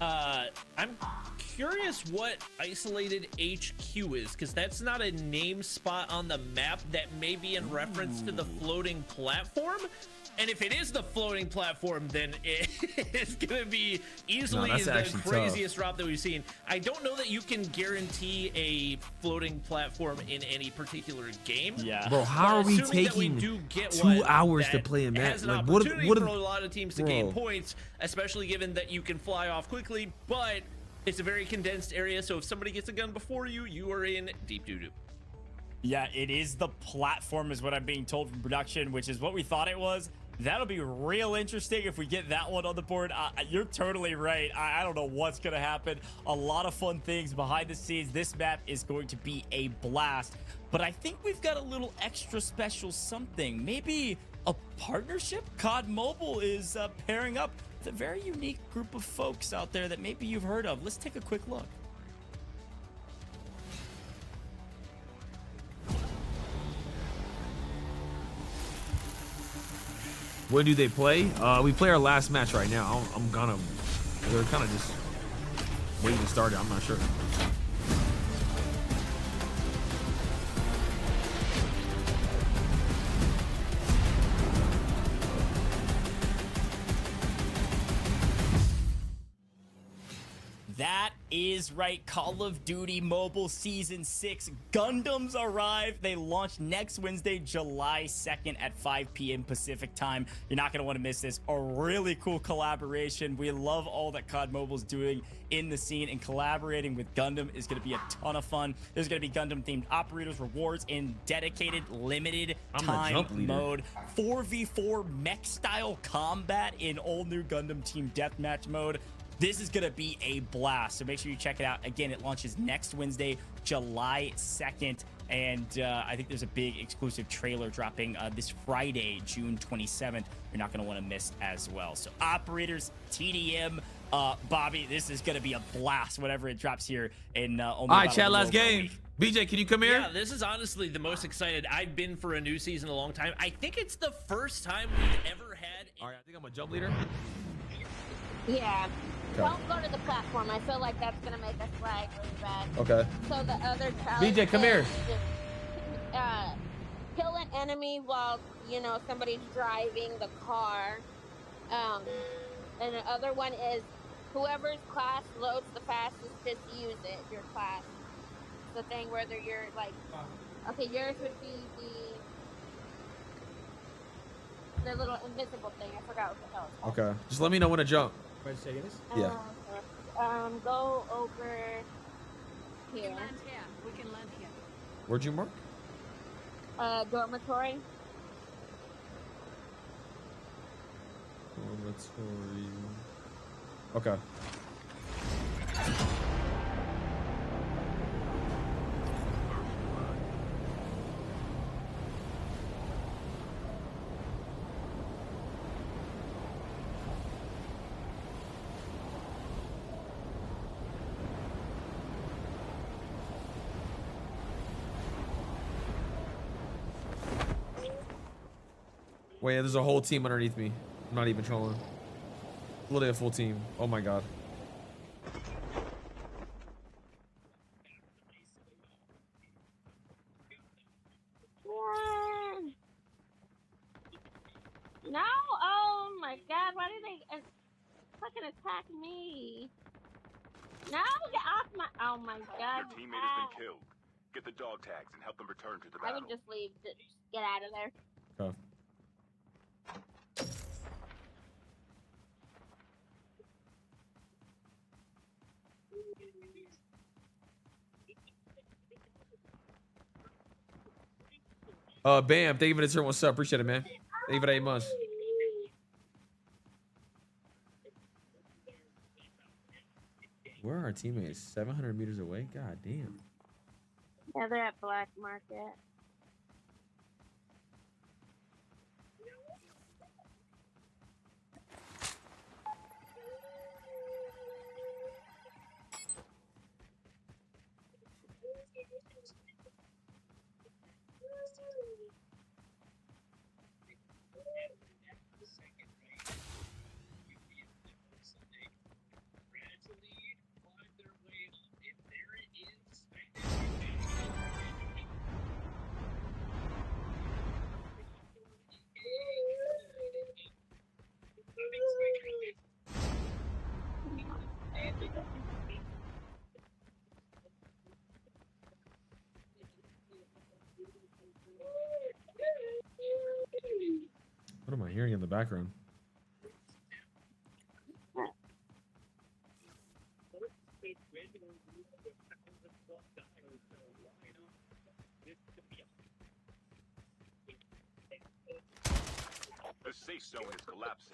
I'm curious what Isolated HQ is, because that's not a name spot on the map that may be in reference to the floating platform. And if it is the floating platform, then it's going to be easily the craziest drop that we've seen. I don't know that you can guarantee a floating platform in any particular game. Yeah. Bro, how are we taking 2 hours to play a match? Has an Like, opportunity what for a lot of teams to bro. gain points, especially given that you can fly off quickly, but it's a very condensed area, so if somebody gets a gun before you, you are in deep doo-doo. Yeah, it is the platform is what I'm being told from production, which is what we thought it was. That'll be real interesting if we get that one on the board. You're totally right. I don't know what's going to happen. A lot of fun things behind the scenes. This map is going to be a blast. But I think we've got a little extra special something. Maybe a partnership? COD Mobile is pairing up with a very unique group of folks out there that maybe you've heard of. Let's take a quick look. When do they play? We play our last match right now. They're kind of just waiting to start it. I'm not sure. That is right. Call of Duty Mobile Season 6 Gundams arrive. They launch next Wednesday, July 2nd at 5 p.m. Pacific time. You're not going to want to miss this. A really cool collaboration. We love all that COD Mobile's doing in the scene, and collaborating with Gundam is going to be a ton of fun. There's going to be Gundam-themed operators, rewards, and dedicated limited time mode. 4v4 mech-style combat in all-new Gundam Team Deathmatch mode. This is going to be a blast, so make sure you check it out. Again, it launches next Wednesday, July 2nd, and I think there's a big exclusive trailer dropping this Friday, June 27th. You're not going to want to miss as well. So operators, TDM, Bobby, this is going to be a blast whenever it drops here in only all right, chat, last game. BJ, can you come here? Yeah, this is honestly the most excited I've been for a new season in a long time. I think it's the first time we've ever had... All right, I think I'm a jump leader. Yeah. Don't go to the platform. I feel like that's gonna make us lag really bad. Okay. So the other challenge. BJ, come here. Just, kill an enemy while somebody's driving the car. And the other one is whoever's class loads the fastest, just use it. Your class. The thing where you're like, okay, yours would be the little invisible thing. I forgot what the hell it's called. Okay. Just let me know when to jump. Yeah. Go over here. We can land here. We can land here. Where'd you mark? Dormitory. Dormitory. Okay. Wait, there's a whole team underneath me. I'm not even trolling. Literally a full team. Oh my god. No! Oh my god, why did they fucking attack me? No, get off my... Oh my god. Your teammate has been killed. Get the dog tags and help them return to the battle. I would just leave. Just get out of there. Okay. Bam, thank you for the turn. What's up? Appreciate it, man. Thank you for the 8 months. Where are our teammates? 700 meters away? God damn. Yeah, they're at Black Market. hearing in the background. The safe zone is collapsing.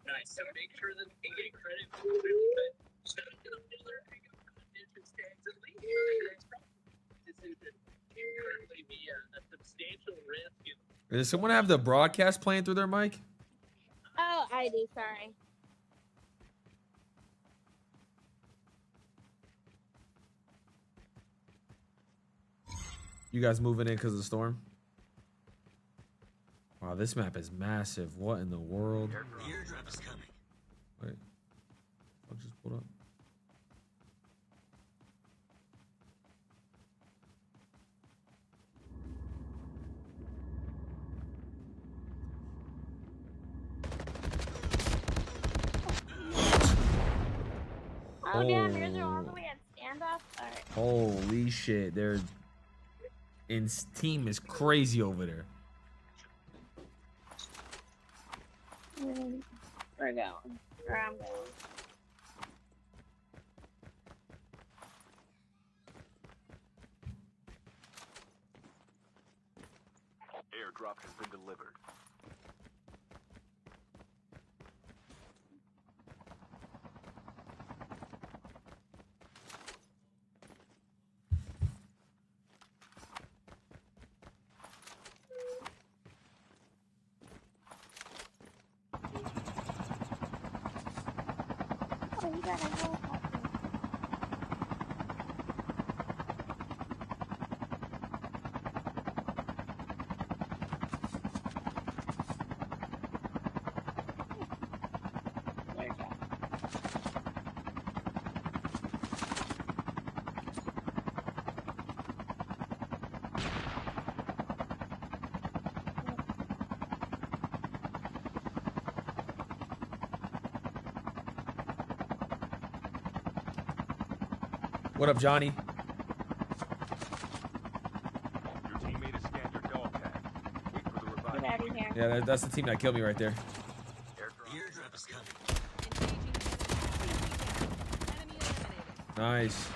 Nice. So make sure that they get credit for it. So this is currently be a substantial risk. Does someone have the broadcast playing through their mic? Oh, I do. Sorry. You guys moving in because of the storm? Wow, this map is massive. What in the world? The airdrop is coming. Wait. I'll just pull up. Oh, damn, yours are all the way at standoff? Alright. Holy shit, their team is crazy over there. We're going. Or I'm going. Airdrop has been delivered. Oh, you got a helicopter. There you go. What up, Johnny? Your teammate has scanned your dog tag. Wait for the revive. Get out of here. Yeah, that's the team that killed me right there. The airdrop is coming. Nice.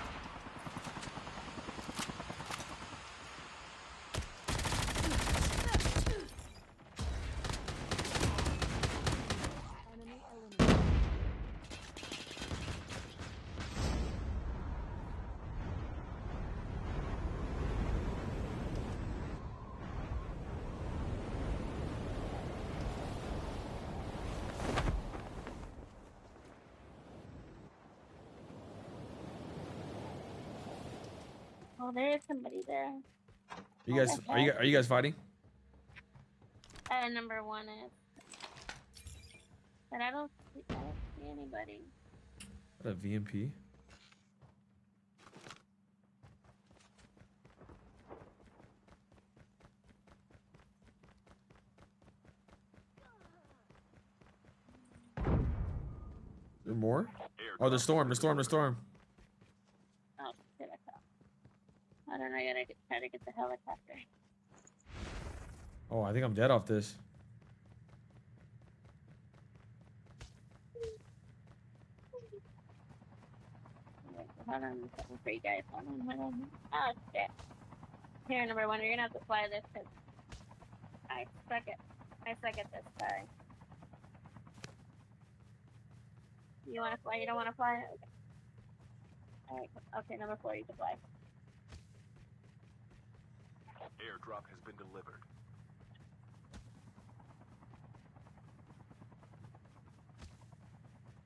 Oh, there is somebody there. You guys, are you guys fighting? Number one is. But I don't see anybody. What a VMP? Is there more? Oh, the storm. Oh, shit, I fell. I don't know, I gotta try to get the helicopter. Oh, I think I'm dead off this. Hold on, something for you guys. Hold on. Oh, shit. Here, number one, you're gonna have to fly this because I suck at this. Sorry. You wanna fly? You don't wanna fly? Okay. Alright, okay, number 4, you can fly. Airdrop has been delivered.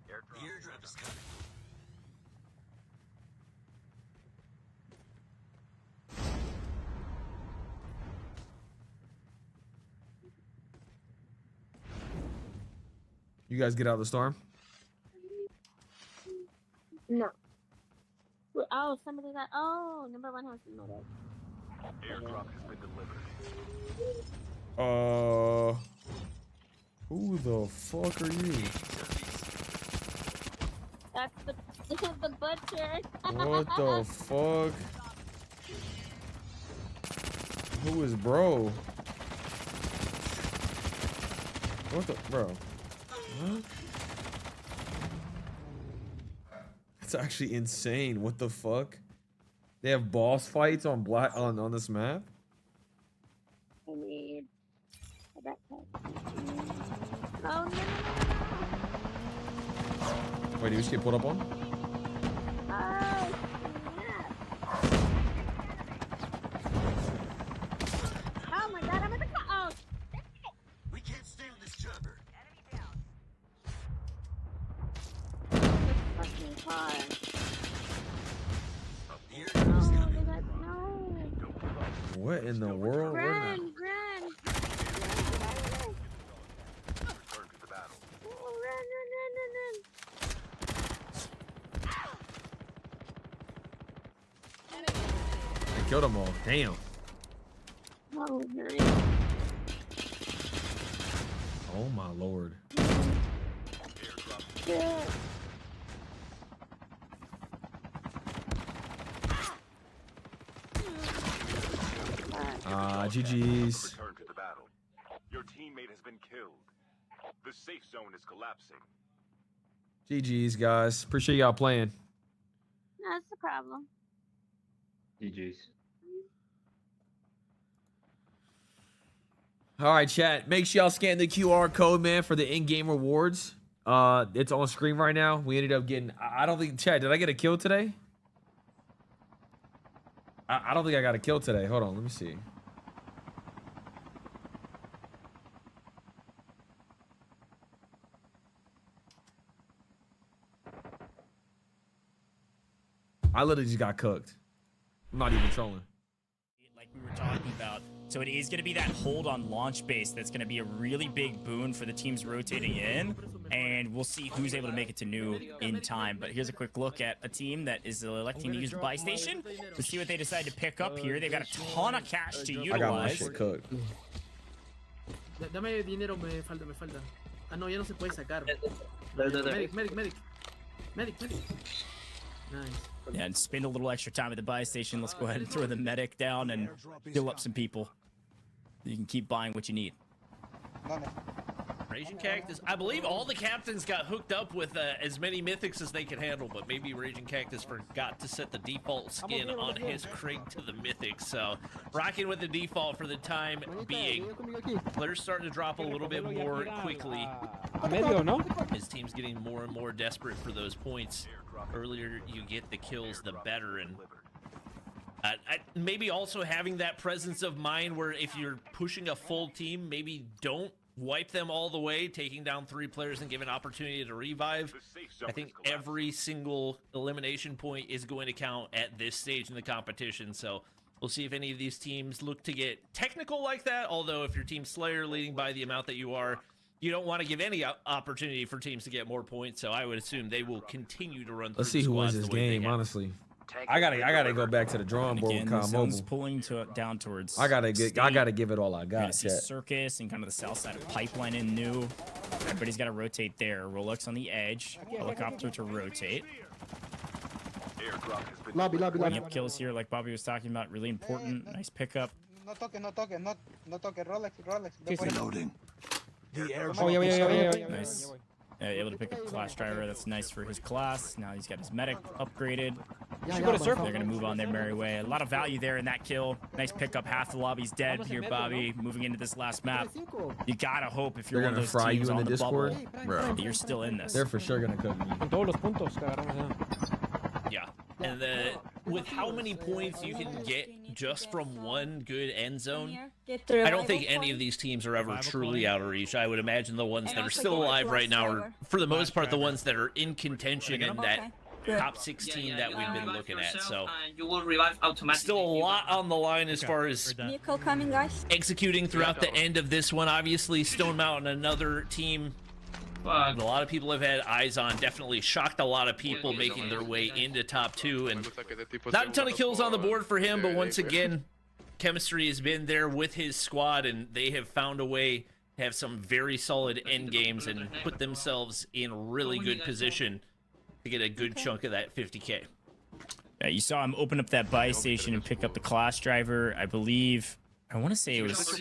The airdrop is coming. You guys get out of the storm. No. Oh, somebody got. Oh, number one has to know that. Airdrop has been delivered. Who the fuck are you? That's the butcher. What the fuck? Who is bro? What the bro? What? That's actually insane. What the fuck? They have boss fights on on this map? I need a backpack. Oh no! Wait, did you just get pulled up on? Oh, oh my god, I'm in the car. Oh, We can't stay on this chopper. fucking car. What in the world? Where Run, the- run. Return to the battle. Oh, run. I killed them all. Damn. Oh, nice. Oh my lord. Yeah. GG's. Return to the battle. Your teammate has been killed. The safe zone is collapsing. GG's, guys. Appreciate y'all playing. That's the problem. GG's. All right, chat. Make sure y'all scan the QR code, man, for the in-game rewards. It's on screen right now. We ended up getting. I don't think. Chat, did I get a kill today? I don't think I got a kill today. Hold on, let me see. I literally just got cooked. I'm not even trolling. Like we were talking about. So it is going to be that hold on launch base that's going to be a really big boon for the teams rotating in. And we'll see who's able to make it to new in time. But here's a quick look at a team that is electing to use the buy station. Let's see what they decide to pick up here. They've got a ton of cash to utilize. I got my shit cooked. Dame dinero, me falta. Ah, no, ya no se puede sacar. Medic. Nice. Yeah, and spend a little extra time at the buy station. Let's go ahead and throw the medic down and heal up some people. You can keep buying what you need. Raging Cactus. I believe all the captains got hooked up with as many mythics as they could handle, but maybe Raging Cactus forgot to set the default skin on his Krig to the mythic. So rocking with the default for the time being. Players starting to drop a little bit more quickly. His team's getting more and more desperate for those points. Earlier you get the kills, the better. And maybe also having that presence of mind where if you're pushing a full team, maybe don't wipe them all the way, taking down 3 players and give an opportunity to revive. I think every single elimination point is going to count at this stage in the competition. So we'll see if any of these teams look to get technical like that. Although if your team's Slayer leading by the amount that you are, you don't want to give any opportunity for teams to get more points. So I would assume they will continue to run through. Let's see who wins this game, honestly. I gotta go back to the drawing board with Con Mobile. Pulling down towards. I gotta give it all I got. See Circus and kind of the south side of Pipeline and New. Everybody's got to rotate there. Rolex on the edge. Helicopter to rotate. Lobby. Yep, kills here, like Bobby was talking about, really important. Nice pickup. No toque, Rolex. Reloading. The air. Oh, yeah. Nice. Able to pick up Clash Driver. That's nice for his class. Now he's got his medic upgraded. They're going to move on their merry way. A lot of value there in that kill. Nice pickup. Half the lobby's dead here, Bobby. Moving into this last map. You got to hope if you're one of those fry teams you in on the Discord, bubble, bro. you're still in this. They're for sure going to cook me. Yeah. And with how many points you can get just from one good end zone, I don't think any of these teams are ever truly out of reach. I would imagine the ones that are still alive right now are, for the most part, the ones that are in contention in that top 16 that we've been looking at. So you will revive automatically. Still a lot on the line as far as executing throughout the end of this one. Obviously, Stone Mountain, another team Fuck. A lot of people have had eyes on. Definitely shocked a lot of people making their way into top 2, and not a ton of kills on the board for him. But once again, chemistry has been there with his squad, and they have found a way to have some very solid end games and put themselves in really good position to get a good chunk of that 50K. Yeah, you saw him open up that buy station and pick up the class driver. I believe, I want to say it was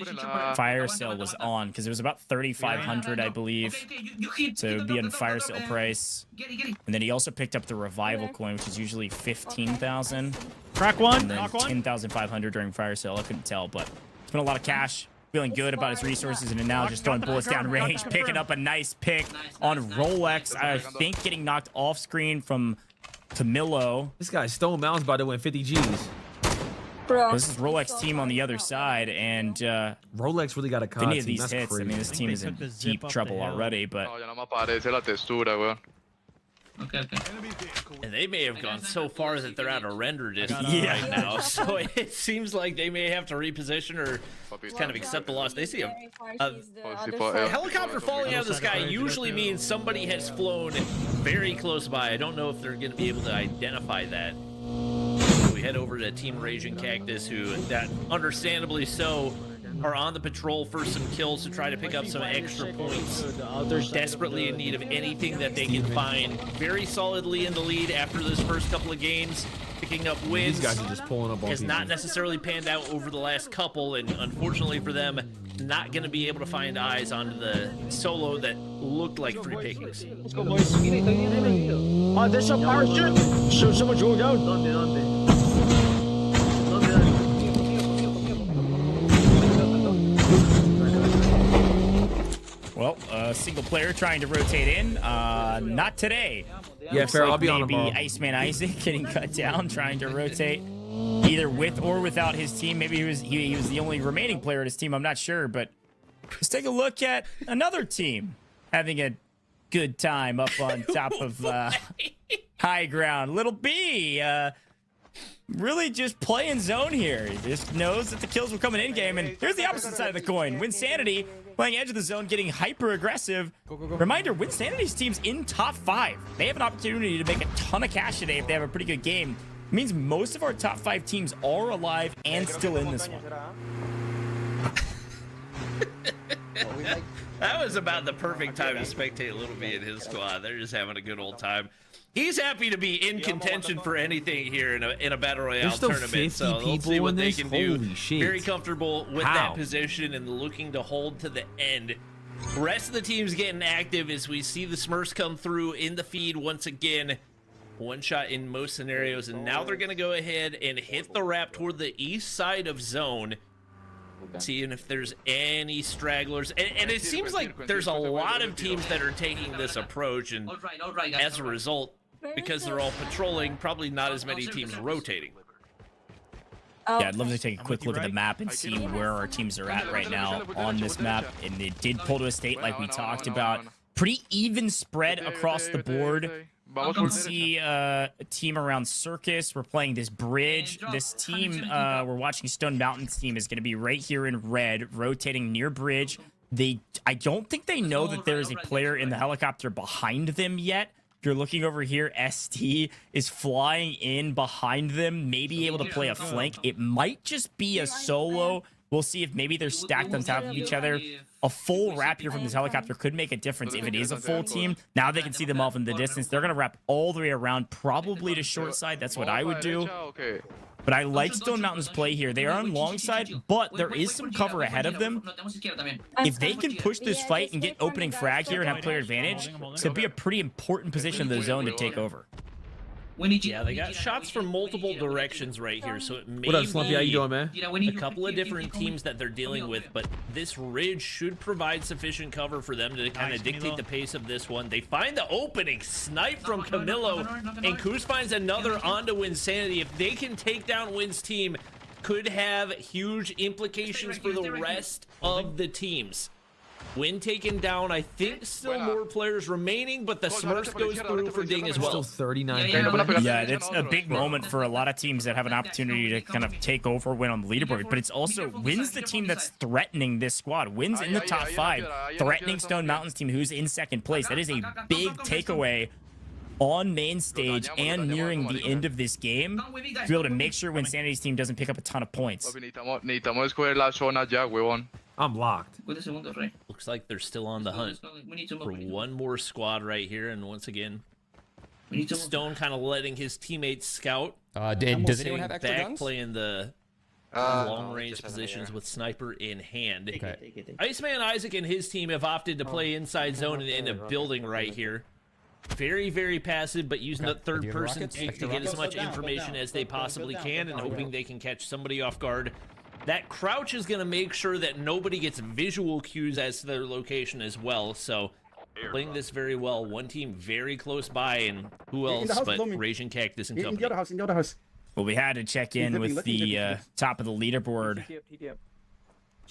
fire sale was on, because it was about 3,500, I believe. So it would be on fire sale price. And then he also picked up the revival coin, which is usually 15,000. Crack one, and then knock one. 10,500 during fire sale. I couldn't tell, but it's been a lot of cash. Feeling good about his resources, and then now just throwing bullets down range, picking up a nice pick on Rolex. I think getting knocked off screen from Camilo. This guy Stone Mountain's about to win 50 G's. Bro. This is Rolex team on the other side, and Rolex really got a if any of these hits, I mean, this team is in deep trouble already, but Okay. And they may have gone so far that they're out of render distance right now. So it seems like they may have to reposition or kind of accept the loss. They see a helicopter falling out of the sky usually means somebody has flown very close by. I don't know if they're going to be able to identify that. So we head over to Team Raging Cactus, who, that understandably so, are on the patrol for some kills to try to pick up some extra points. Desperately in need of anything that they can find. Very solidly in the lead after those first couple of games, picking up wins. These guys are just pulling up on has people. not necessarily panned out over the last couple, and unfortunately for them, not going to be able to find eyes onto the solo that looked like free pickings. Let's go, boys. Oh, there's some parachute. So someone's going down. well, single player trying to rotate in. Not today. Yeah, fair. I'll be on maybe tomorrow. Iceman Isaac getting cut down, trying to rotate either with or without his team. Maybe he was the only remaining player at his team. I'm not sure, but let's take a look at another team having a good time up on top of high ground. Little B, really just playing zone here. He just knows that the kills were coming in game. And here's the opposite side of the coin. Winsanity playing edge of the zone, getting hyper aggressive. Reminder, Winsanity's team's in top 5. They have an opportunity to make a ton of cash today if they have a pretty good game. It means most of our top 5 teams are alive and still in this one. That was about the perfect time to spectate Little B and his squad. They're just having a good old time. He's happy to be in contention for anything here in a Battle Royale tournament. So they'll see what they can do. Very comfortable with that position and looking to hold to the end. Rest of the team's getting active as we see the Smurfs come through in the feed once again. One shot in most scenarios, and now they're going to go ahead and hit the wrap toward the east side of zone. Seeing if there's any stragglers, and it seems like there's a lot of teams that are taking this approach, and as a result, because they're all patrolling, probably not as many teams rotating. Yeah, I'd love to take a quick look at the map and see where our teams are at right now on this map. And it did pull to a state like we talked about. Pretty even spread across the board. You can see a team around Circus. We're playing this bridge. This team, we're watching Stone Mountain's team, is going to be right here in red, rotating near bridge. I don't think they know that there is a player in the helicopter behind them yet. If you're looking over here, ST is flying in behind them, maybe able to play a flank. It might just be a solo. We'll see if maybe they're stacked on top of each other. A full wrap here from this helicopter could make a difference if it is a full team. Now they can see them off in the distance. They're going to wrap all the way around, probably to short side. That's what I would do. But I like Stone Mountain's play here. They are on long side, but there is some cover ahead of them. If they can push this fight and get opening frag here and have player advantage, it's going to be a pretty important position in the zone to take over. Yeah, they got shots from multiple directions right here, so it may What up, Slumpy? How you doing, man? a couple of different teams that they're dealing with, but this ridge should provide sufficient cover for them to kind of dictate the pace of this one. They find the opening, snipe from Camilo, and Kuz finds another onto Winsanity. If they can take down Win's team, could have huge implications for the rest of the teams. Win taken down. I think still more players remaining, but the Smurfs goes through for Ding as well. Still 39. Yeah, it's a big moment for a lot of teams that have an opportunity to kind of take over, win on the leaderboard, but it's also Win's the team that's threatening this squad. Win's in the top 5, threatening Stone Mountain's team, who's in second place. That is a big takeaway on main stage and nearing the end of this game to be able to make sure Winsanity's team doesn't pick up a ton of points. I'm locked. Looks like they're still on the hunt for one more squad right here, and once again, Stone kind of letting his teammates scout. Does anyone have extra back guns? playing the long-range positions with sniper in hand. Iceman Isaac and his team have opted to play inside zone and end up building right here. Very, very passive, but using the third-person take to get as much information as they possibly can and hoping they can catch somebody off guard. That crouch is going to make sure that nobody gets visual cues as to their location as well, so playing this very well. One team very close by, and who else but Raging Cactus and company. In the other house. Well, we had to check in with the top of the leaderboard.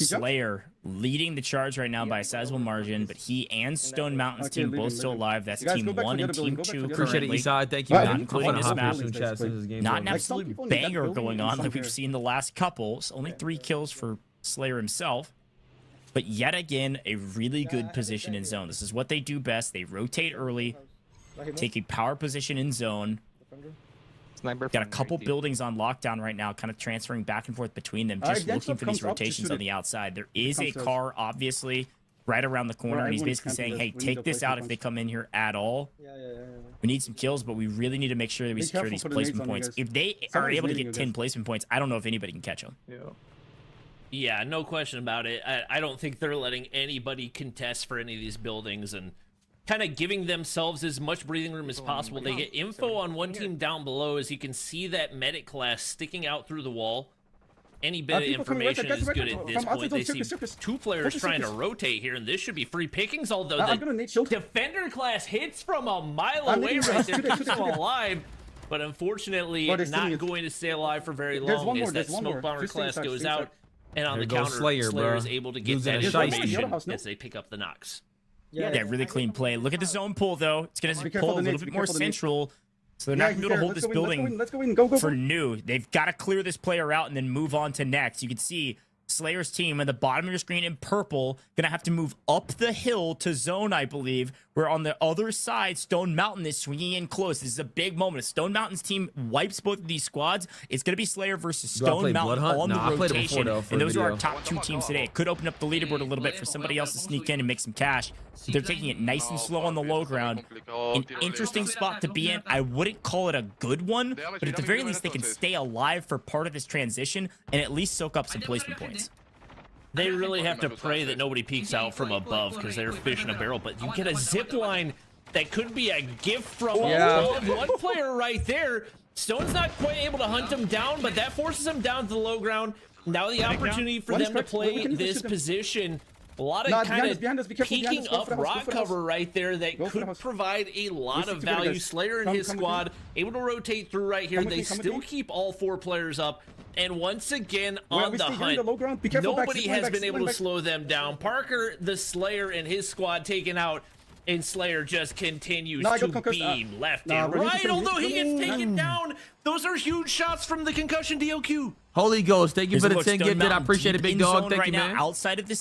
Slayer leading the charge right now by a sizable margin, but he and Stone Mountain's team both still alive. That's team 1 and team 2 Appreciate it, currently. Eastside. Thank you, Not man. including this map. Not Not an absolute banger going on like we've seen the last couple. So only 3 kills for Slayer himself. But yet again, a really good position in zone. This is what they do best. They rotate early, take a power position in zone. Got a couple buildings on lockdown right now, kind of transferring back and forth between them, just looking for these rotations on the outside. There is a car, obviously, right around the corner, and he's basically saying, hey, take this out if they come in here at all. We need some kills, but we really need to make sure that we secure these placement points. If they are able to get 10 placement points, I don't know if anybody can catch them. Yeah, no question about it. I don't think they're letting anybody contest for any of these buildings, and kind of giving themselves as much breathing room as possible. They get info on one team down below, as you can see that medic class sticking out through the wall. Any bit of information is good at this point. They see 2 players trying to rotate here, and this should be free pickings, although the defender class hits from a mile away right there, keeps them alive. But unfortunately, not going to stay alive for very long as that smoke bomber class goes out. And on the counter, Slayer is able to get that information as they pick up the knocks. Yeah, really clean play. Look at the zone pull, though. It's going to pull a little bit more central, so they're not going to be able to hold this building for new. They've got to clear this player out and then move on to next. You can see Slayer's team at the bottom of your screen in purple going to have to move up the hill to zone, I believe, where on the other side, Stone Mountain is swinging in close. This is a big moment. If Stone Mountain's team wipes both of these squads, it's going to be Slayer versus Stone Mountain on the rotation. And those are our top 2 teams today. It could open up the leaderboard a little bit for somebody else to sneak in and make some cash. They're taking it nice and slow on the low ground. An interesting spot to be in. I wouldn't call it a good one, but at the very least, they can stay alive for part of this transition and at least soak up some placement points. They really have to pray that nobody peeks out from above because they're fish in a barrel, but you get a zip line that could be a gift from one player right there. Stone's not quite able to hunt him down, but that forces him down to the low ground. Now the opportunity for them to play this position. A lot of kind of peeking up rock cover right there that could provide a lot of value. Slayer and his squad able to rotate through right here. They still keep all 4 players up. And once again on the hunt, nobody has been able to slow them down. Parker, the Slayer, and his squad taken out. And Slayer just continues to beam left and right, although he gets taken down. Those are huge shots from the concussion DOQ. Holy Ghost, thank you for the 10 gifted. I appreciate it, big dog. Thank you, man. Outside of the